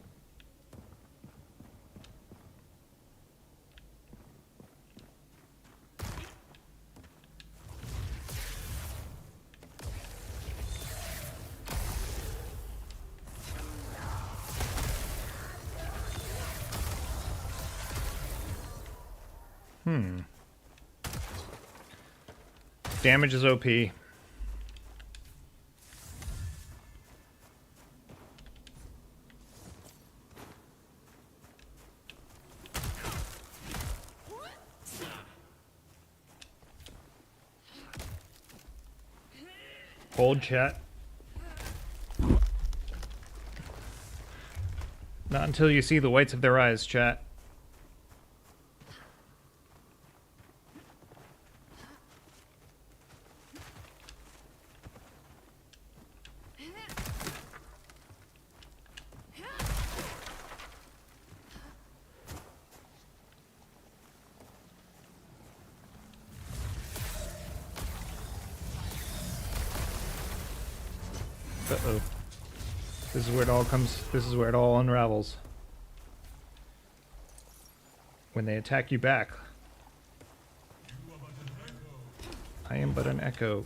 Damage is OP. Hold, chat. Not until you see the whites of their eyes, chat. Uh-oh. This is where it all comes, this is where it all unravels. When they attack you back. I am but an echo.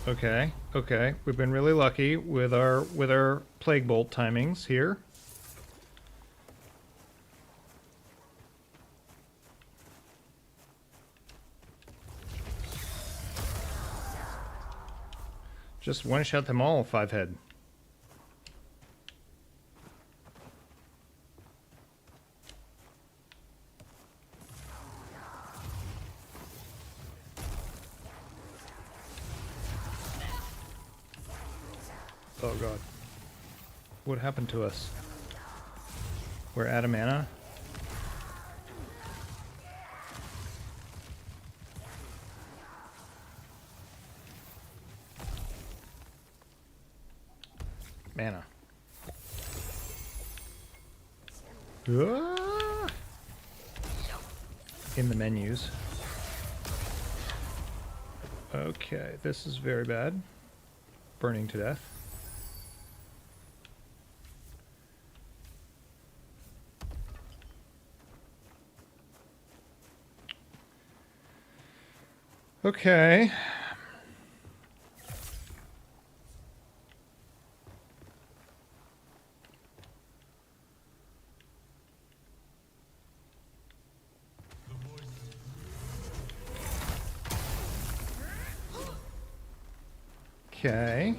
Okay, okay. We've been really lucky with our Plague Bolt timings here. Just one-shot them all, 5-head. Oh god. What happened to us? We're out of mana? Mana. Ah! In the menus. Okay, this is very bad. Burning to death. Okay. Okay.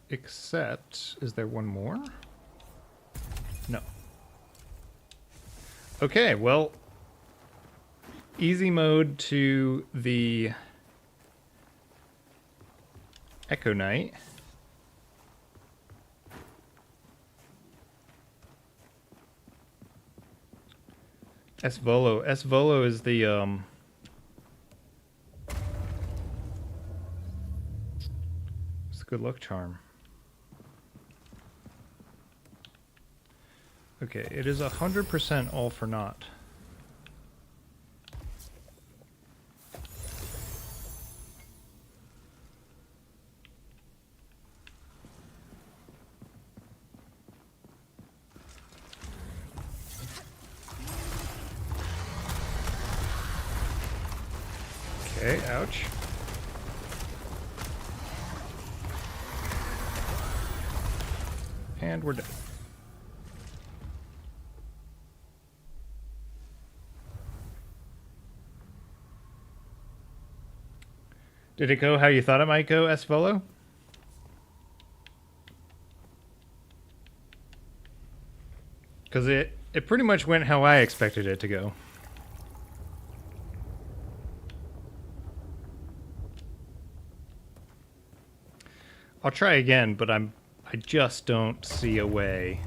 Except, is there one more? No. Okay, well, easy mode to the Echo Knight. S-Volo. S-Volo is the, it's the good luck charm. Okay, it is 100% all for naught. Okay, ouch. And we're done. Did it go how you thought it might go, Esvolo? Because it pretty much went how I expected it to go. I'll try again, but I just don't see a way.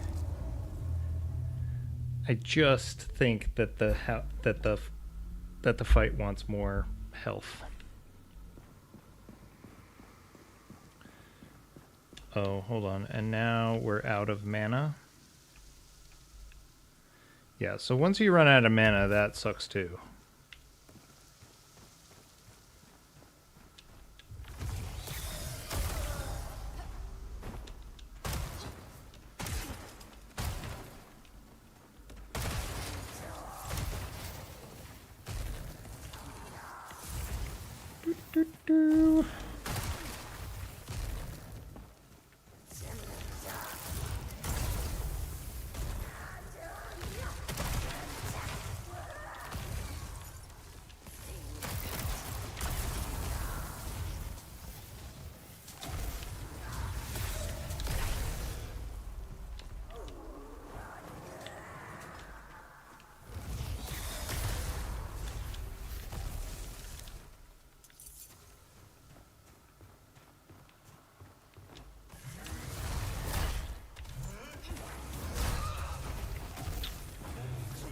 I just think that the fight wants more health. Oh, hold on. And now we're out of mana. Yeah, so once you run out of mana, that sucks too. Doo-doo-doo.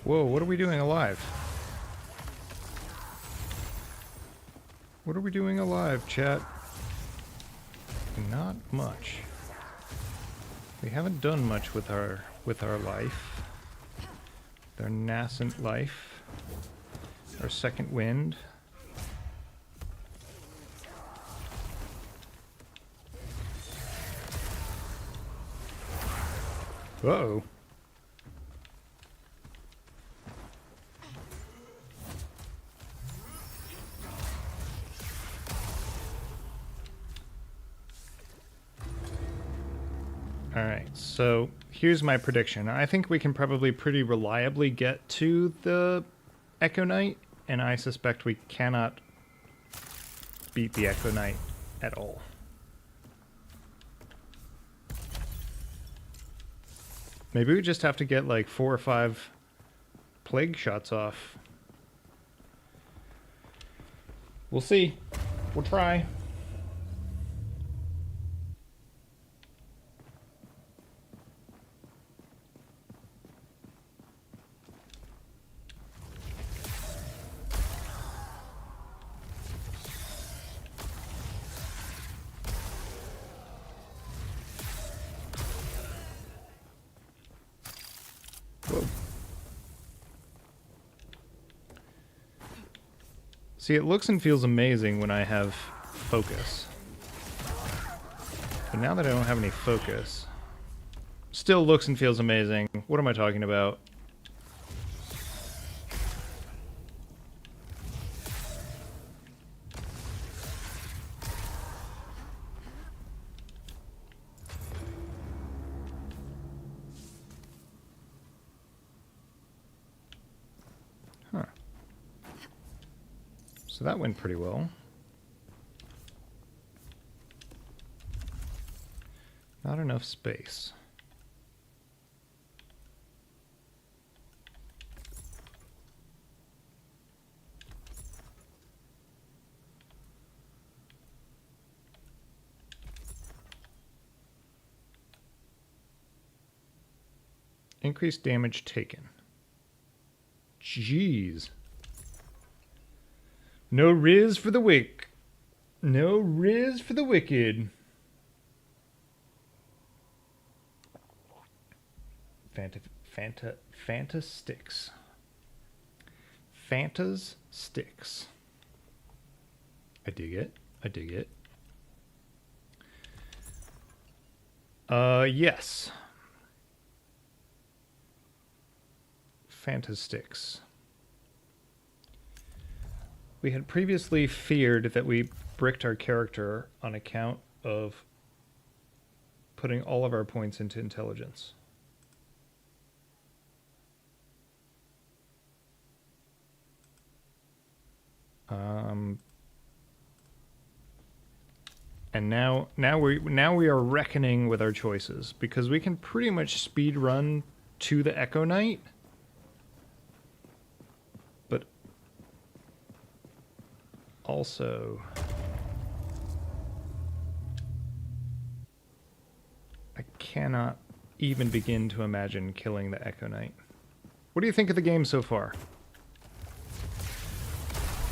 Whoa, what are we doing alive? What are we doing alive, chat? Not much. We haven't done much with our life. With our nascent life. Our second wind. Uh-oh. Alright, so here's my prediction. I think we can probably pretty reliably get to the Echo Knight, and I suspect we cannot beat the Echo Knight at all. Maybe we just have to get like 4 or 5 plague shots off. We'll see. We'll try. Whoa. See, it looks and feels amazing when I have focus. But now that I don't have any focus, still looks and feels amazing. What am I talking about? Huh. So that went pretty well. Not enough space. Increased damage taken. Jeez. No riz for the wick. No riz for the wicked. Fanta sticks. Fanta's sticks. I dig it. I dig it. Yes. Fanta sticks. We had previously feared that we bricked our character on account of putting all of our points into intelligence. And now we are reckoning with our choices, because we can pretty much speed run to the Echo Knight, but also I cannot even begin to imagine killing the Echo Knight. What do you think of the game so far?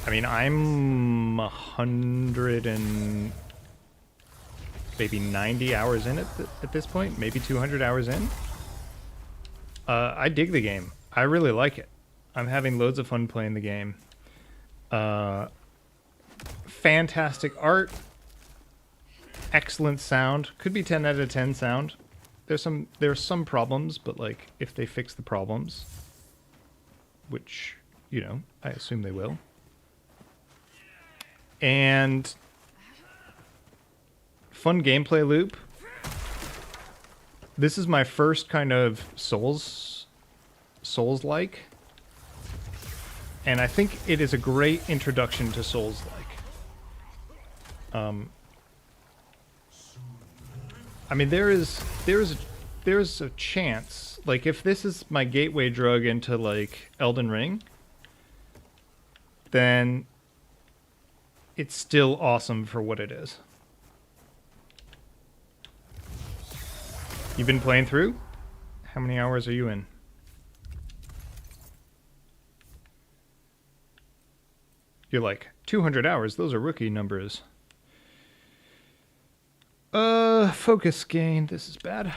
I mean, I'm 100 and maybe 90 hours in at this point, maybe 200 hours in. I dig the game. I really like it. I'm having loads of fun playing the game. Fantastic art, excellent sound. Could be 10 out of 10 sound. There's some problems, but like if they fix the problems, which, you know, I assume they will. And fun gameplay loop. This is my first kind of Souls-like. And I think it is a great introduction to Souls-like. I mean, there is a chance, like, if this is my gateway drug into, like, Elden Ring, then it's still awesome for what it is. You've been playing through? How many hours are you in? You're like, 200 hours, those are rookie numbers. Focus gain, this is bad.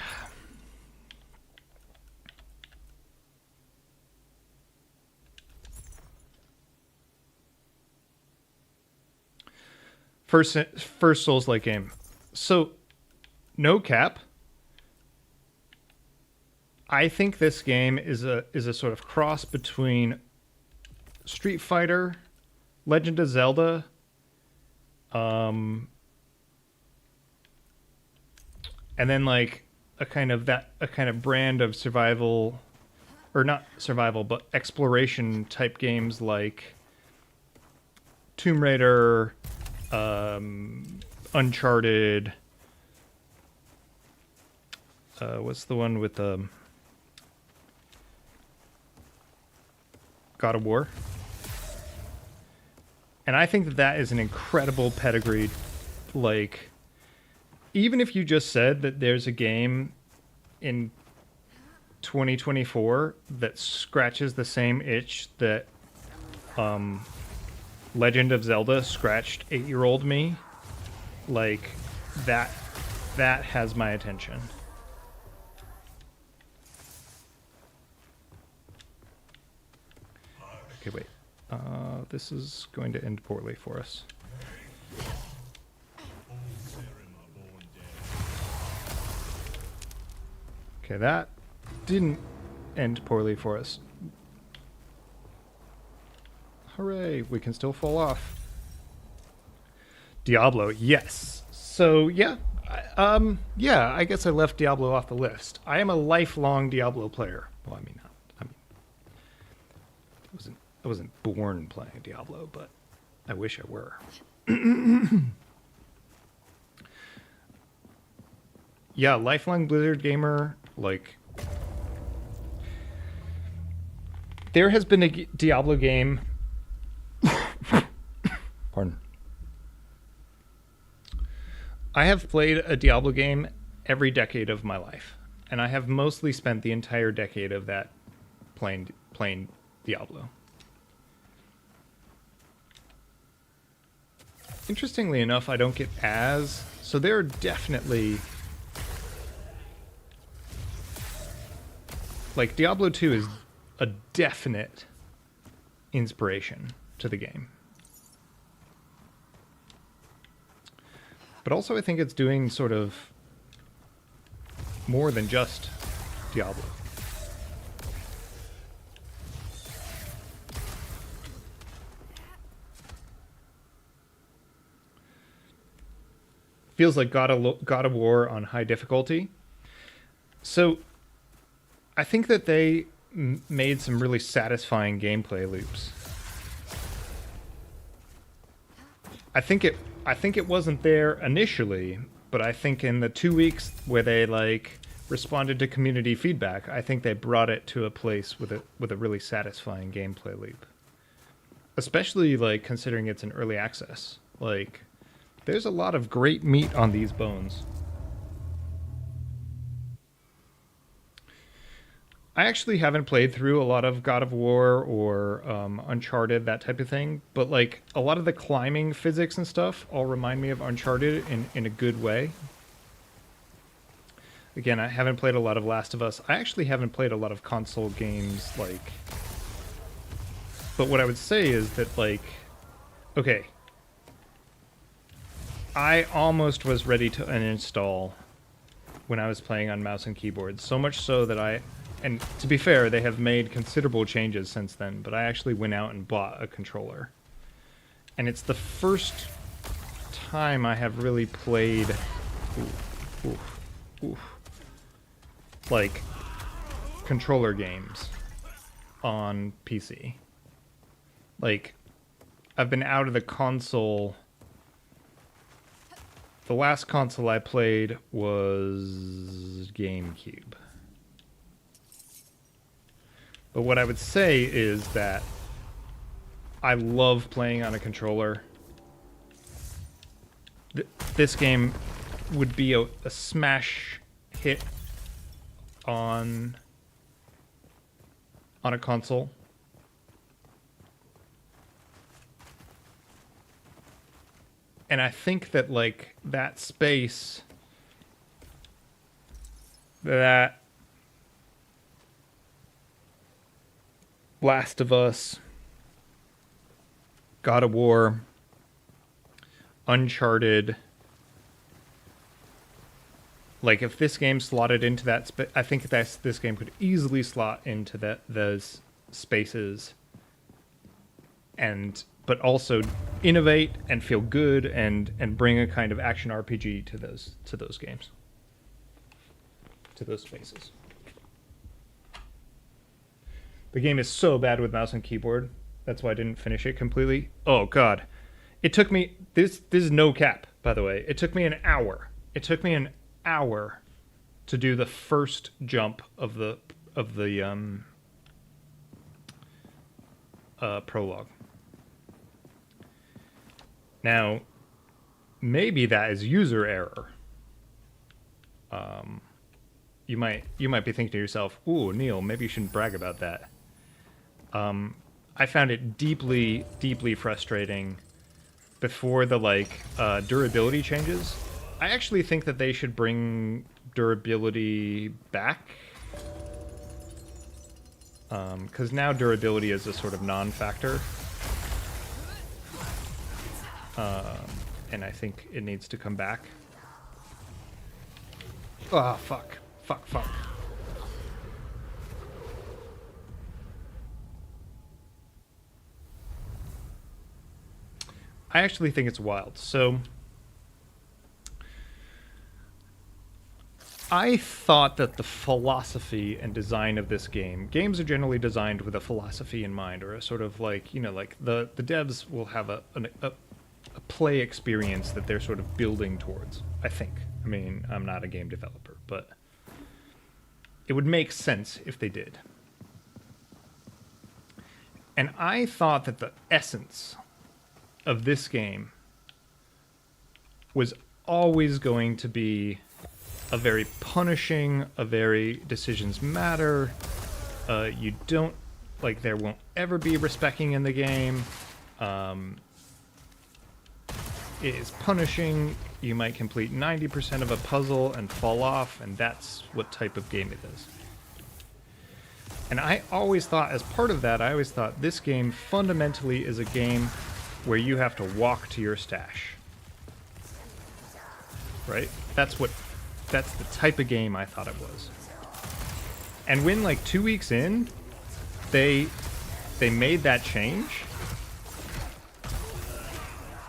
First Souls-like game. So, no cap. I think this game is a sort of cross between Street Fighter, Legend of Zelda, and then like a kind of brand of survival, or not survival, but exploration type games like Tomb Raider, Uncharted. What's the one with God of War? And I think that is an incredible pedigree. Like, even if you just said that there's a game in 2024 that scratches the same itch that Legend of Zelda scratched 8-year-old me, like, that has my attention. Okay, wait. This is going to end poorly for us. Okay, that didn't end poorly for us. Hooray, we can still fall off. Diablo, yes. So, yeah. Yeah, I guess I left Diablo off the list. I am a lifelong Diablo player. Well, I mean, I wasn't born playing Diablo, but I wish I were. Yeah, lifelong Blizzard gamer. Like, there has been a Diablo game. Pardon. I have played a Diablo game every decade of my life, and I have mostly spent the entire decade of that playing Diablo. Interestingly enough, I don't get as... So there are definitely... Like, Diablo 2 is a definite inspiration to the game. But also I think it's doing sort of more than just Diablo. feels like God of War on high difficulty. So I think that they made some really satisfying gameplay loops. I think it wasn't there initially, but I think in the 2 weeks where they like responded to community feedback, I think they brought it to a place with a really satisfying gameplay loop. Especially like considering it's an early access. Like there's a lot of great meat on these bones. I actually haven't played through a lot of God of War or Uncharted, that type of thing, but like a lot of the climbing physics and stuff all remind me of Uncharted in a good way. Again, I haven't played a lot of Last of Us. I actually haven't played a lot of console games, like... But what I would say is that, like... Okay. I almost was ready to uninstall when I was playing on mouse and keyboard. So much so that I... And to be fair, they have made considerable changes since then, but I actually went out and bought a controller. And it's the first time I have really played... like, controller games on PC. Like, I've been out of the console... The last console I played was GameCube. But what I would say is that I love playing on a controller. This game would be a smash hit on a console. And I think that, like, that space, that Last of Us, God of War, Uncharted, like, if this game slotted into that I think this game could easily slot into those spaces, but also innovate and feel good and bring a kind of action RPG to those games, to those spaces. The game is so bad with mouse and keyboard. That's why I didn't finish it completely. Oh god. It took me this is no cap, by the way. It took me an hour. It took me an hour to do the first jump of the prologue. Now, maybe that is user error. You might be thinking to yourself, "Ooh, Neil, maybe you shouldn't brag about that." I found it deeply, deeply frustrating before the durability changes. I actually think that they should bring durability back, because now durability is a sort of non-factor, and I think it needs to come back. Oh, fuck. I actually think it's wild. So I thought that the philosophy and design of this games are generally designed with a philosophy in mind, or a sort of like, like the devs will have a play experience that they're sort of building towards, I think. I mean, I'm not a game developer, but it would make sense if they did. And I thought that the essence of this game was always going to be a very punishing, a very decisions matter. You don't, like, there won't ever be respecting in the game. It is punishing. You might complete 90% of a puzzle and fall off, and that's what type of game it is. And I always thought, as part of that, this game fundamentally is a game where you have to walk to your stash. Right? That's the type of game I thought it was. And when, like, 2 weeks in, they made that change,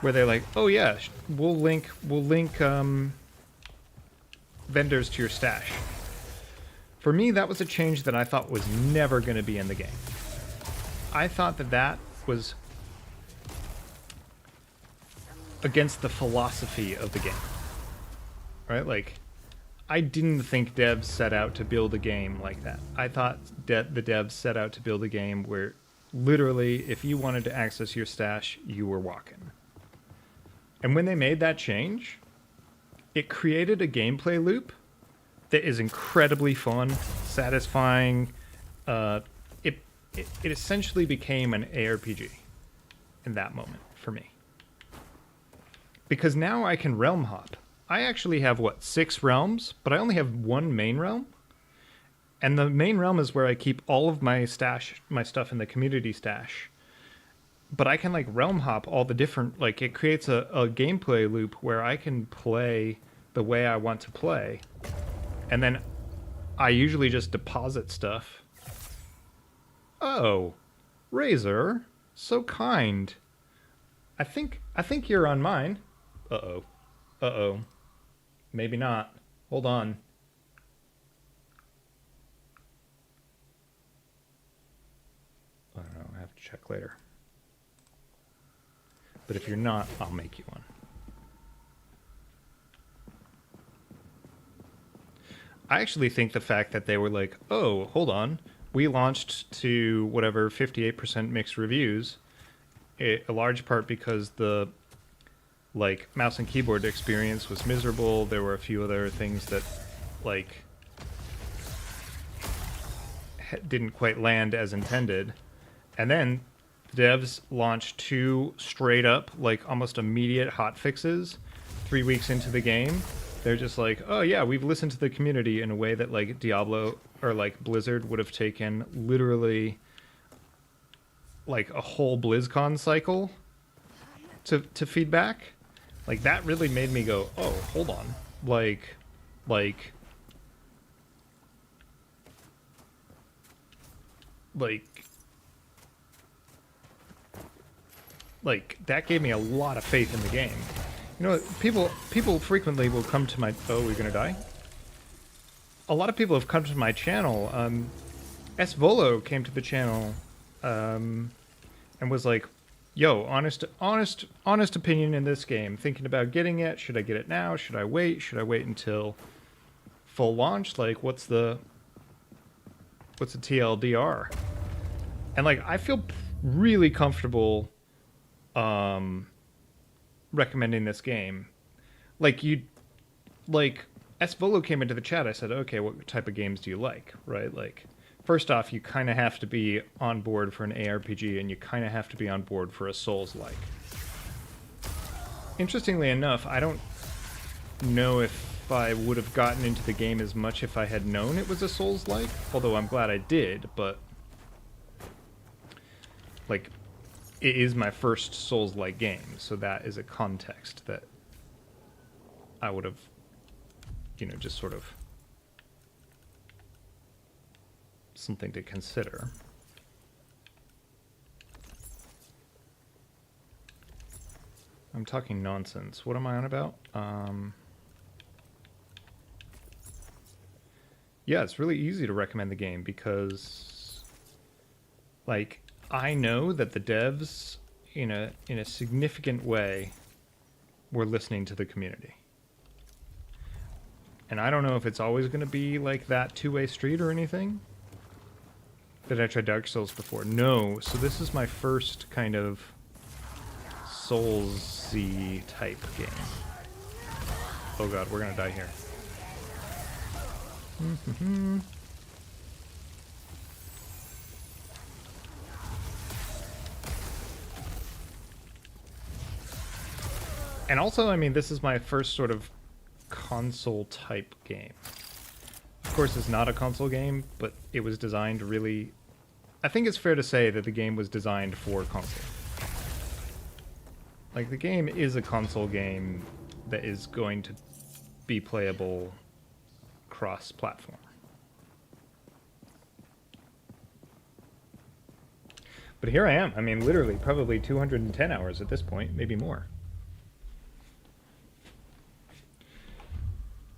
where they're like, oh yeah, we'll link vendors to your stash. For me, that was a change that I thought was never going to be in the game. I thought that that was against the philosophy of the game. Right? Like, I didn't think devs set out to build a game like that. I thought the devs set out to build a game where literally, if you wanted to access your stash, you were walking. And when they made that change, it created a gameplay loop that is incredibly fun, satisfying. It essentially became an ARPG in that moment for me. Because now I can realm hop. I actually have, 6 realms, but I only have 1 main realm. And the main realm is where I keep all of my stash, my stuff in the community stash. But I can, like, realm hop all the different, like, it creates a gameplay loop where I can play the way I want to play. And then I usually just deposit stuff. Oh, Razor, so kind. I think you're on mine. Uh-oh. Maybe not. Hold on. I don't know, I have to check later. But if you're not, I'll make you one. I actually think the fact that they were like, oh, hold on, we launched to whatever 58% mixed reviews, a large part because the like mouse and keyboard experience was miserable. There were a few other things that like didn't quite land as intended. And then the devs launched 2 straight up, like almost immediate hot fixes 3 weeks into the game. They're just like, oh yeah, we've listened to the community in a way that like Diablo or like Blizzard would have taken literally like a whole BlizzCon cycle to feedback. Like that really made me go, oh, hold on. Like that gave me a lot of faith in the game. You know, people frequently will come to my... Oh, we're gonna die? A lot of people have come to my channel. S-Volo came to the channel and was like, yo, honest opinion in this game. Thinking about getting it. Should I get it now? Should I wait? Should I wait until full launch? Like, what's the TLDR? And like, I feel really comfortable recommending this game. Like S-Volo came into the chat. I said, okay, what type of games do you like? Right? Like, first off, you kind of have to be on board for an ARPG, and you kind of have to be on board for a Souls-like. Interestingly enough, I don't know if I would have gotten into the game as much if I had known it was a Souls-like, although I'm glad I did, but like, it is my first Souls-like game, so that is a context that I would have, you know, just sort of something to consider. I'm talking nonsense. What am I on about? Yeah, it's really easy to recommend the game because, like, I know that the devs, in a significant way, were listening to the community. And I don't know if it's always going to be like that two-way street or anything. Did I try Dark Souls before? No. So this is my first kind of Souls-y type game. Oh god, we're going to die here. And also, I mean, this is my first sort of console type game. Of course, it's not a console game, but it was designed really... I think it's fair to say that the game was designed for console. Like, the game is a console game that is going to be playable cross-platform. But here I am. I mean, literally, probably 210 hours at this point, maybe more.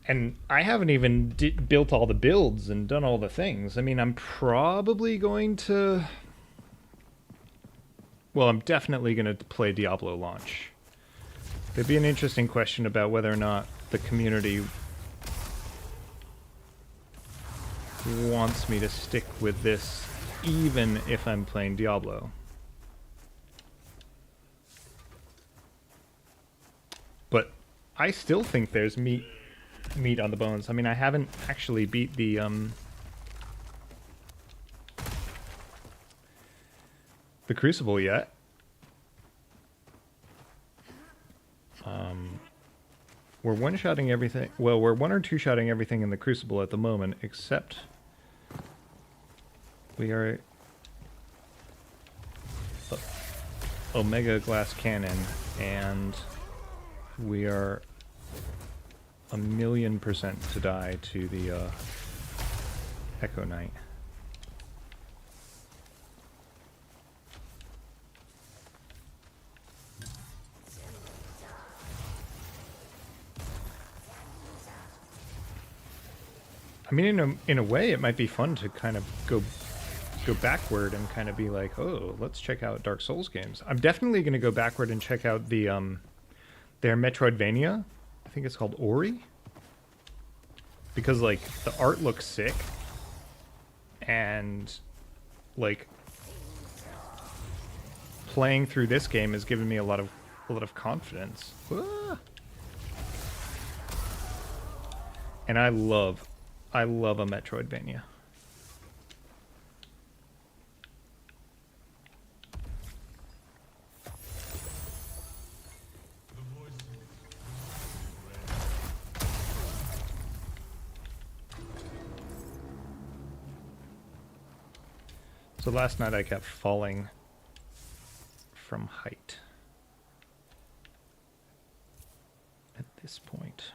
And I haven't even built all the builds and done all the things. I mean, I'm probably going to... Well, I'm definitely going to play Diablo launch. There'd be an interesting question about whether or not the community wants me to stick with this even if I'm playing Diablo. But I still think there's meat on the bones. I mean, I haven't actually beat the Crucible yet. We're one-shotting everything. Well, we're one or two-shotting everything in the Crucible at the moment, except we are Omega Glass Cannon, and we are 1,000,000% to die to the Echo Knight. I mean, in a way, it might be fun to kind of go backward and kind of be like, oh, let's check out Dark Souls games. I'm definitely going to go backward and check out the their Metroidvania. I think it's called Ori, because like the art looks sick, and like playing through this game has given me a lot of confidence. Ah! And I love a Metroidvania. So last night I kept falling from height at this point.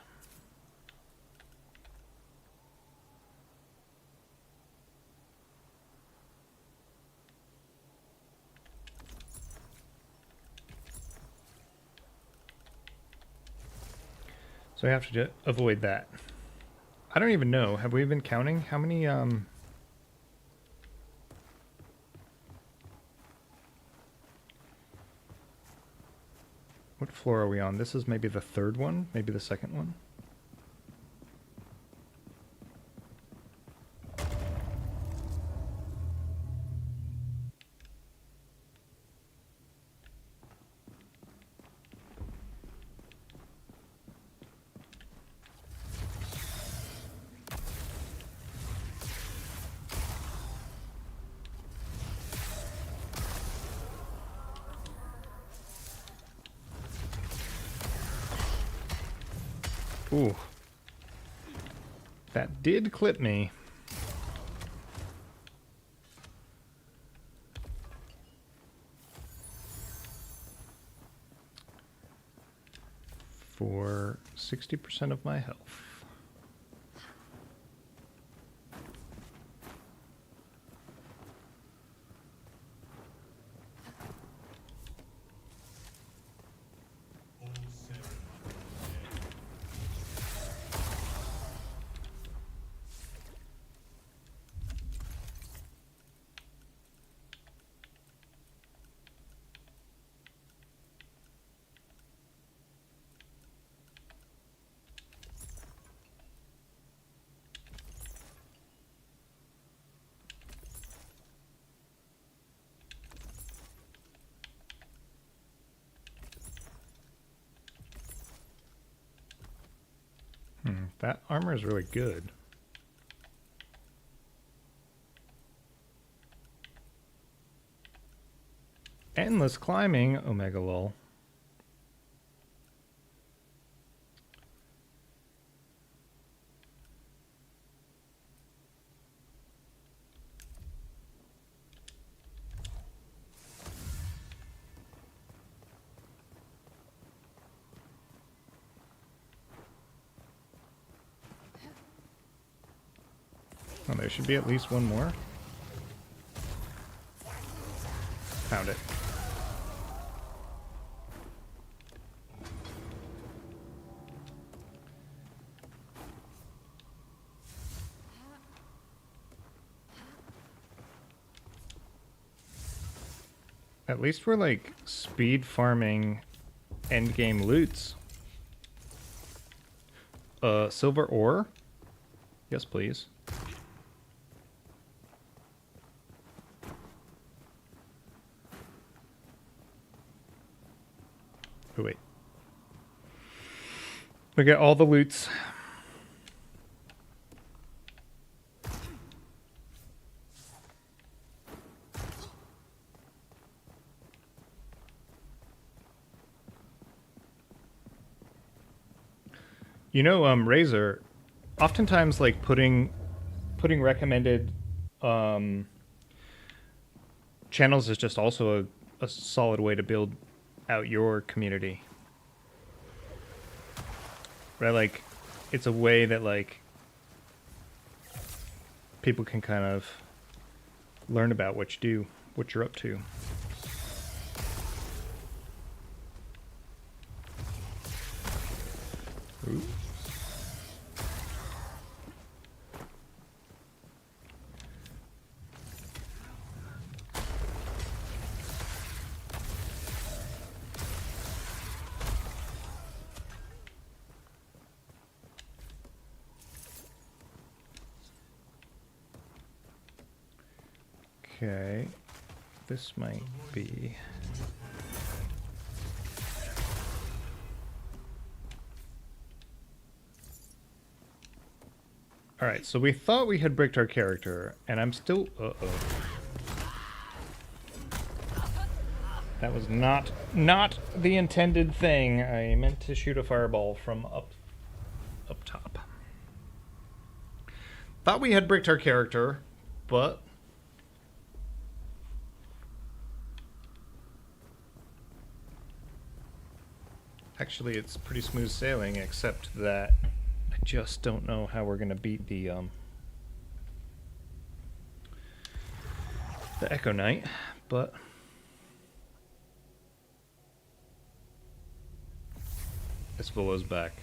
So I have to avoid that. I don't even know. Have we been counting how many what floor are we on? This is maybe the third one, maybe the second one. Ooh. That did clip me. For 60% of my health. That armor is really good. Endless climbing, Omega lol. Oh, there should be at least one more. Found it. At least we're like speed farming endgame loots. Silver ore? Yes, please. Oh, wait. We get all the loots. You know, Razor, oftentimes like putting recommended channels is just also a solid way to build out your community. Right? Like, it's a way that like people can kind of learn about what you do, what you're up to. Ooh. Okay, this might be... Alright, so we thought we had bricked our character, and I'm still... Uh-oh. That was not the intended thing. I meant to shoot a fireball from up top. Thought we had bricked our character, but... Actually, it's pretty smooth sailing, except that I just don't know how we're gonna beat the Echo Knight, but Esvolo's back.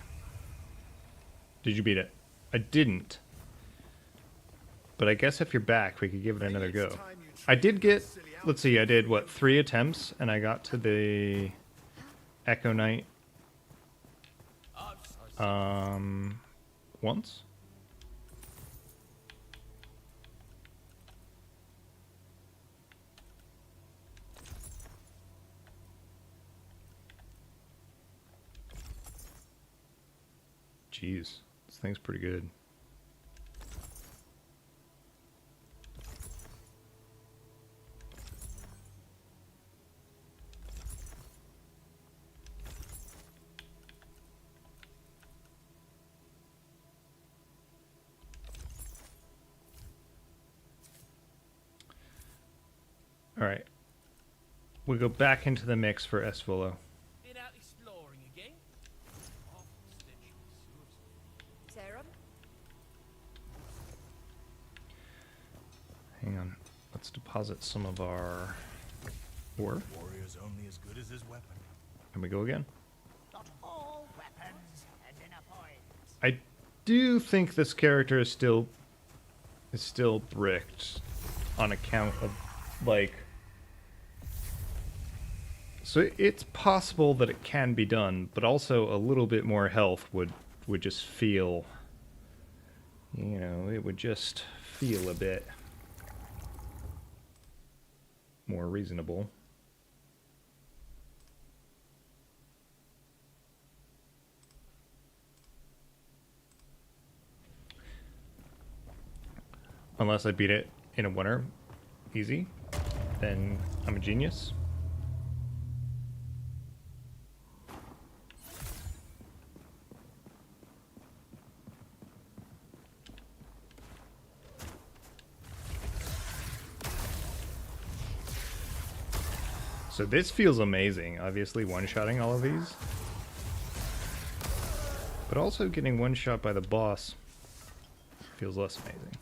Did you beat it? I didn't. But I guess if you're back, we could give it another go. I did get, let's see, I did, what, 3 attempts, and I got to the Echo Knight once. Jeez, this thing's pretty good. All right, we go back into the mix for Esvolo. Been out exploring again? Serum? Hang on, let's deposit some of our ore. Warrior's only as good as his weapon. And we go again. Not all weapons end in a point. I do think this character is still bricked on account of like. So it's possible that it can be done, but also a little bit more health would just feel, you know, it would just feel a bit more reasonable. Unless I beat it in a winner, easy, then I'm a genius. So this feels amazing, obviously one-shotting all of these. But also getting one-shot by the boss feels less amazing.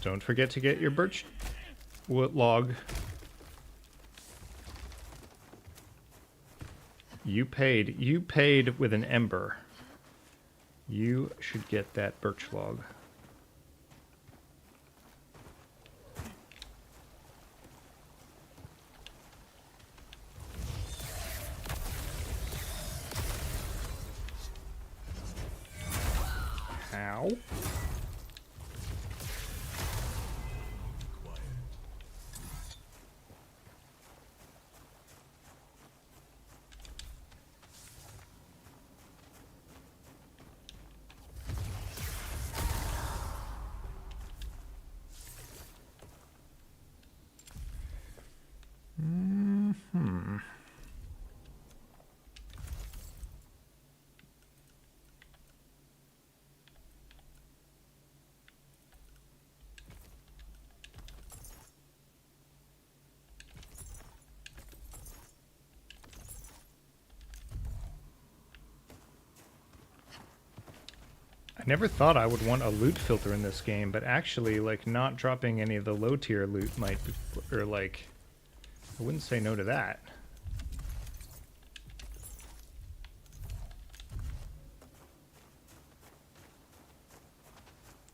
Don't forget to get your birch wood log. You paid with an ember. You should get that birch log. I never thought I would want a loot filter in this game, but actually, like, not dropping any of the low tier loot might be, or like, I wouldn't say no to that.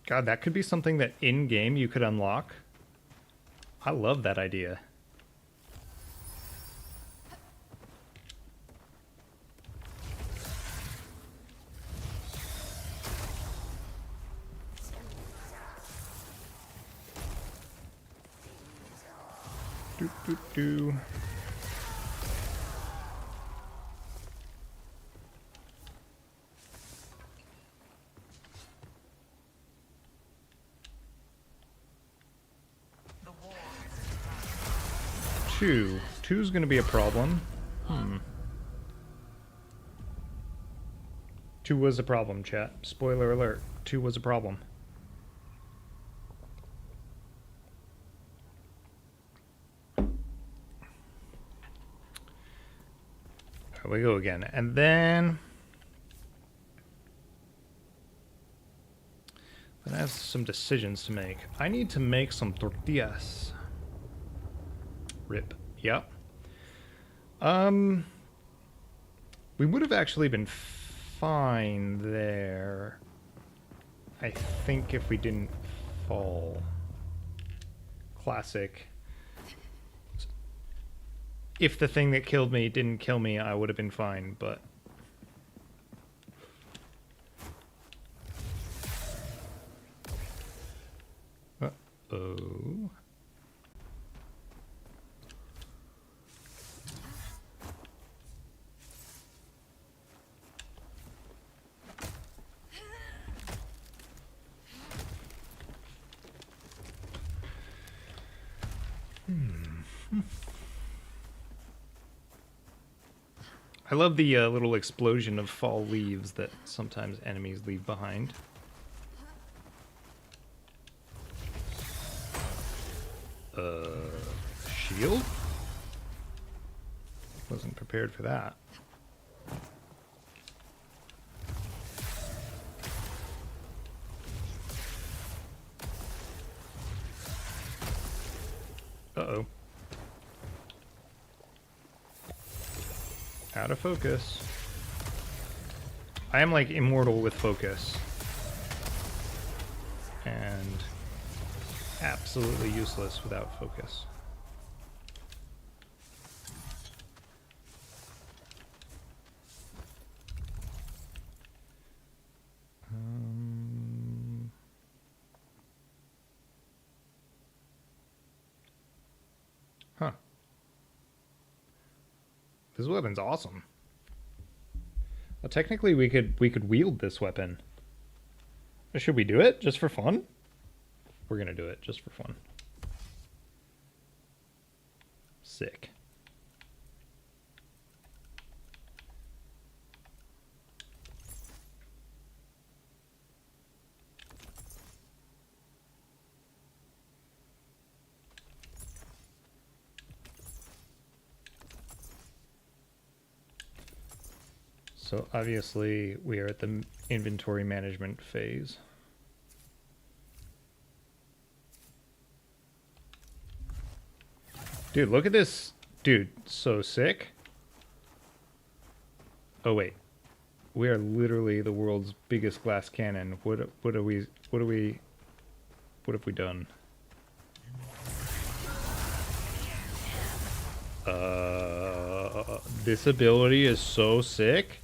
God, that could be something that in-game you could unlock. I love that idea. Doop, doop, doo. Two. Two's gonna be a problem. Two was a problem, chat. Spoiler alert. Two was a problem. Here we go again. And then I have some decisions to make. I need to make some tortillas. Rip. Yep. We would have actually been fine there, I think, if we didn't fall. Classic. If the thing that killed me didn't kill me, I would have been fine, but... Uh-oh... I love the little explosion of fall leaves that sometimes enemies leave behind. Shield? Wasn't prepared for that. Uh-oh. Out of focus. I am like immortal with focus. And absolutely useless without focus. Huh. This weapon's awesome. Well, technically we could wield this weapon. Should we do it just for fun? We're gonna do it just for fun. Sick. So obviously we are at the inventory management phase. Dude, look at this. Dude, so sick. Oh wait. We are literally the world's biggest glass cannon. What have we done? This ability is so sick.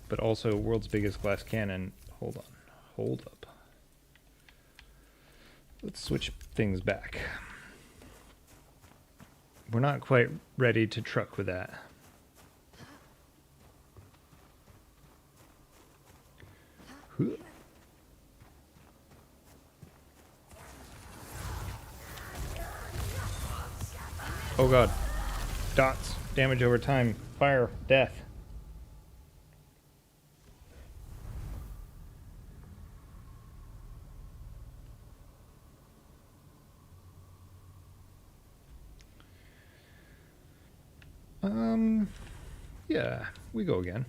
but also world's biggest glass cannon. Hold on. Hold up. Let's switch things back. We're not quite ready to truck with that. Oh god. Dots. Damage over time. Fire. Death. Yeah, we go again.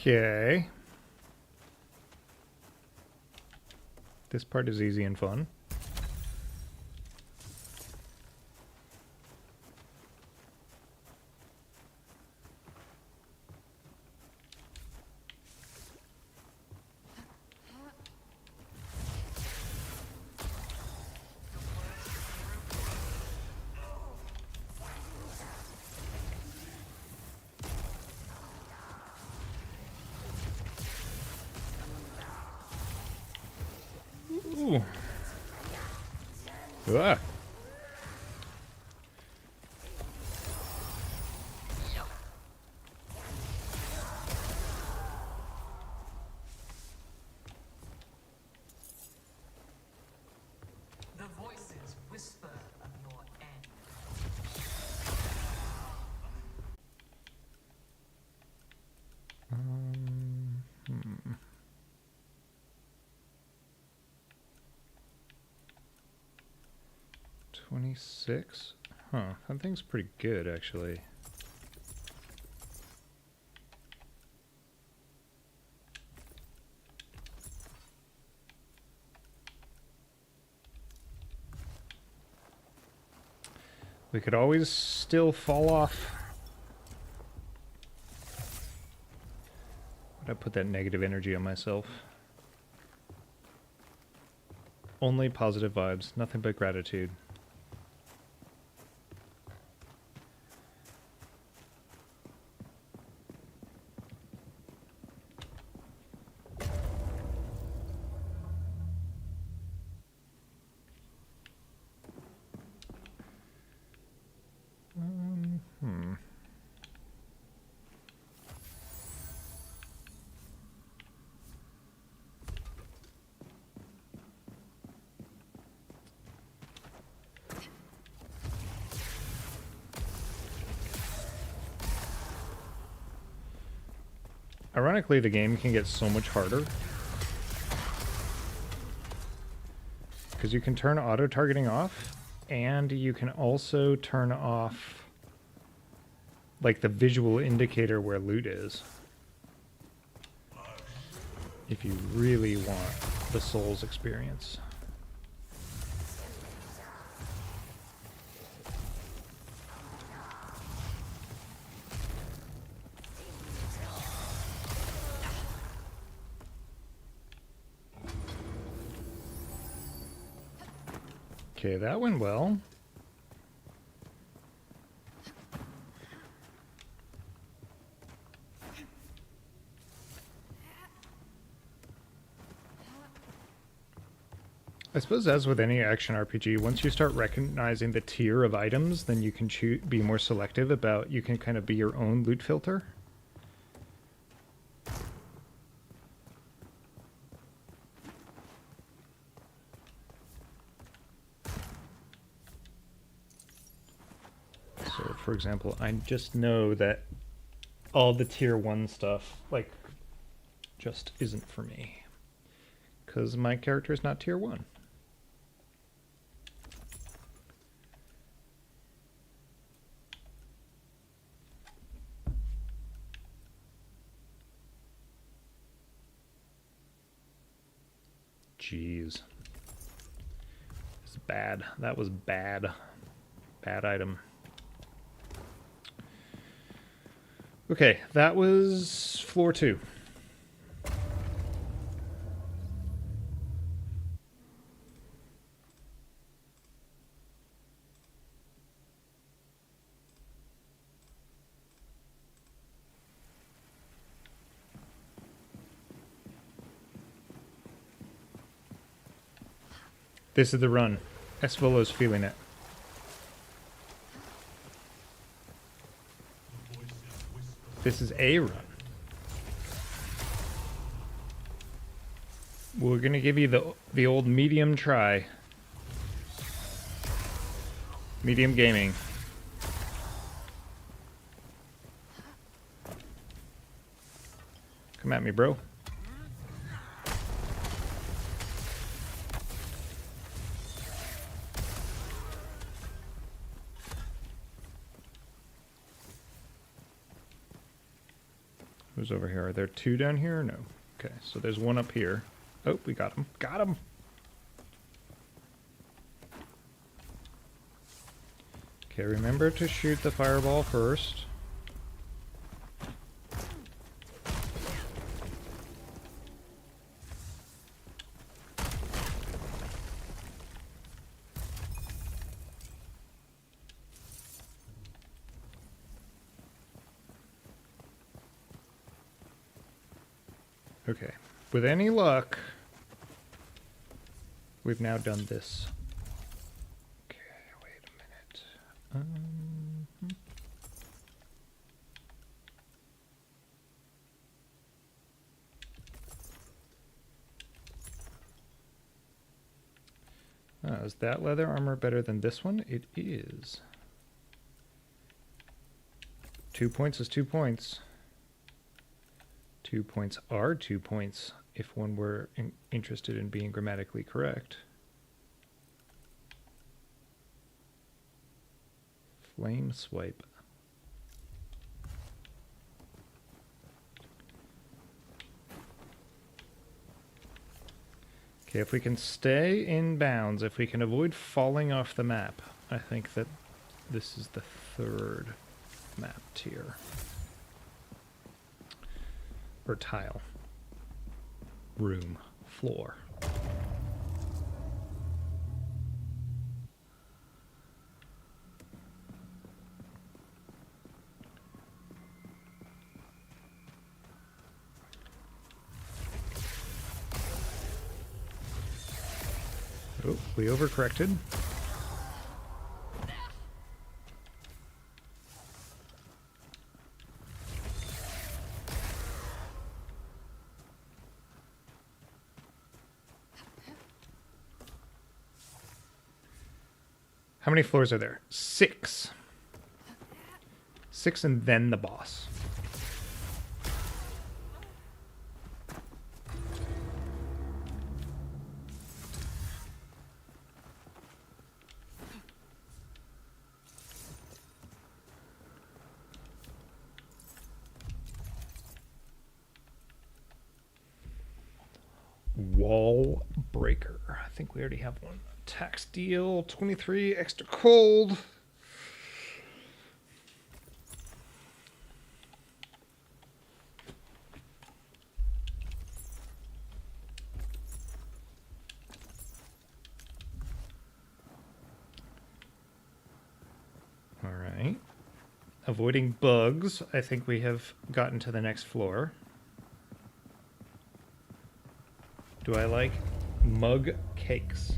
Okay. This part is easy and fun. Ooh. Ah. The voices whisper of your end. 26? Huh, that thing's pretty good, actually. We could always still fall off. Would I put that negative energy on myself? Only positive vibes, nothing but gratitude. Ironically, the game can get so much harder. Because you can turn auto-targeting off, and you can also turn off, like, the visual indicator where loot is. If you really want the Souls experience. Okay, that went well. I suppose as with any action RPG, once you start recognizing the tier of items, then you can be more selective about, you can kind of be your own loot filter. So, for example, I just know that all the tier 1 stuff, like, just isn't for me. Because my character is not tier 1. Jeez. It's bad. That was bad. Bad item. Okay, that was floor 2. This is the run. Esvolo's feeling it. This is a run. We're gonna give you the old medium try. Medium gaming. Come at me, bro. Who's over here? Are there 2 down here? No. Okay, so there's 1 up here. Oh, we got him. Got him! Okay, remember to shoot the fireball first. Okay, with any luck, we've now done this. Okay, wait a minute. Is that leather armor better than this one? It is. 2 points is 2 points. 2 points are 2 points if one were interested in being grammatically correct. Flame swipe. Okay, if we can stay in bounds, if we can avoid falling off the map, I think that this is the 3rd map tier. Or tile. Room. Floor. Oh, we overcorrected. How many floors are there? 6. 6 and then the boss. Wall breaker. I think we already have one. Tax deal 23 extra cold. avoiding bugs. I think we have gotten to the next floor. Do I like mug cakes?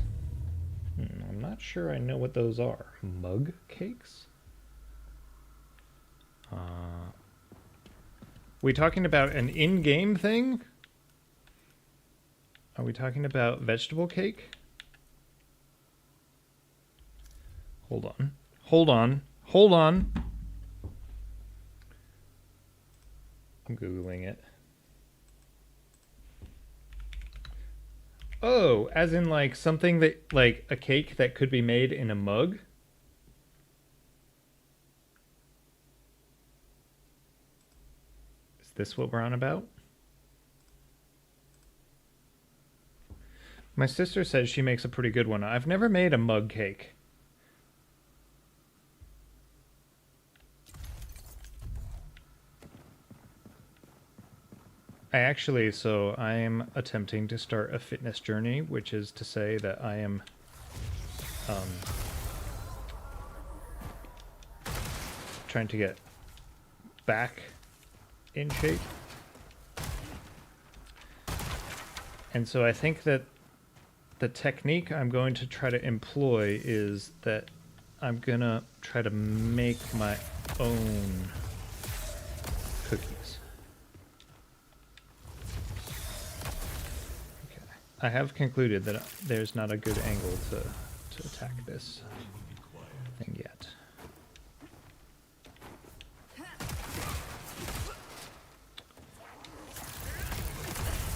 I'm not sure I know what those are. Mug cakes? We talking about an in-game thing? Are we talking about vegetable cake? Hold on. Hold on. Hold on. I'm Googling it. Oh, as in like something that, like a cake that could be made in a mug? Is this what we're on about? My sister says she makes a pretty good one. I've never made a mug cake. So I am attempting to start a fitness journey, which is to say that I am trying to get back in shape. And so I think that the technique I'm going to try to employ is that I'm gonna try to make my own cookies. Okay. I have concluded that there's not a good angle to attack this thing yet.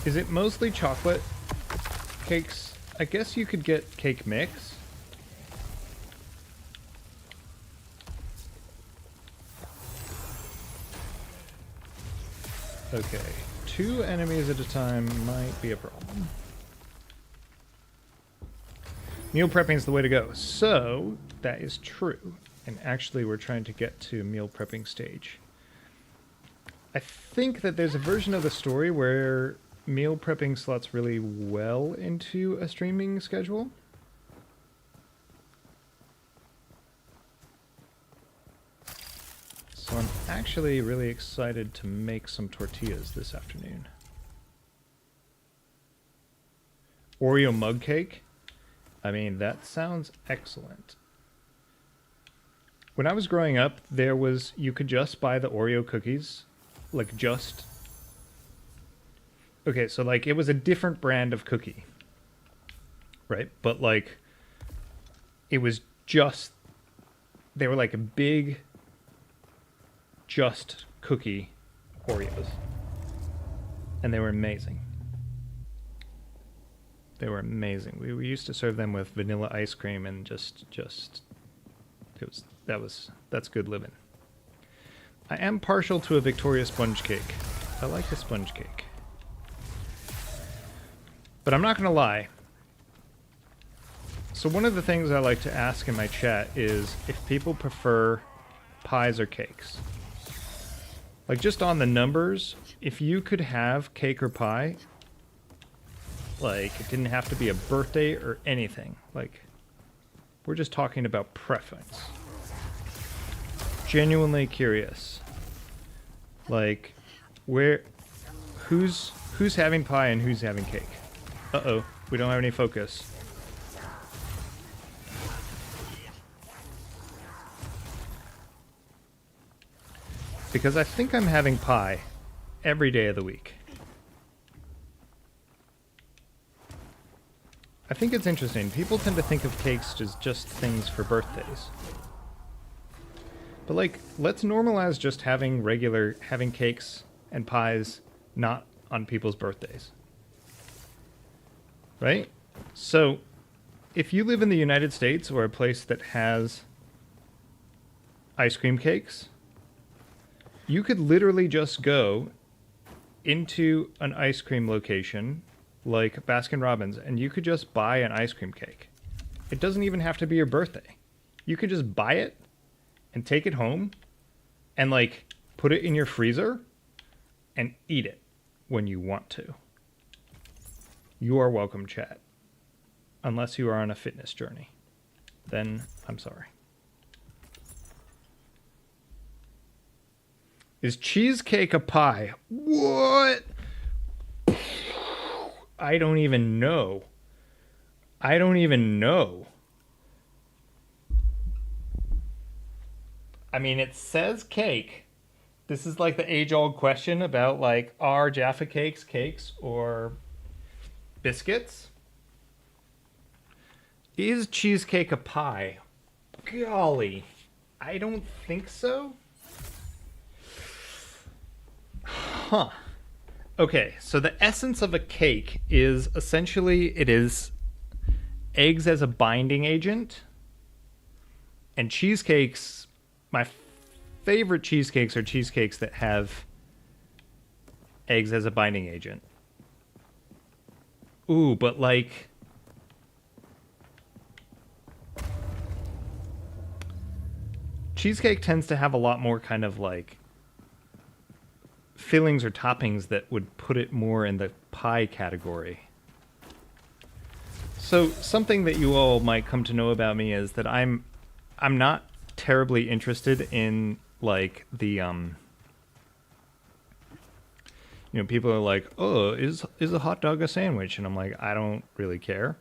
Is it mostly chocolate cakes? I guess you could get cake mix. Okay, 2 enemies at a time might be a problem. Meal prepping is the way to go. So, that is true. And actually, we're trying to get to meal prepping stage. I think that there's a version of the story where meal prepping slots really well into a streaming schedule. So I'm actually really excited to make some tortillas this afternoon. Oreo mug cake? I mean, that sounds excellent. When I was growing up, you could just buy the Oreo cookies, like just... Okay, so like it was a different brand of cookie, right? But like it was just, they were like a big, just cookie Oreos. And they were amazing. They were amazing. We used to serve them with vanilla ice cream and that's good living. I am partial to a Victoria sponge cake. I like a sponge cake. But I'm not going to lie. So one of the things I like to ask in my chat is if people prefer pies or cakes. Like just on the numbers, if you could have cake or pie, like it didn't have to be a birthday or anything. Like we're just talking about preference. Genuinely curious. Like who's having pie and who's having cake? Uh-oh, we don't have any focus. Because I think I'm having pie every day of the week. I think it's interesting. People tend to think of cakes as just things for birthdays. But like, let's normalize just having cakes and pies not on people's birthdays. Right? So, if you live in the United States or a place that has ice cream cakes, you could literally just go into an ice cream location like Baskin Robbins and you could just buy an ice cream cake. It doesn't even have to be your birthday. You could just buy it and take it home and like put it in your freezer and eat it when you want to. You are welcome, chat. Unless you are on a fitness journey. Then, I'm sorry. Is cheesecake a pie? What? I don't even know. I don't even know. I mean, it says cake. This is like the age-old question about, like, are Jaffa cakes cakes or biscuits? Is cheesecake a pie? Golly, I don't think so. Huh. Okay, so the essence of a cake is essentially it is eggs as a binding agent. And cheesecakes, my favorite cheesecakes are cheesecakes that have eggs as a binding agent. Ooh, but like cheesecake tends to have a lot more kind of like fillings or toppings that would put it more in the pie category. So something that you all might come to know about me is that I'm not terribly interested in like the people are like, "Oh, is a hot dog a sandwich?" And I'm like, "I don't really care."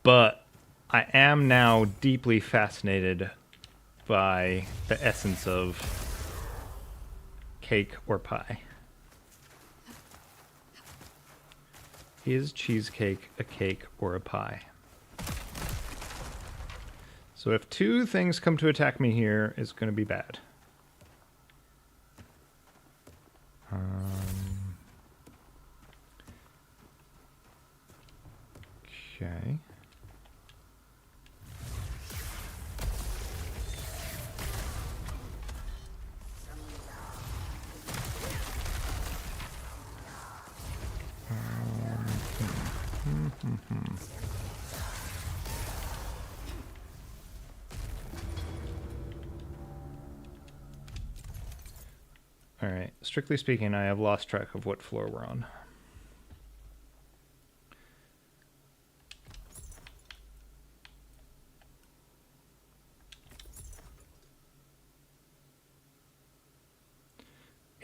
But I am now deeply fascinated by the essence of cake or pie. Is cheesecake a cake or a pie? So if two things come to attack me here, it's going to be bad. Okay. All right. Strictly speaking, I have lost track of what floor we're on.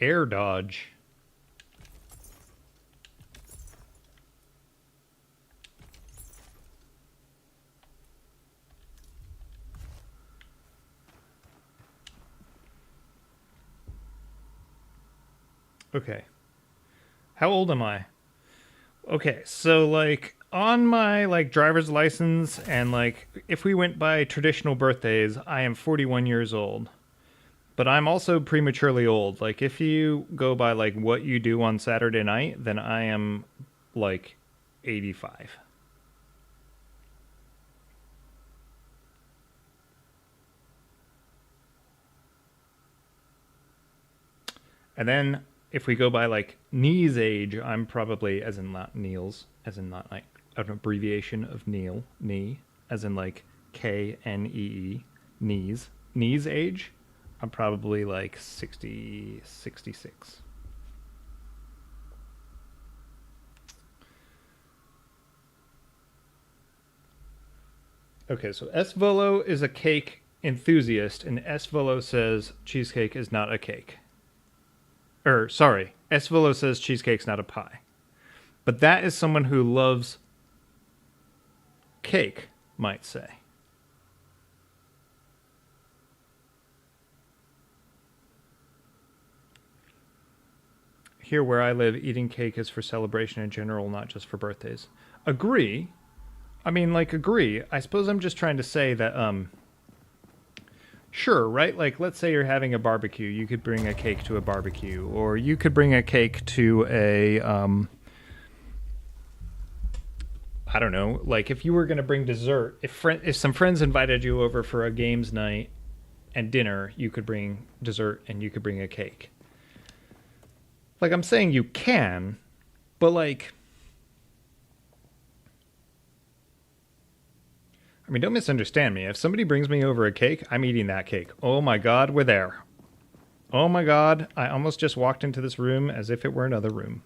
Air dodge. Okay. How old am I? Okay, so like on my like driver's license and like if we went by traditional birthdays, I am 41 years old. But I'm also prematurely old. Like if you go by like what you do on Saturday night, then I am like 85. And then if we go by like Knee's age, I'm probably, as in not Neil's, as in not like an abbreviation of Neil, knee, as in like Knee, Knee's age, I'm probably like 60, 66. Okay, so S. Volo is a cake enthusiast, and S. Volo says cheesecake is not a cake. Sorry, S. Volo says cheesecake's not a pie. But that is someone who loves cake, might say. Here where I live, eating cake is for celebration in general, not just for birthdays. Agree. I mean, like, agree. I suppose I'm just trying to say that, sure, right? Like, let's say you're having a barbecue. You could bring a cake to a barbecue. Or you could bring a cake to a, I don't know. Like, if you were going to bring dessert, if some friends invited you over for a games night and dinner, you could bring dessert and you could bring a cake. Like, I'm saying you can, but, like, I mean, don't misunderstand me. If somebody brings me over a cake, I'm eating that cake. Oh my God, we're there. Oh my God, I almost just walked into this room as if it were another room.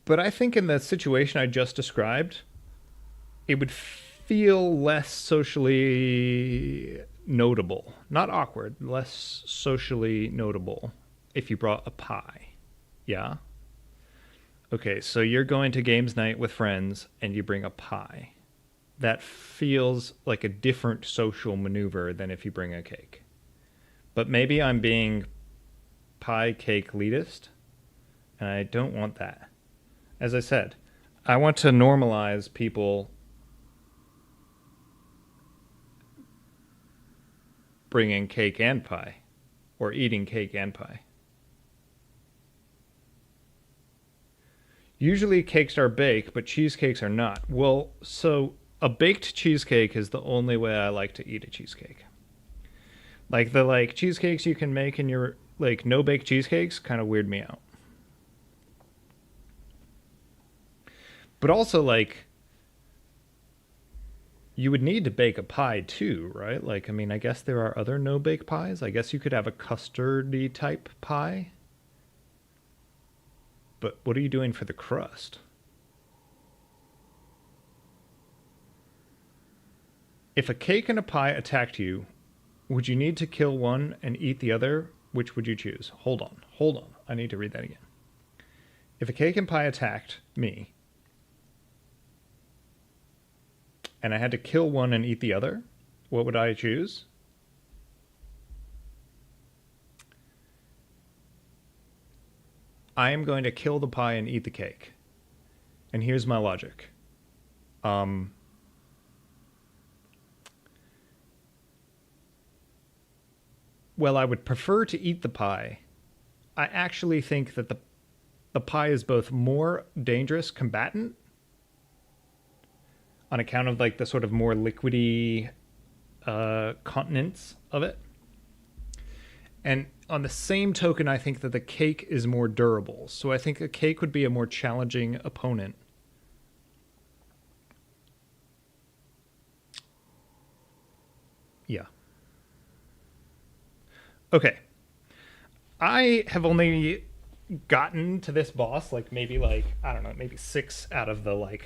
But I think in the situation I just described, it would feel less socially notable. Not awkward, less socially notable if you brought a pie. Yeah? Okay, so you're going to games night with friends and you bring a pie. That feels like a different social maneuver than if you bring a cake. But maybe I'm being pie cake elitist, and I don't want that. As I said, I want to normalize people bringing cake and pie, or eating cake and pie. Usually cakes are baked, but cheesecakes are not. Well, so a baked cheesecake is the only way I like to eat a cheesecake. Like the cheesecakes you can make in your no bake cheesecakes kind of weird me out. But also you would need to bake a pie too, right? I guess there are other no bake pies. I guess you could have a custardy type pie. But what are you doing for the crust? If a cake and a pie attacked you, would you need to kill one and eat the other? Which would you choose? Hold on. I need to read that again. If a cake and pie attacked me, and I had to kill one and eat the other, what would I choose? I am going to kill the pie and eat the cake. And here's my logic. Well, I would prefer to eat the pie. I actually think that the pie is both more dangerous combatant on account of the sort of more liquidy continents of it. And on the same token, I think that the cake is more durable. So I think a cake would be a more challenging opponent. Yeah. Okay. I have only gotten to this boss maybe I don't know, maybe 6 out of the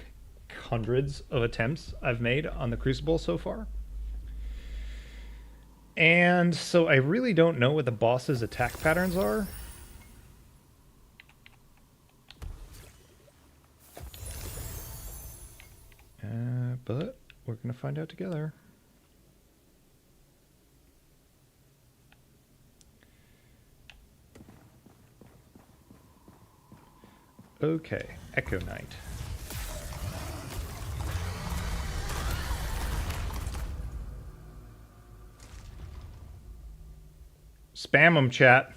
hundreds of attempts I've made on the Crucible so far. And so I really don't know what the boss's attack patterns are. But we're going to find out together. Okay, Echo Knight. Spam them, chat.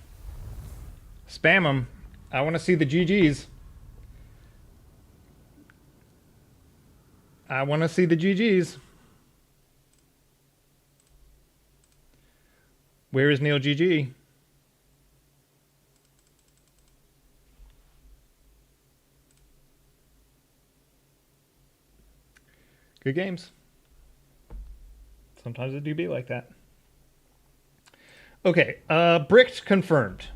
Spam them. I want to see the GGs. I want to see the GGs. Where is Neil GG? Good games. Sometimes it do be like that. Okay, Bricked confirmed.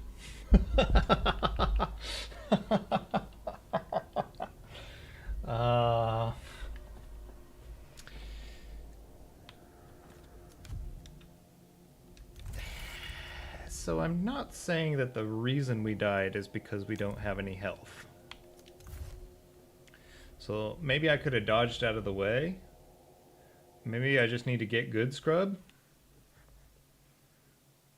So I'm not saying that the reason we died is because we don't have any health. So maybe I could have dodged out of the way. Maybe I just need to get good scrub.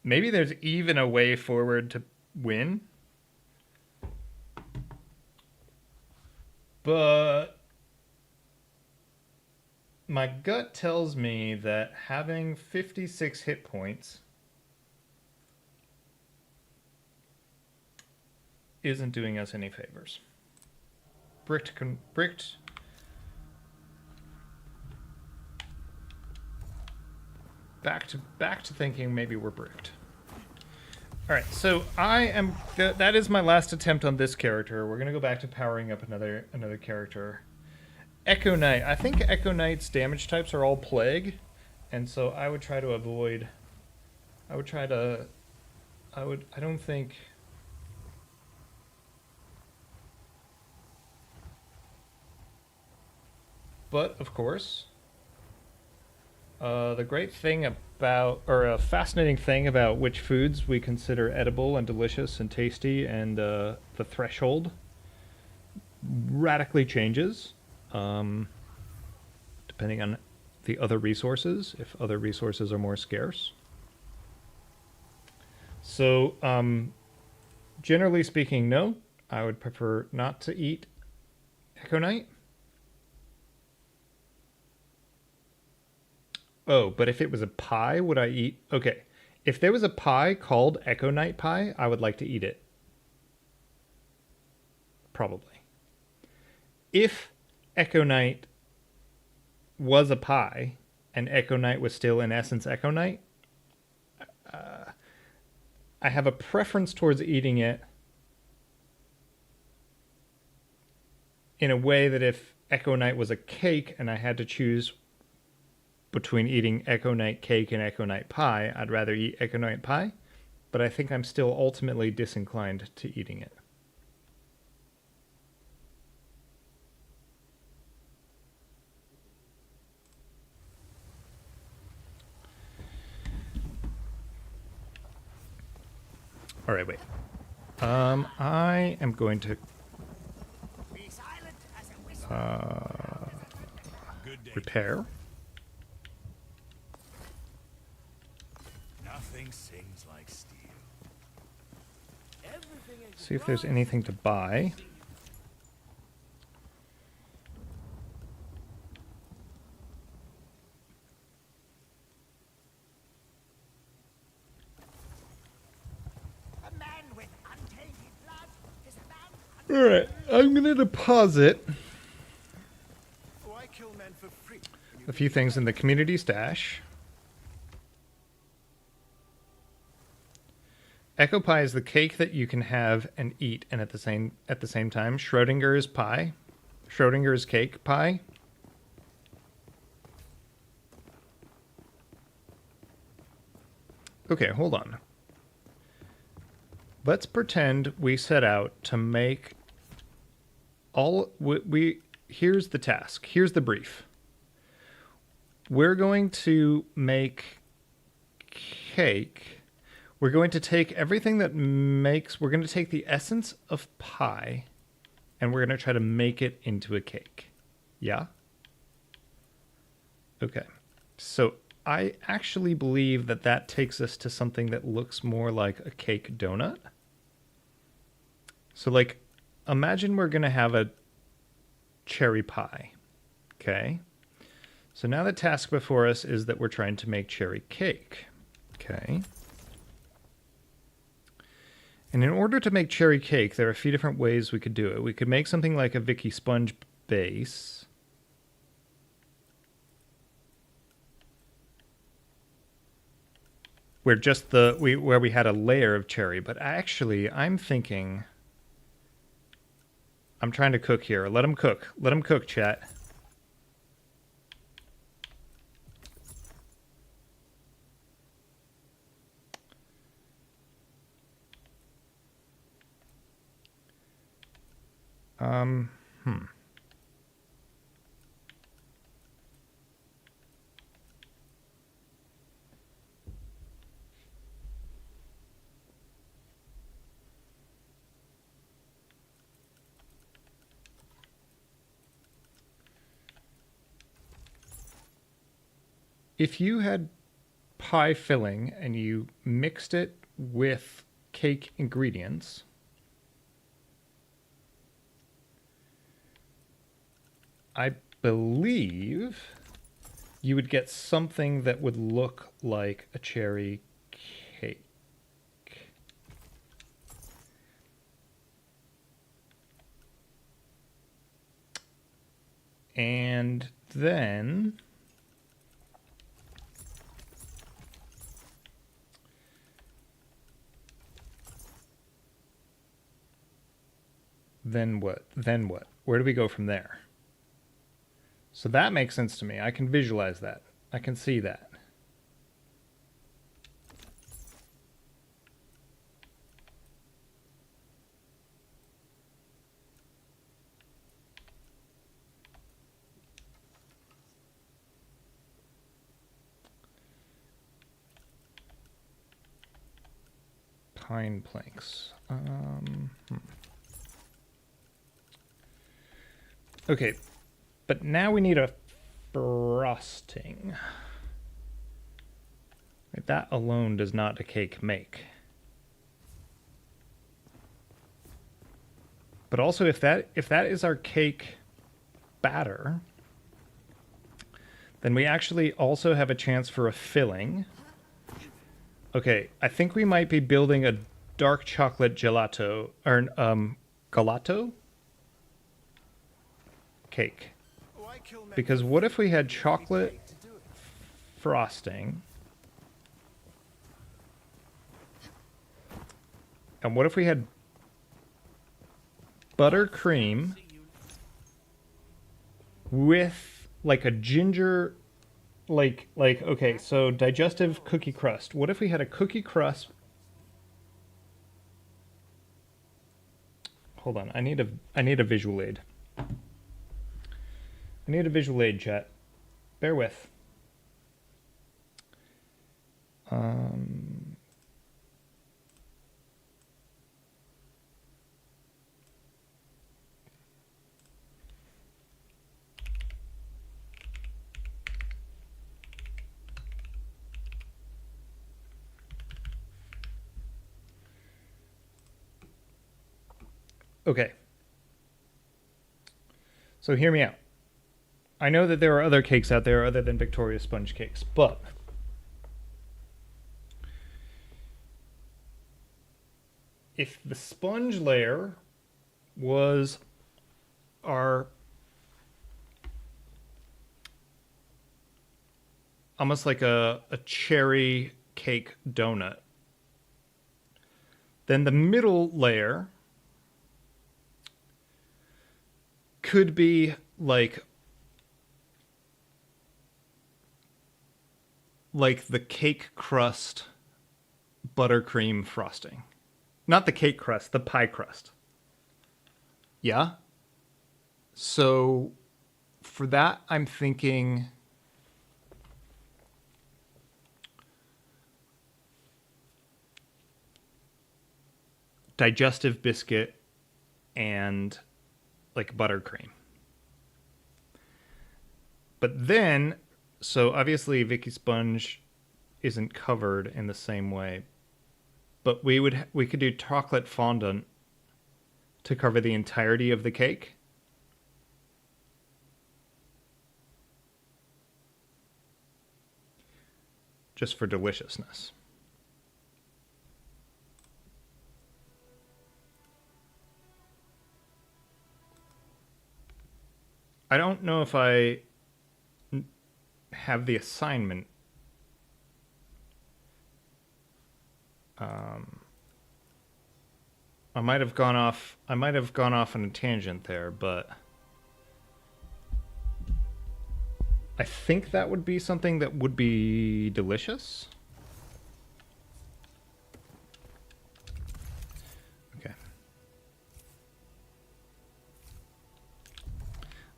Maybe there's even a way forward to win. But my gut tells me that having 56 hit points isn't doing us any favors. Bricked. Back to thinking maybe we're bricked. All right, so I am. That is my last attempt on this character. We're gonna go back to powering up another character. Echo Knight. I think Echo Knight's damage types are all plague, and so I would try to avoid. I don't think. But, of course, the great thing about, or a fascinating thing about which foods we consider edible and delicious and tasty, and the threshold radically changes depending on the other resources, if other resources are more scarce. So, generally speaking, no. I would prefer not to eat Econite. Oh, but if it was a pie, would I eat? Okay. If there was a pie called Econite pie, I would like to eat it. Probably. If Econite was a pie and Econite was still in essence Econite, I have a preference towards eating it in a way that if Econite was a cake and I had to choose between eating Econite cake and Econite pie, I'd rather eat Econite pie, but I think I'm still ultimately disinclined to eating it. All right, wait. I am going to Be silent as a whisper. Good day. repair. Nothing sings like steel. Everything is See if there's anything to buy. A man with untainted blood is a man. All right, I'm going to deposit Why kill men for free? a few things in the community stash. Echo pie is the cake that you can have and eat, and at the same time, Schrodinger's pie, Schrodinger's cake pie. Okay, hold on. Let's pretend we set out to make here's the task. Here's the brief. We're going to make cake. We're going to take everything that we're going to take the essence of pie and we're going to try to make it into a cake. Yeah? Okay. So I actually believe that that takes us to something that looks more like a cake donut. So, like, imagine we're going to have a cherry pie. Okay? So now the task before us is that we're trying to make cherry cake. Okay? And in order to make cherry cake, there are a few different ways we could do it. We could make something like a Vicky sponge base. Where just where we had a layer of cherry, but actually I'm thinking I'm trying to cook here. Let them cook. Let them cook, chat. If you had pie filling and you mixed it with cake ingredients, I believe you would get something that would look like a cherry cake. And then what? Then what? Where do we go from there? So that makes sense to me. I can visualize that. I can see that. pine planks. Okay, but now we need a frosting. That alone does not a cake make. But also, if that is our cake batter, then we actually also have a chance for a filling. Okay, I think we might be building a dark chocolate gelato, or gelato cake. Because what if we had chocolate frosting? And what if we had buttercream with like a ginger, like okay, so digestive cookie crust. What if we had a cookie crust? Hold on, I need a visual aid. I need a visual aid, chat. Bear with. Okay. So hear me out. I know that there are other cakes out there other than Victoria sponge cakes, but if the sponge layer was our almost like a cherry cake donut, then the middle layer could be like the cake crust buttercream frosting. Not the cake crust, the pie crust. Yeah? So for that, I'm thinking digestive biscuit and like buttercream. But then, so obviously Vicky Sponge isn't covered in the same way, but we could do chocolate fondant to cover the entirety of the cake. Just for deliciousness. I don't know if I have the assignment. I might have gone off on a tangent there, but I think that would be something that would be delicious. Okay.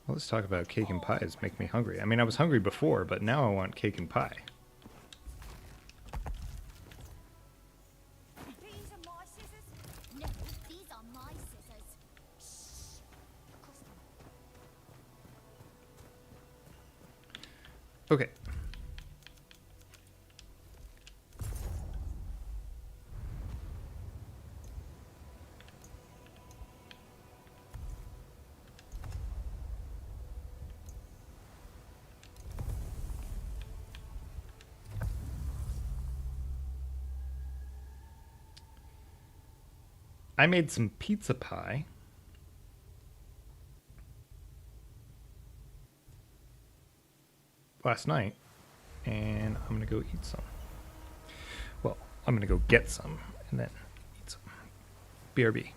Well, let's talk about cake and pies. Make me hungry. I mean, I was hungry before, but now I want cake and pie. These are my scissors? No, these are my scissors. Shh. Okay. I made some pizza pie. Last night, and I'm gonna go eat some. Well, I'm gonna go get some and then eat some. BRB.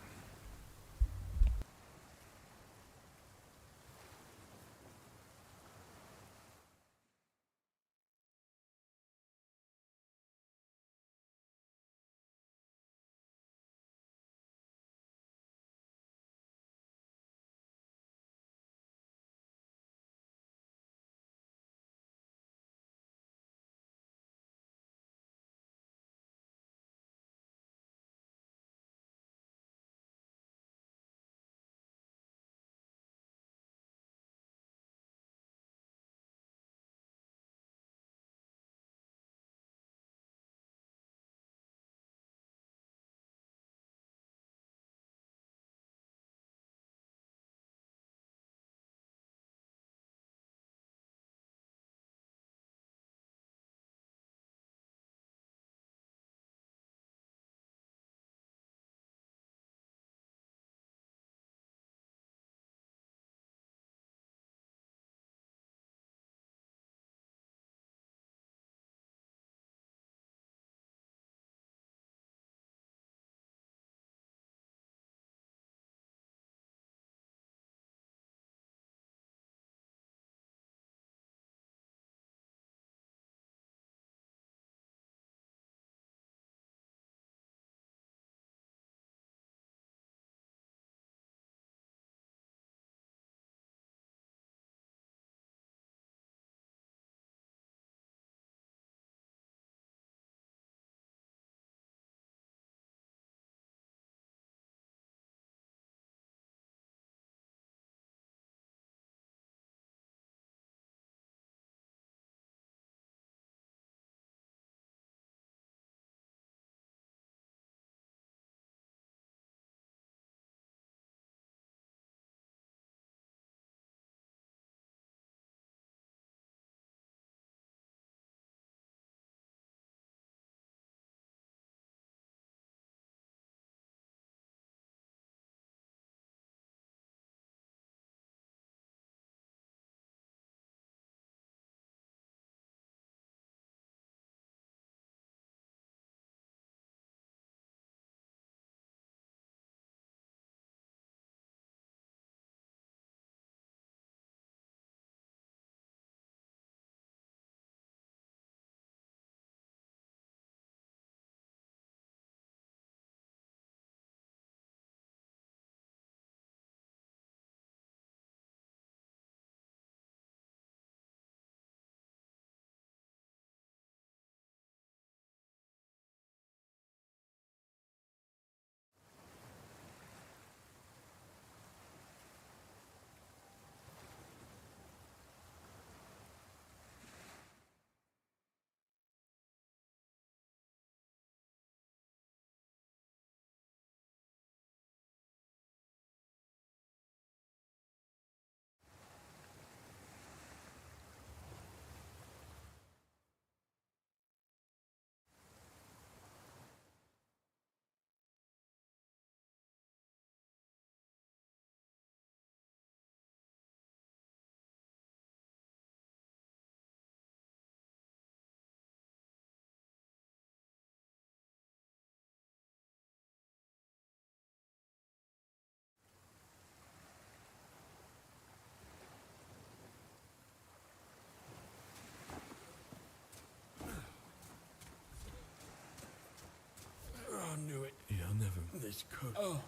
this coat. Oh,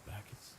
my back is.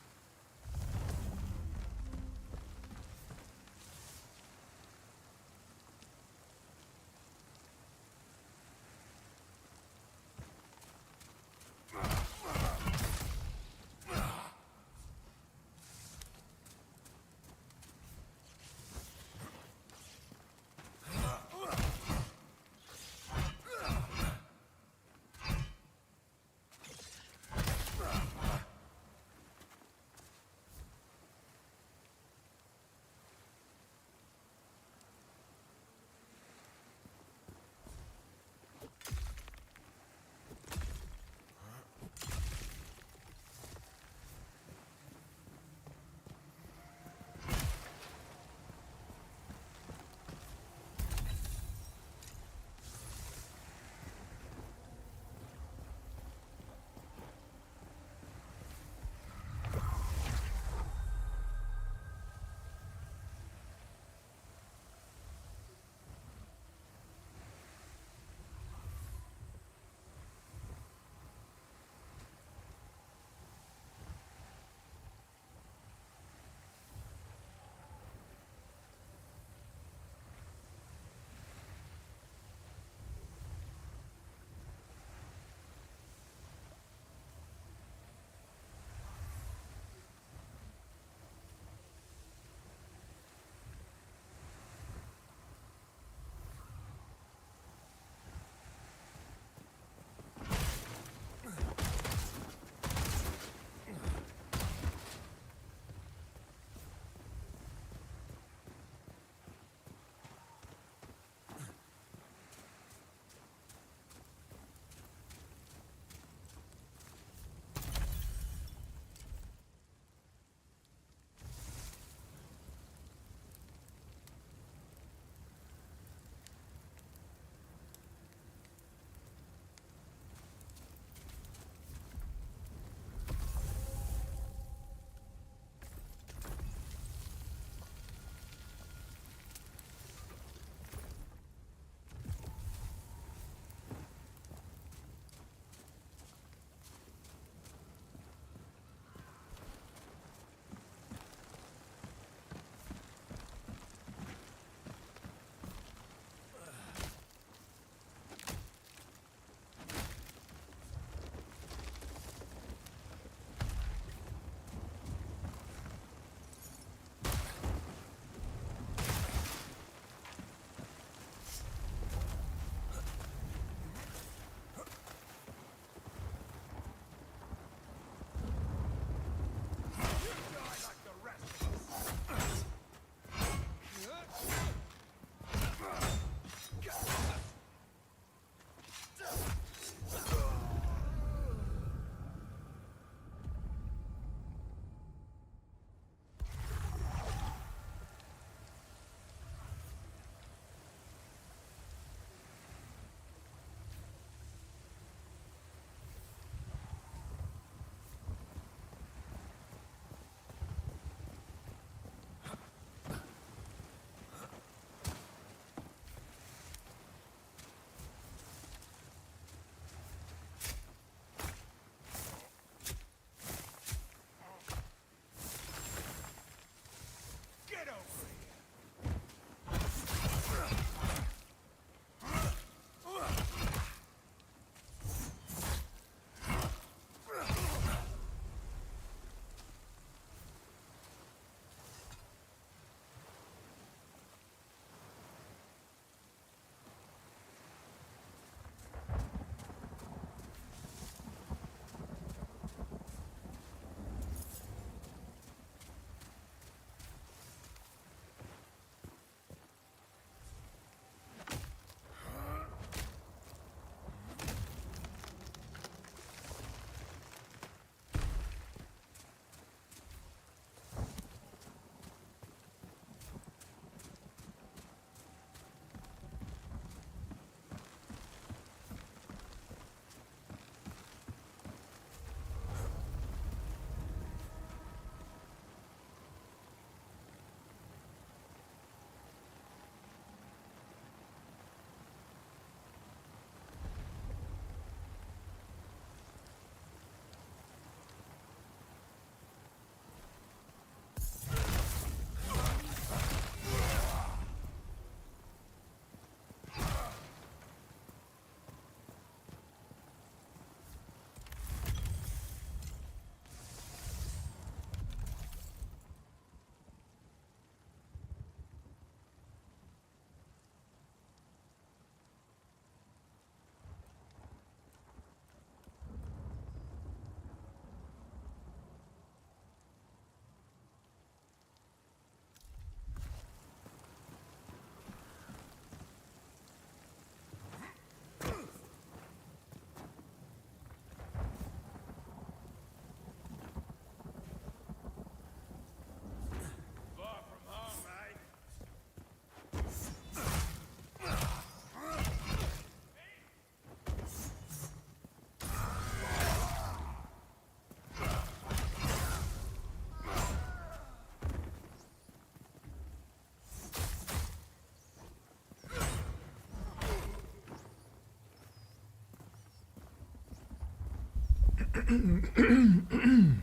Do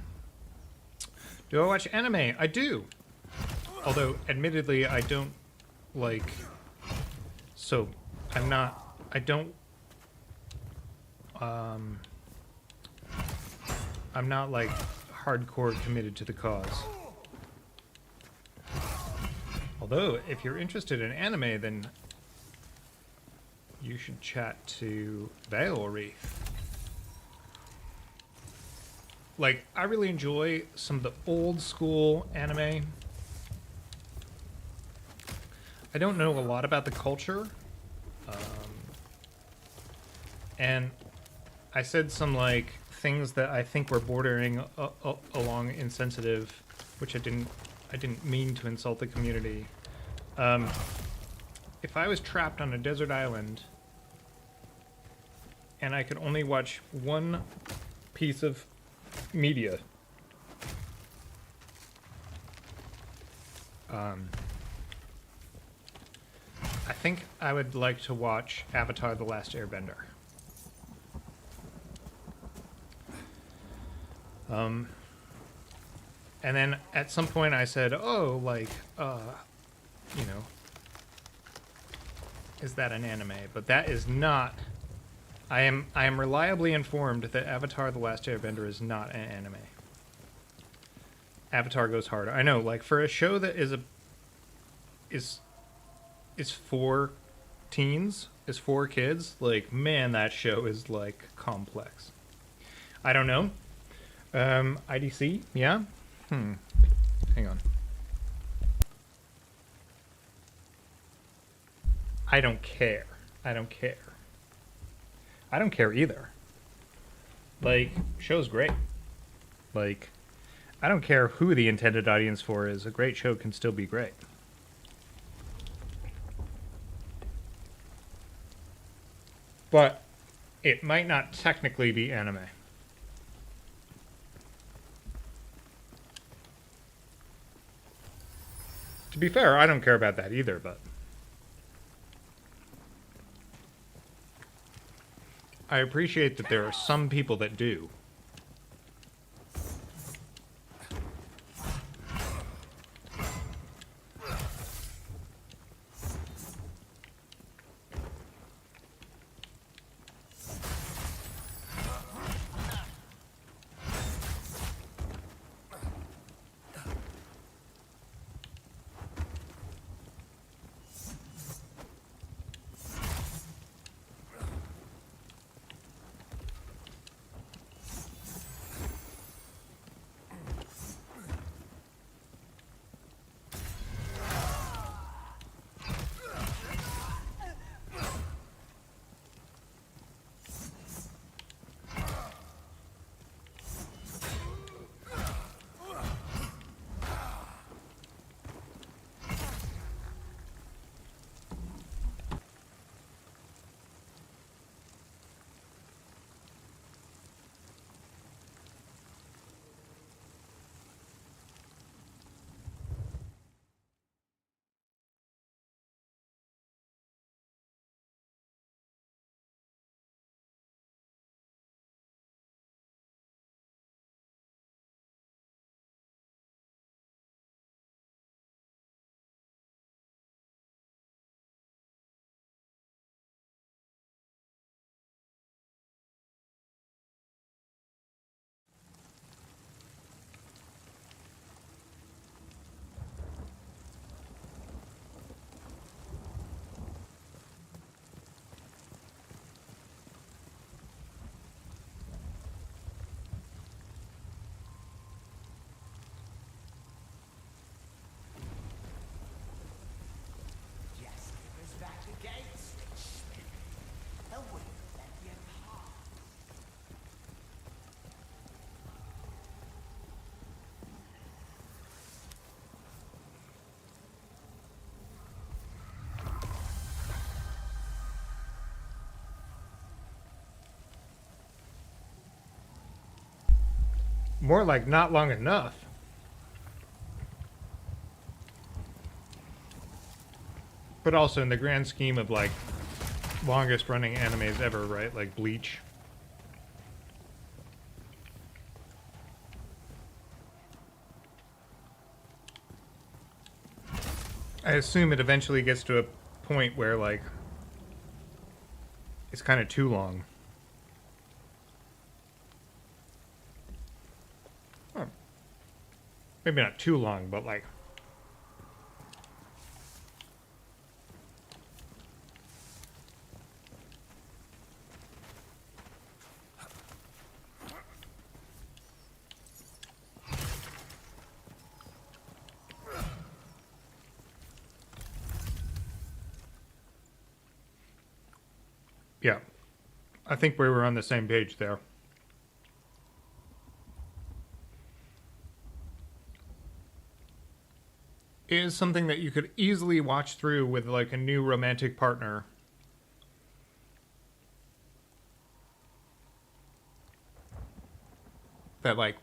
I watch anime? I do. Although, admittedly, I don't like. So, I'm not. I don't. I'm not like hardcore committed to the cause. Although, if you're interested in anime, then you should chat to Valerie. Like, I really enjoy some of the old school anime. I don't know a lot about the culture. And I said some, like, things that I think were bordering along insensitive, which I didn't mean to insult the community. If I was trapped on a desert island and I could only watch one piece of media, I think I would like to watch Avatar: The Last Airbender. And then at some point I said, oh, like, you know, is that an anime? But that is not. I am reliably informed that Avatar: The Last Airbender is not an anime. Avatar goes hard. I know, like, for a show that is for teens, is for kids, like, man, that show is, like, complex. I don't know. IDC, yeah? Hang on. I don't care. I don't care. I don't care either. Like, show's great. Like, I don't care who the intended audience for is. A great show can still be great. But it might not technically be anime. To be fair, I don't care about that either, but I appreciate that there are some people that do. Just give us back the gates, and we'll let you pass. More like not long enough. But also in the grand scheme of, like, longest running animes ever, right? Like Bleach. I assume it eventually gets to a point where, like, it's kind of too long. Oh. Maybe not too long, but like... Yeah, I think we were on the same page there. It is something that you could easily watch through with like a new romantic partner. That like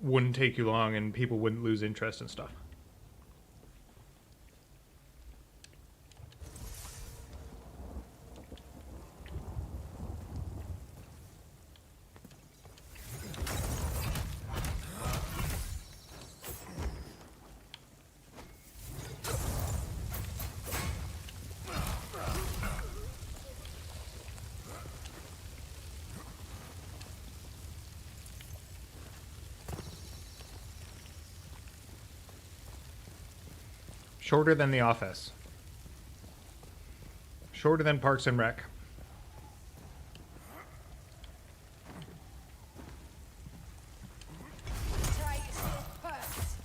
wouldn't take you long and people wouldn't lose interest and stuff. Shorter than The Office. Shorter than Parks and Rec. Try yourself first.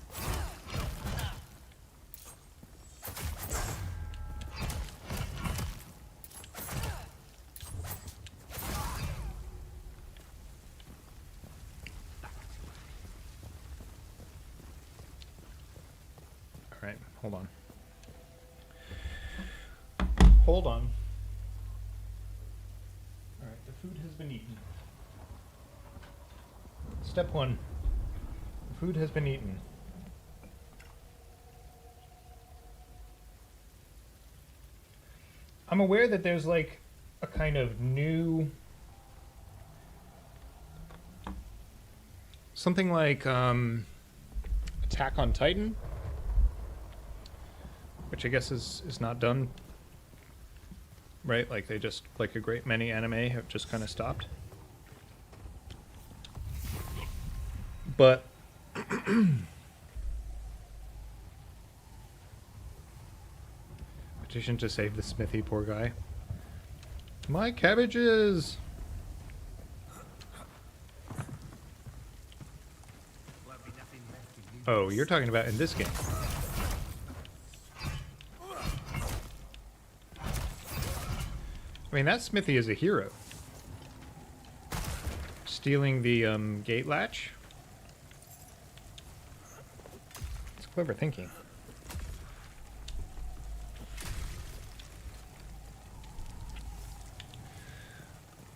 All right, hold on. Hold on. All right, the food has been eaten. Step 1. The food has been eaten. I'm aware that there's like a kind of new... something like Attack on Titan, which I guess is not done, right? Like they just, like a great many anime, have just kind of stopped. But petition to save the Smithy, poor guy. My cabbages! Oh, you're talking about in this game. I mean, that Smithy is a hero. Stealing the gate latch. It's clever thinking.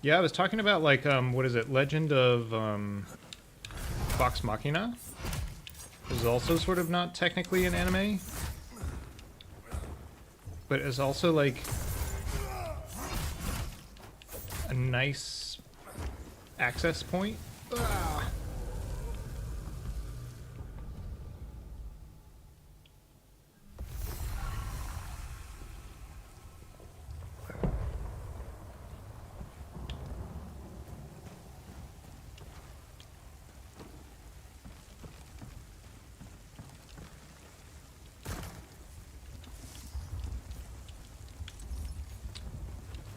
Yeah, I was talking about like what is it? Legend of Vox Machina. This is also sort of not technically an anime, but it's also like a nice access point. Ah.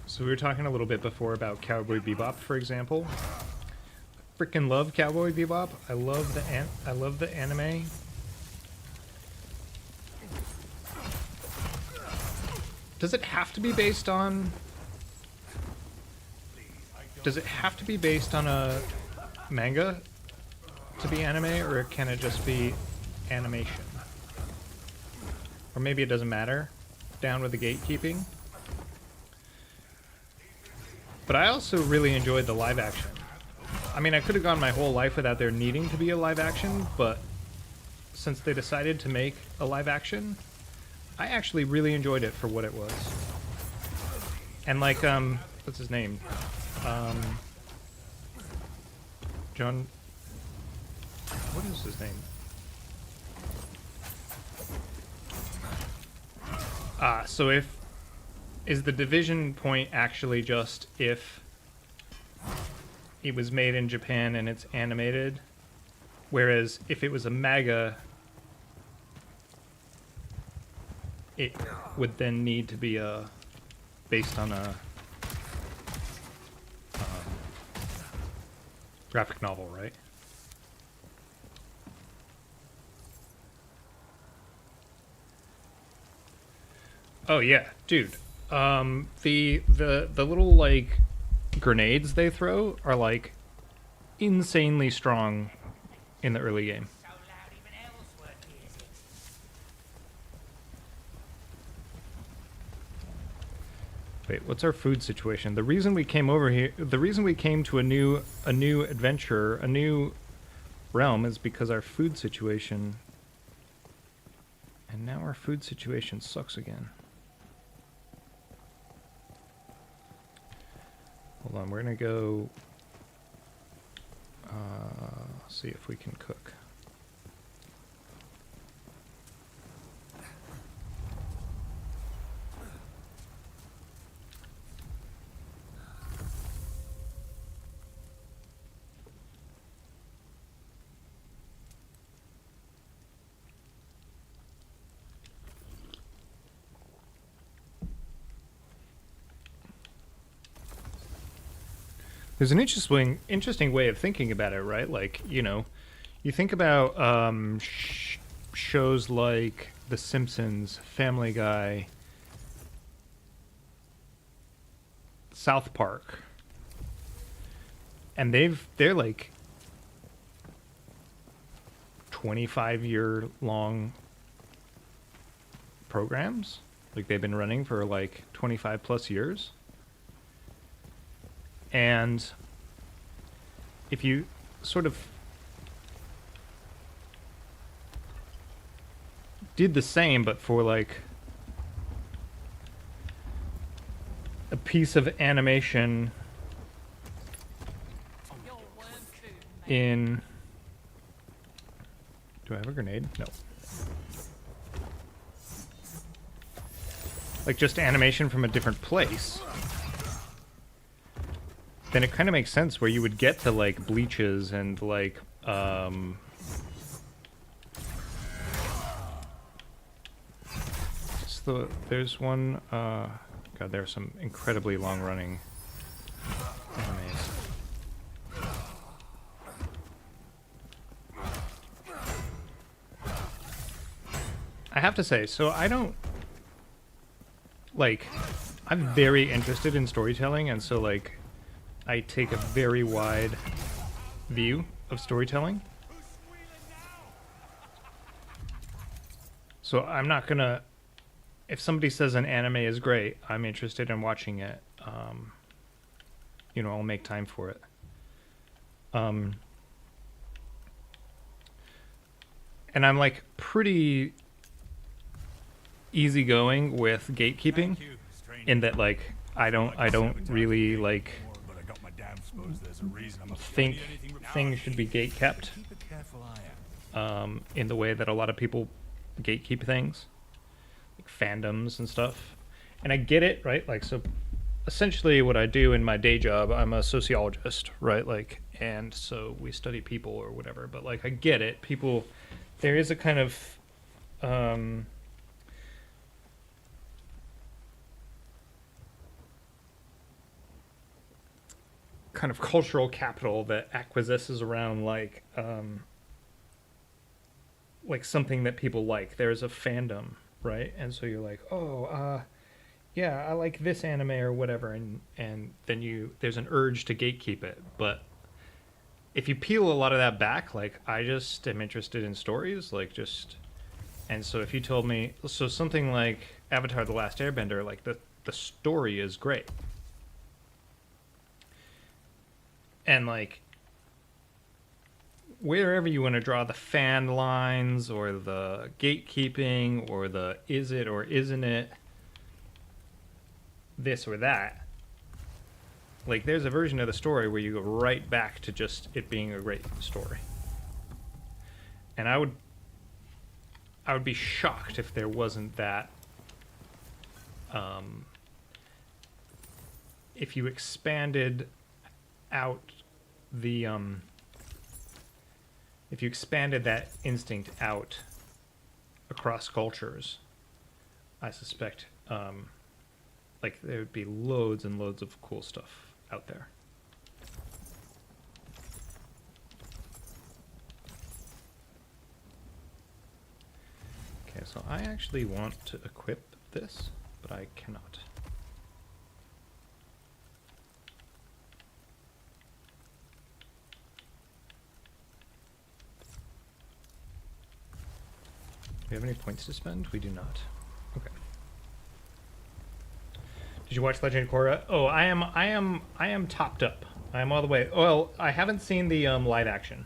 So we were talking a little bit before about Cowboy Bebop, for example. Freaking love Cowboy Bebop. I love the anime. Does it have to be based on? Does it have to be based on a manga to be anime, or can it just be animation? Or maybe it doesn't matter. Down with the gatekeeping. But I also really enjoyed the live action. I mean, I could have gone my whole life without there needing to be a live action, but since they decided to make a live action, I actually really enjoyed it for what it was. And like, what's his name? John... What is his name? So if is the division point actually just if it was made in Japan and it's animated, whereas if it was a manga, it would then need to be based on a graphic novel, right? Oh yeah, dude. The little like grenades they throw are like insanely strong in the early game. So loud even Ellsworth hears it. Wait, what's our food situation? The reason we came over here, the reason we came to a new adventure, a new realm is because our food situation. And now our food situation sucks again. Hold on, we're gonna go see if we can cook. There's an interesting way of thinking about it, right? Like, you know, you think about shows like The Simpsons, Family Guy, South Park, and they're like 25-year-long programs. Like they've been running for like 25 plus years. And if you sort of did the same, but for like a piece of animation Your worm coon, mate. in... Do I have a grenade? No. Like just animation from a different place, then it kind of makes sense where you would get the like bleaches and like there's one God, there's some incredibly long running animes. I have to say, so I don't like, I'm very interested in storytelling, and so like I take a very wide view of storytelling. So I'm not gonna, if somebody says an anime is great, I'm interested in watching it. You know, I'll make time for it. And I'm like pretty easygoing with gatekeeping, in that like I don't really like But I got my damn suppose there's a reason I'm think things should be gate kept Keep a careful eye out. in the way that a lot of people gatekeep things, like fandoms and stuff. And I get it, right? Like, so essentially what I do in my day job, I'm a sociologist, right? Like, and so we study people or whatever, but like I get it. People, there is a kind of cultural capital that acquiesces around like something that people like. There's a fandom, right? And so you're like, oh, yeah, I like this anime or whatever, and then there's an urge to gatekeep it. But if you peel a lot of that back, like I just am interested in stories, like just, and so if you told me, so something like Avatar: The Last Airbender, like the story is great. And like wherever you want to draw the fan lines or the gatekeeping or the is it or isn't it this or that, like there's a version of the story where you go right back to just it being a great story. And I would be shocked if there wasn't that if you expanded out the if you expanded that instinct out across cultures, I suspect like there would be loads and loads of cool stuff out there. Okay, so I actually want to equip this, but I cannot. Do we have any points to spend? We do not. Okay. Did you watch Legend of Korra? Oh, I am topped up. I am all the way. Well, I haven't seen the live action.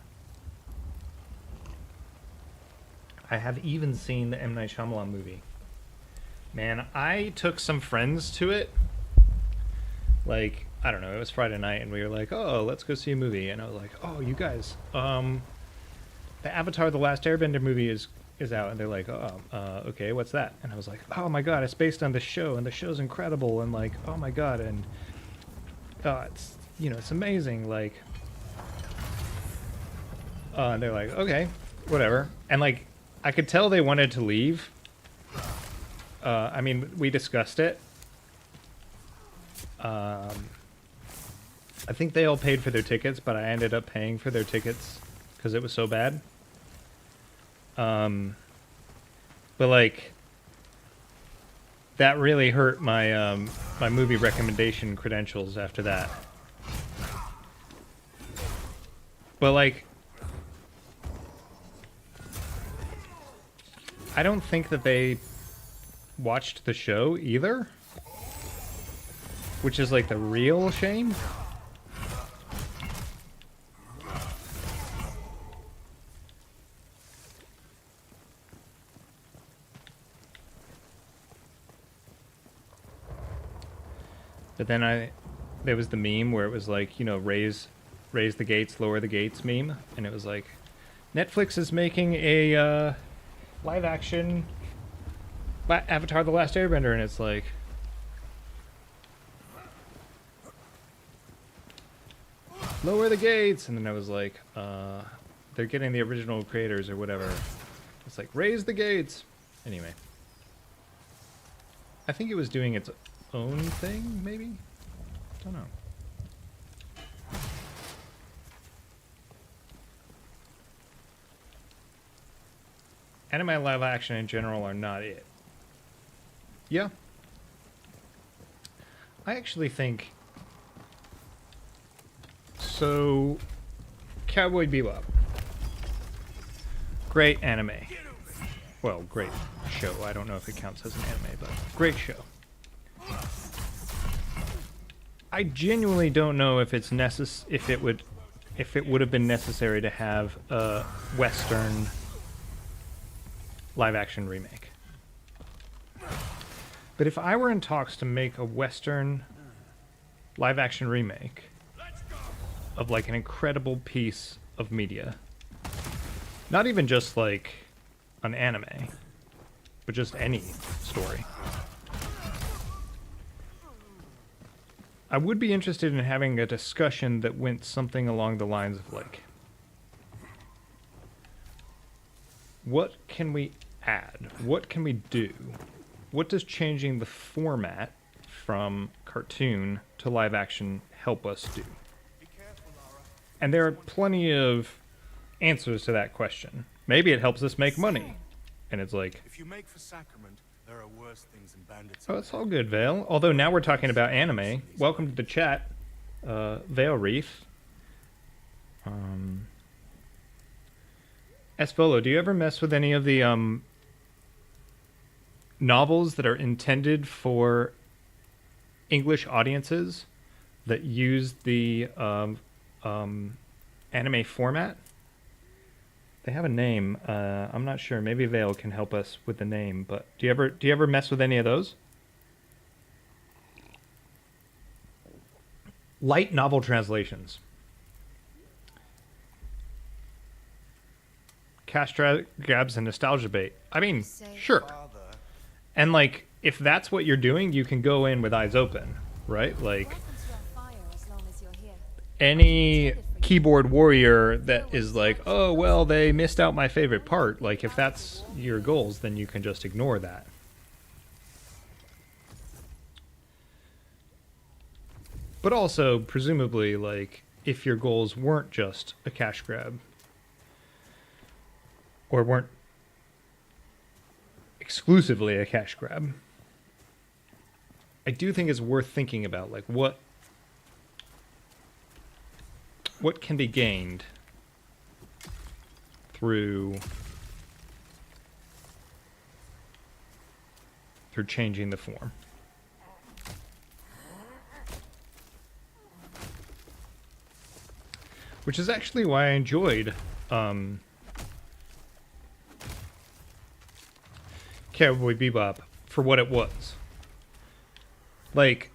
I have even seen the M. Night Shyamalan movie. Man, I took some friends to it. Like, I don't know, it was Friday night and we were like, oh, let's go see a movie. And I was like, oh, you guys, the Avatar The Last Airbender movie is out. And they're like, oh, okay, what's that? And I was like, oh my god, it's based on the show and the show's incredible. And like, oh my god, and it's, you know, it's amazing. Like, and they're like, okay, whatever. And like, I could tell they wanted to leave. I mean, we discussed it. I think they all paid for their tickets, but I ended up paying for their tickets because it was so bad. But like, that really hurt my my movie recommendation credentials after that. But like, I don't think that they watched the show either, which is like the real shame. But then there was the meme where it was like, you know, raise the gates, lower the gates meme, and it was like, Netflix is making a live action Avatar The Last Airbender, and it's like, lower the gates, and then I was like, they're getting the original creators or whatever. It's like, raise the gates. Anyway, I think it was doing its own thing, maybe? Don't know. Anime live action in general are not it. Yeah. I actually think... So... Cowboy Bebop. Great anime. Well, great show. I don't know if it counts as an anime, but great show. I genuinely don't know if it's if it would have been necessary to have a Western live action remake. But if I were in talks to make a Western live action remake of like an incredible piece of media, not even just like an anime, but just any story, I would be interested in having a discussion that went something along the lines of like, what can we add? What can we do? What does changing the format from cartoon to live action help us do? And there are plenty of answers to that question. Maybe it helps us make money. And it's like, If you make for sacrament, there are worse things than bandits. oh, it's all good, Vale. Although now we're talking about anime. Welcome to the chat, Vale Reef. Espolo, do you ever mess with any of the novels that are intended for English audiences that use the anime format? They have a name. I'm not sure. Maybe Vale can help us with the name. But do you ever mess with any of those? Light novel translations. Cash grabs and nostalgia bait. I mean, sure. And like, if that's what you're doing, you can go in with eyes open, right? Like any keyboard warrior that is like, oh, well, they missed out my favorite part. Like, if that's your goals, then you can just ignore that. But also, presumably, like, if your goals weren't just a cash grab, or weren't exclusively a cash grab, I do think it's worth thinking about, like, what can be gained through changing the form. Which is actually why I enjoyed Cowboy Bebop for what it was. Like,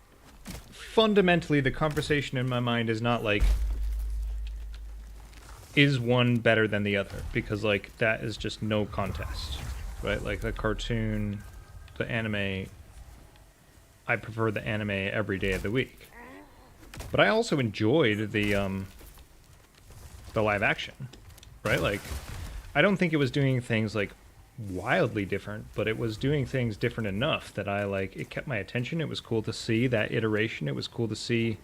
fundamentally, the conversation in my mind is not like, is one better than the other? Because, like, that is just no contest, right? Like, the cartoon, the anime, I prefer the anime every day of the week. But I also enjoyed the live action, right? Like, I don't think it was doing things, like, wildly different, but it was doing things different enough that I, like, it kept my attention. It was cool to see that iteration. It was cool to see,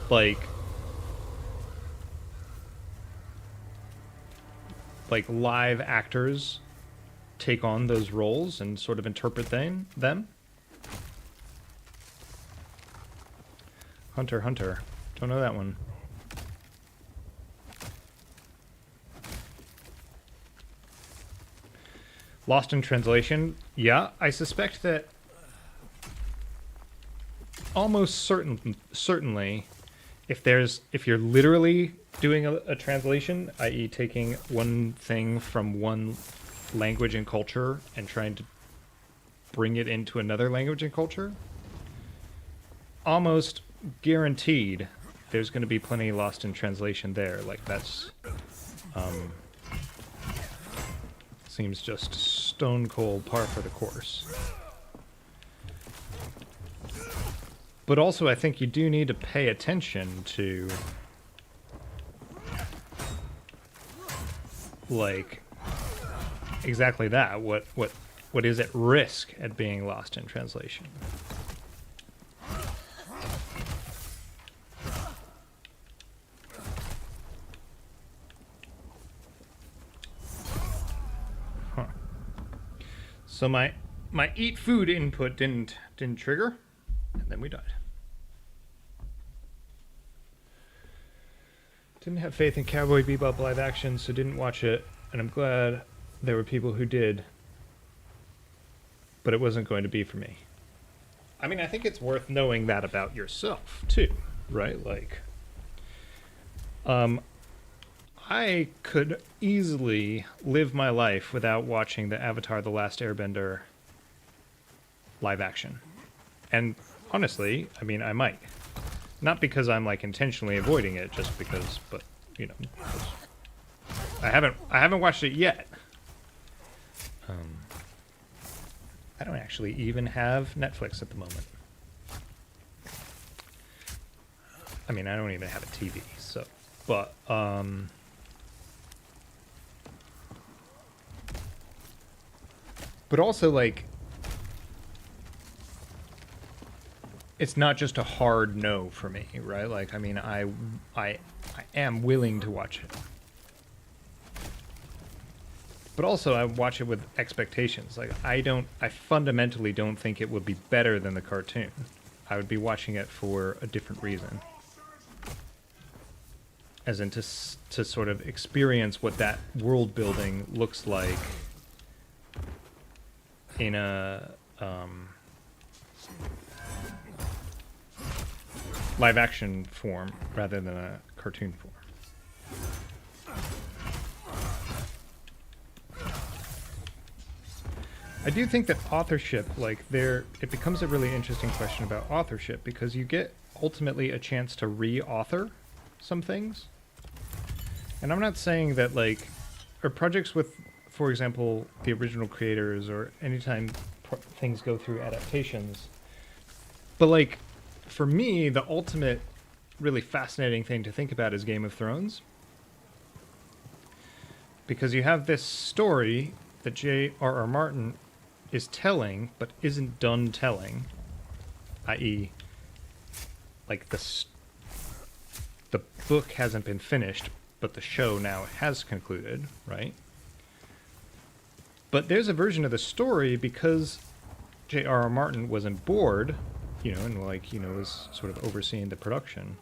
like live actors take on those roles and sort of interpret them. Hunter x Hunter. Don't know that one. Lost in Translation. Yeah, I suspect that almost certainly if you're literally doing a translation, i.e. taking one thing from one language and culture and trying to bring it into another language and culture, almost guaranteed there's going to be plenty lost in translation there. Like, that's seems just stone cold par for the course. But also, I think you do need to pay attention to, like, exactly that. What is at risk at being lost in translation? Huh. So my eat food input didn't trigger, and then we died. Didn't have faith in Cowboy Bebop live action, so didn't watch it, and I'm glad there were people who did, but it wasn't going to be for me. I mean, I think it's worth knowing that about yourself, too, right? Like, I could easily live my life without watching the Avatar: The Last Airbender live action. And honestly, I mean, I might. Not because I'm, like, intentionally avoiding it, just because, but, you know, I haven't watched it yet. I don't actually even have Netflix at the moment. I mean, I don't even have a TV, so, but, but also, like, it's not just a hard no for me, right? Like, I mean, I am willing to watch it. But also, I watch it with expectations. Like, I fundamentally don't think it would be better than the cartoon. I would be watching it for a different reason. As in to sort of experience what that world building looks like in a live action form rather than a cartoon form. I do think that authorship, like, it becomes a really interesting question about authorship, because you get ultimately a chance to re-author some things. And I'm not saying that, like, or projects with, for example, the original creators, or anytime things go through adaptations. But like, for me, the ultimate really fascinating thing to think about is Game of Thrones. Because you have this story that J.R.R. Martin is telling, but isn't done telling. I.e., like the book hasn't been finished, but the show now has concluded, right? But there's a version of the story because J.R.R. Martin was on board, and was sort of overseeing the production,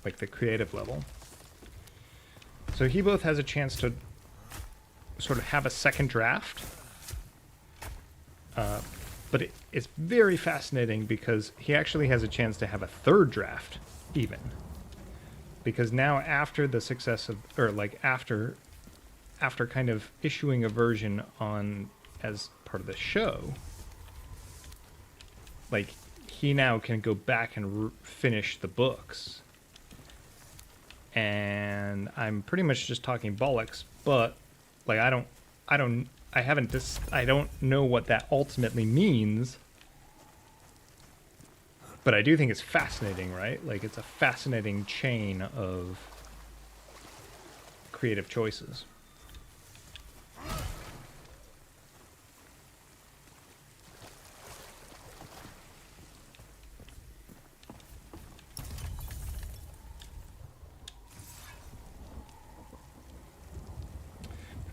like the creative level. So he both has a chance to sort of have a second draft, but it's very fascinating because he actually has a chance to have a third draft, even. Because now after the success of, or like after kind of issuing a version on as part of the show, like he now can go back and finish the books. And I'm pretty much just talking bollocks, but like I don't know what that ultimately means. But I do think it's fascinating, right? Like it's a fascinating chain of creative choices.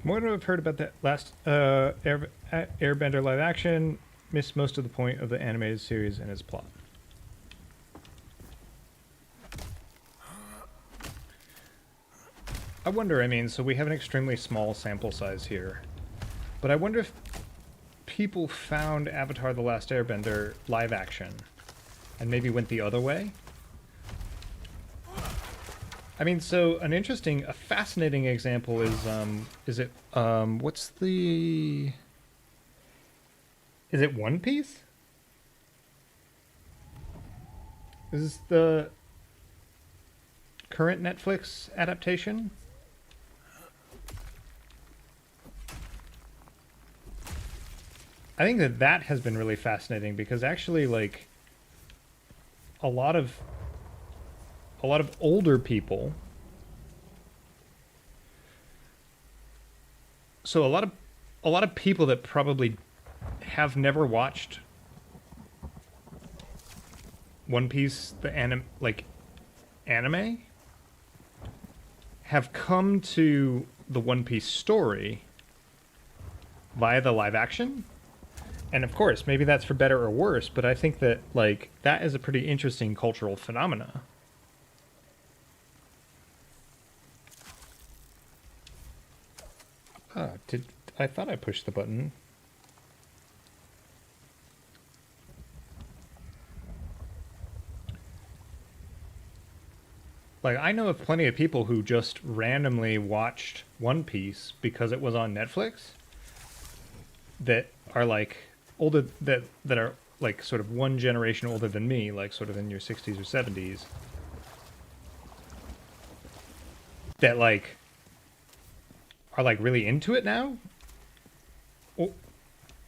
More than I've heard about that last Airbender live action, missed most of the point of the animated series and its plot. I wonder, so we have an extremely small sample size here, but I wonder if people found Avatar The Last Airbender live action and maybe went the other way? So a fascinating example is it One Piece? Is this the current Netflix adaptation? I think that has been really fascinating because actually, like, a lot of older people. So a lot of people that probably have never watched One Piece, the anime, have come to the One Piece story via the live action. And of course, maybe that's for better or worse, but I think that, like, that is a pretty interesting cultural phenomena. I thought I pushed the button. Like, I know of plenty of people who just randomly watched One Piece because it was on Netflix that are like older, that are like sort of one generation older than me, like sort of in your 60s or 70s, that like are like really into it now. Or,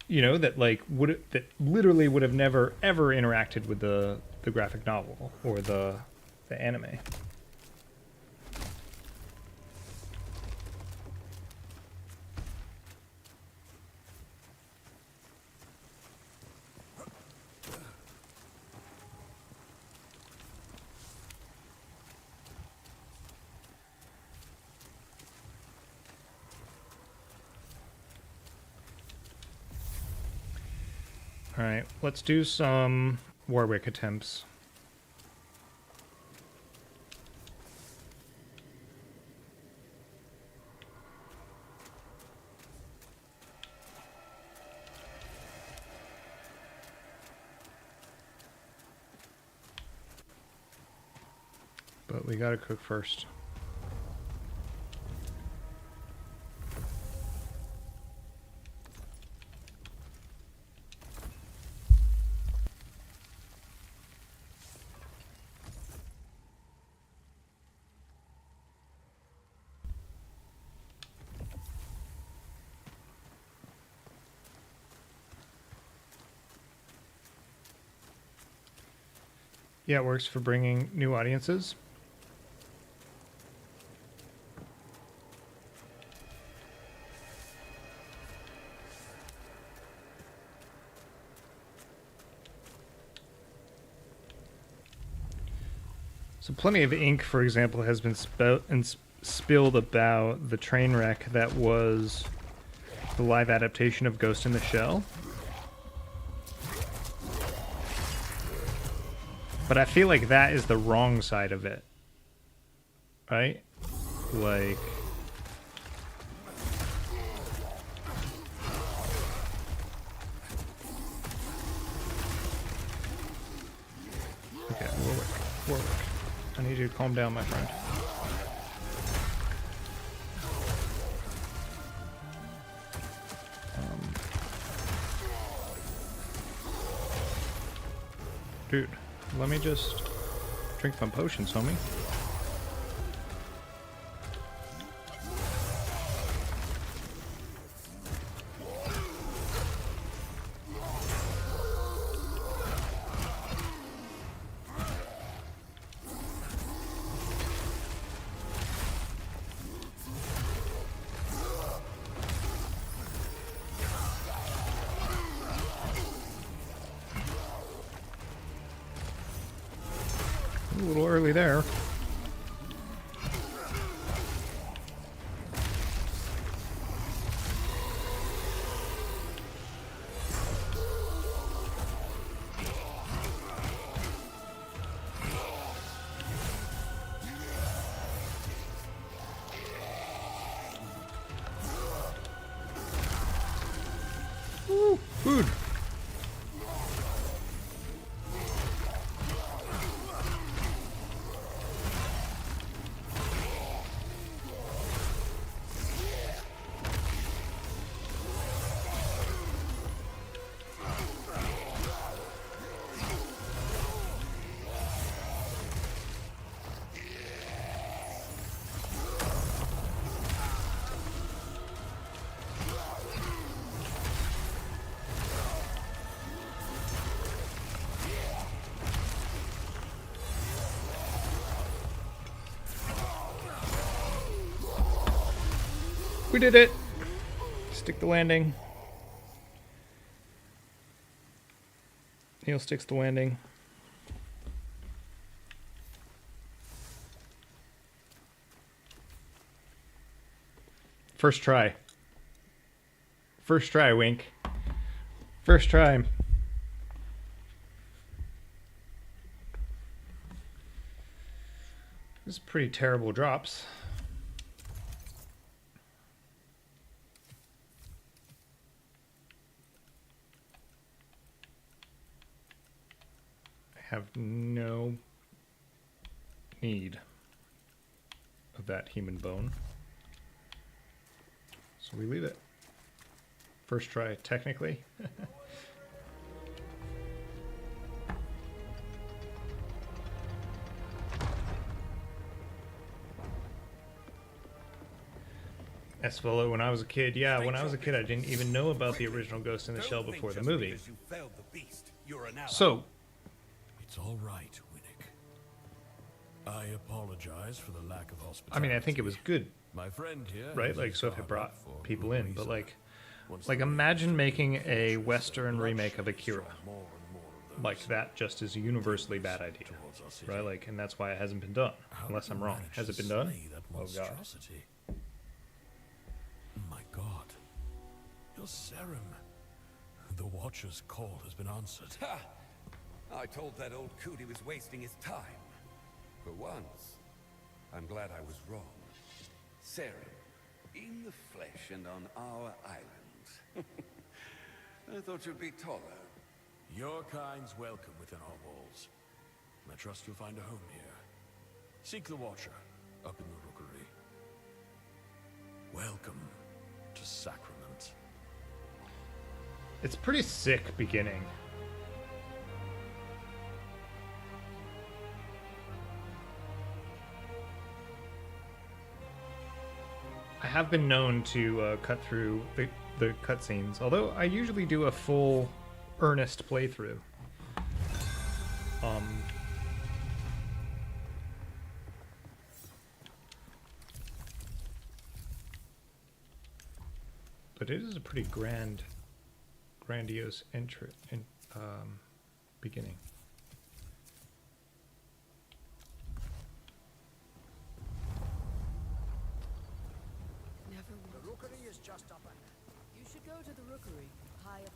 that like that literally would have never ever interacted with the graphic novel or the anime. Alright, let's do some Warwick attempts. But we gotta cook first. Yeah, it works for bringing new audiences. So plenty of ink, for example, has been spilled about the train wreck that was the live adaptation of Ghost in the Shell. But I feel like that is the wrong side of it. Right? Like... Okay, Warwick. I need you to calm down, my friend. Dude, let me just drink some potions, homie. A little early there. Ooh, food. We did it! Stick the landing. Neil sticks the landing. First try. First try, Wink. First try. This is pretty terrible drops. Have no need of that human bone. So we leave it. First try, technically. Esvolo, when I was a kid, yeah, when I was a kid I didn't even know about the original Ghost in the Shell before the movie. So, It's all right, Winnick. I apologize for the lack of I hospitality. mean, I think it was good, My friend here, right? has Like, a so if it card brought for people in, but Louisa. like Once the imagine Rangers making are a sure Western the remake of Russians Akira. draw more and more of those Like, that just is a universally bad idea, towards our city. right? Like, and that's why it hasn't been done, How unless did I'm you wrong. manage Has to it been done? slay that Oh, God. monstrosity? My God. Your serum. The Watcher's call has been answered. Ha! I told that old coot he was wasting his time. For once, I'm glad I was wrong. Sarah, in the flesh and on our island. I thought you'd be taller. Your kind's welcome within our walls. I trust you'll find a home here. Seek the Watcher, up in the Rookery. Welcome to Sacrament. It's pretty sick beginning. I have been known to cut through the cutscenes, although I usually do a full, earnest playthrough. But it is a pretty grandiose beginning. Never The will. rookery is just up ahead. You should go to the rookery, high above.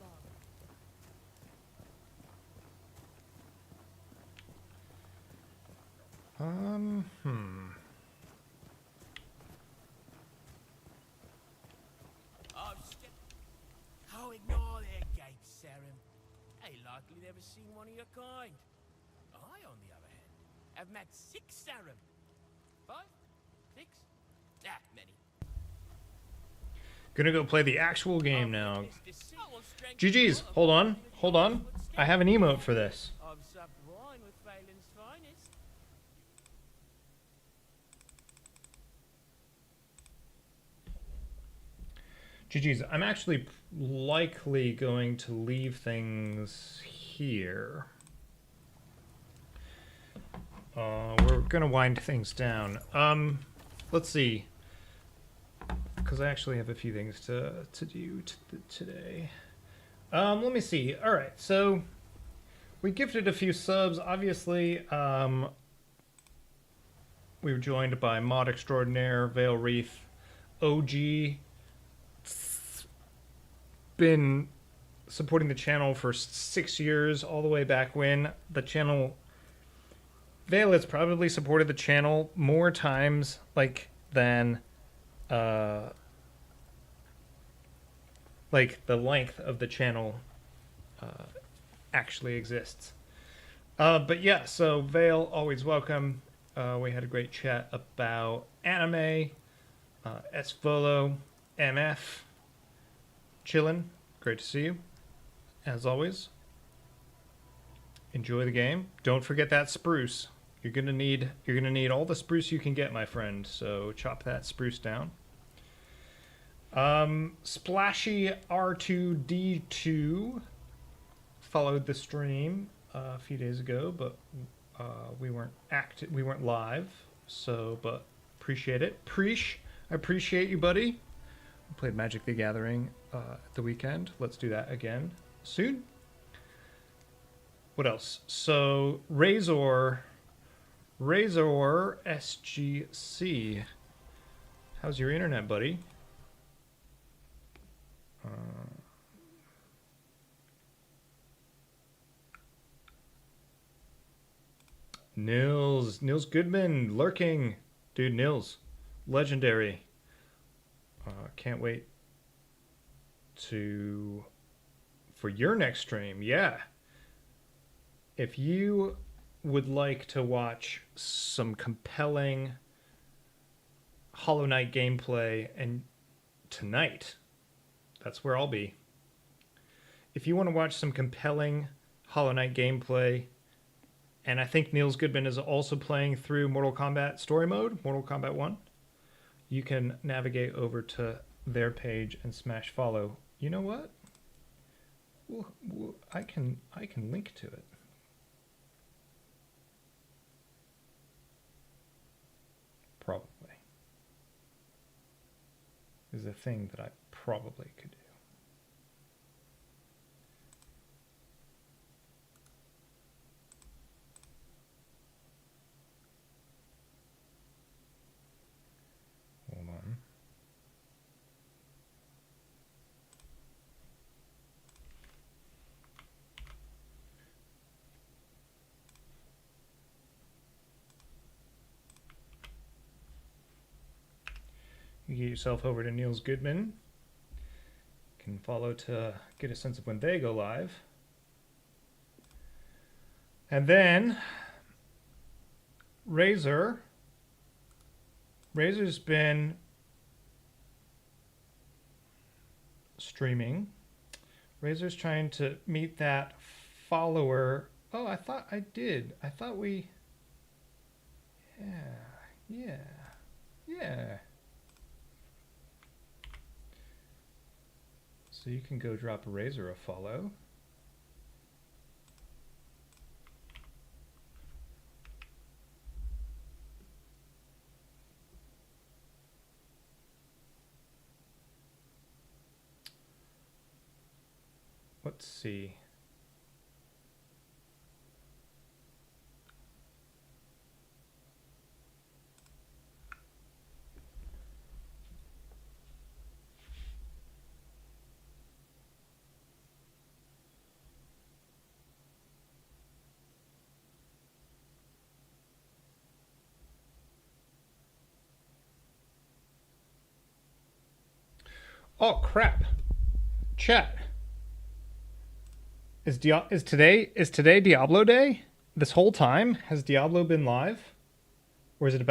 Hmm. Oh, ignore their gates, Serum. They likely never seen one of your kind. I, on the other hand, have met 6 Serum. 5? 6? Ah, many. Gonna go play the actual game now. This deceit will strengthen GG's, your hold on, ability to hold on. withstand. I have an emote for this. I've supped wine with Phelan's finest. GG's, I'm actually likely going to leave things here. We're gonna wind things down. Let's see. Because I actually have a few things to do today. Let me see. All right, so we gifted a few subs. Obviously, we were joined by Mod Extraordinaire, Vale Wreath, OG. Been supporting the channel for 6 years, all the way back when the channel. Vale has probably supported the channel more times, than the length of the channel actually exists. But yeah, so Vale, always welcome. We had a great chat about anime, Svolo, MF, chillin'. Great to see you, as always. Enjoy the game. Don't forget that spruce. You're gonna need all the spruce you can get, my friend. So chop that spruce down. Splashy R2D2 followed the stream a few days ago, but we weren't live. So, but appreciate it. I appreciate you, buddy. We played Magic the Gathering at the weekend. Let's do that again soon. What else? So Razor SGC. How's your internet, buddy? Nils Goodman lurking. Dude, Nils. Legendary. Can't wait for your next stream. Yeah. If you would like to watch some compelling Hollow Knight gameplay and tonight, that's where I'll be. If you want to watch some compelling Hollow Knight gameplay, and I think Nils Goodman is also playing through Mortal Kombat story mode, Mortal Kombat 1, you can navigate over to their page and smash follow. You know what? I can link to it. Probably. Is a thing that I probably could do. Hold on. You get yourself over to Nils Goodman. You can follow to get a sense of when they go live. And then Razor's been streaming. Razor's trying to meet that follower. Oh, I thought I did. I thought we... Yeah. So you can go drop Razor a follow. let's see. Oh crap. Chat. Is today Diablo Day? This whole time has Diablo been live? Or is it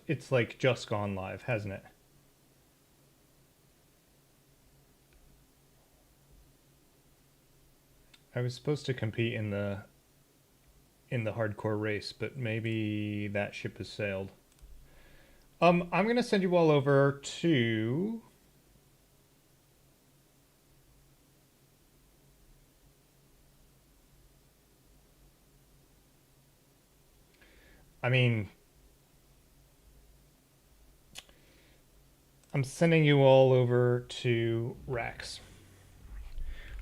it's like just gone live, hasn't it? I was supposed to compete in the hardcore race, but maybe that ship has sailed. I'm gonna send you all over to I'm sending you all over to Rax.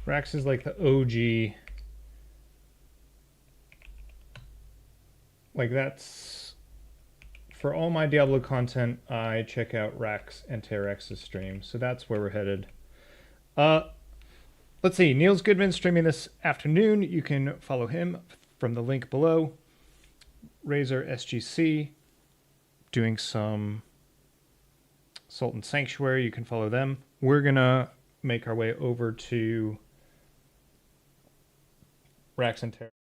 Rax is like the OG. Like that's for all my Diablo content, I check out Rax and Terrex's stream. So that's where we're headed. Let's see. Niels Goodman streaming this afternoon. You can follow him from the link below. Razor SGC doing some Sultan Sanctuary. You can follow them. We're gonna make our way over to Rax and Terrex.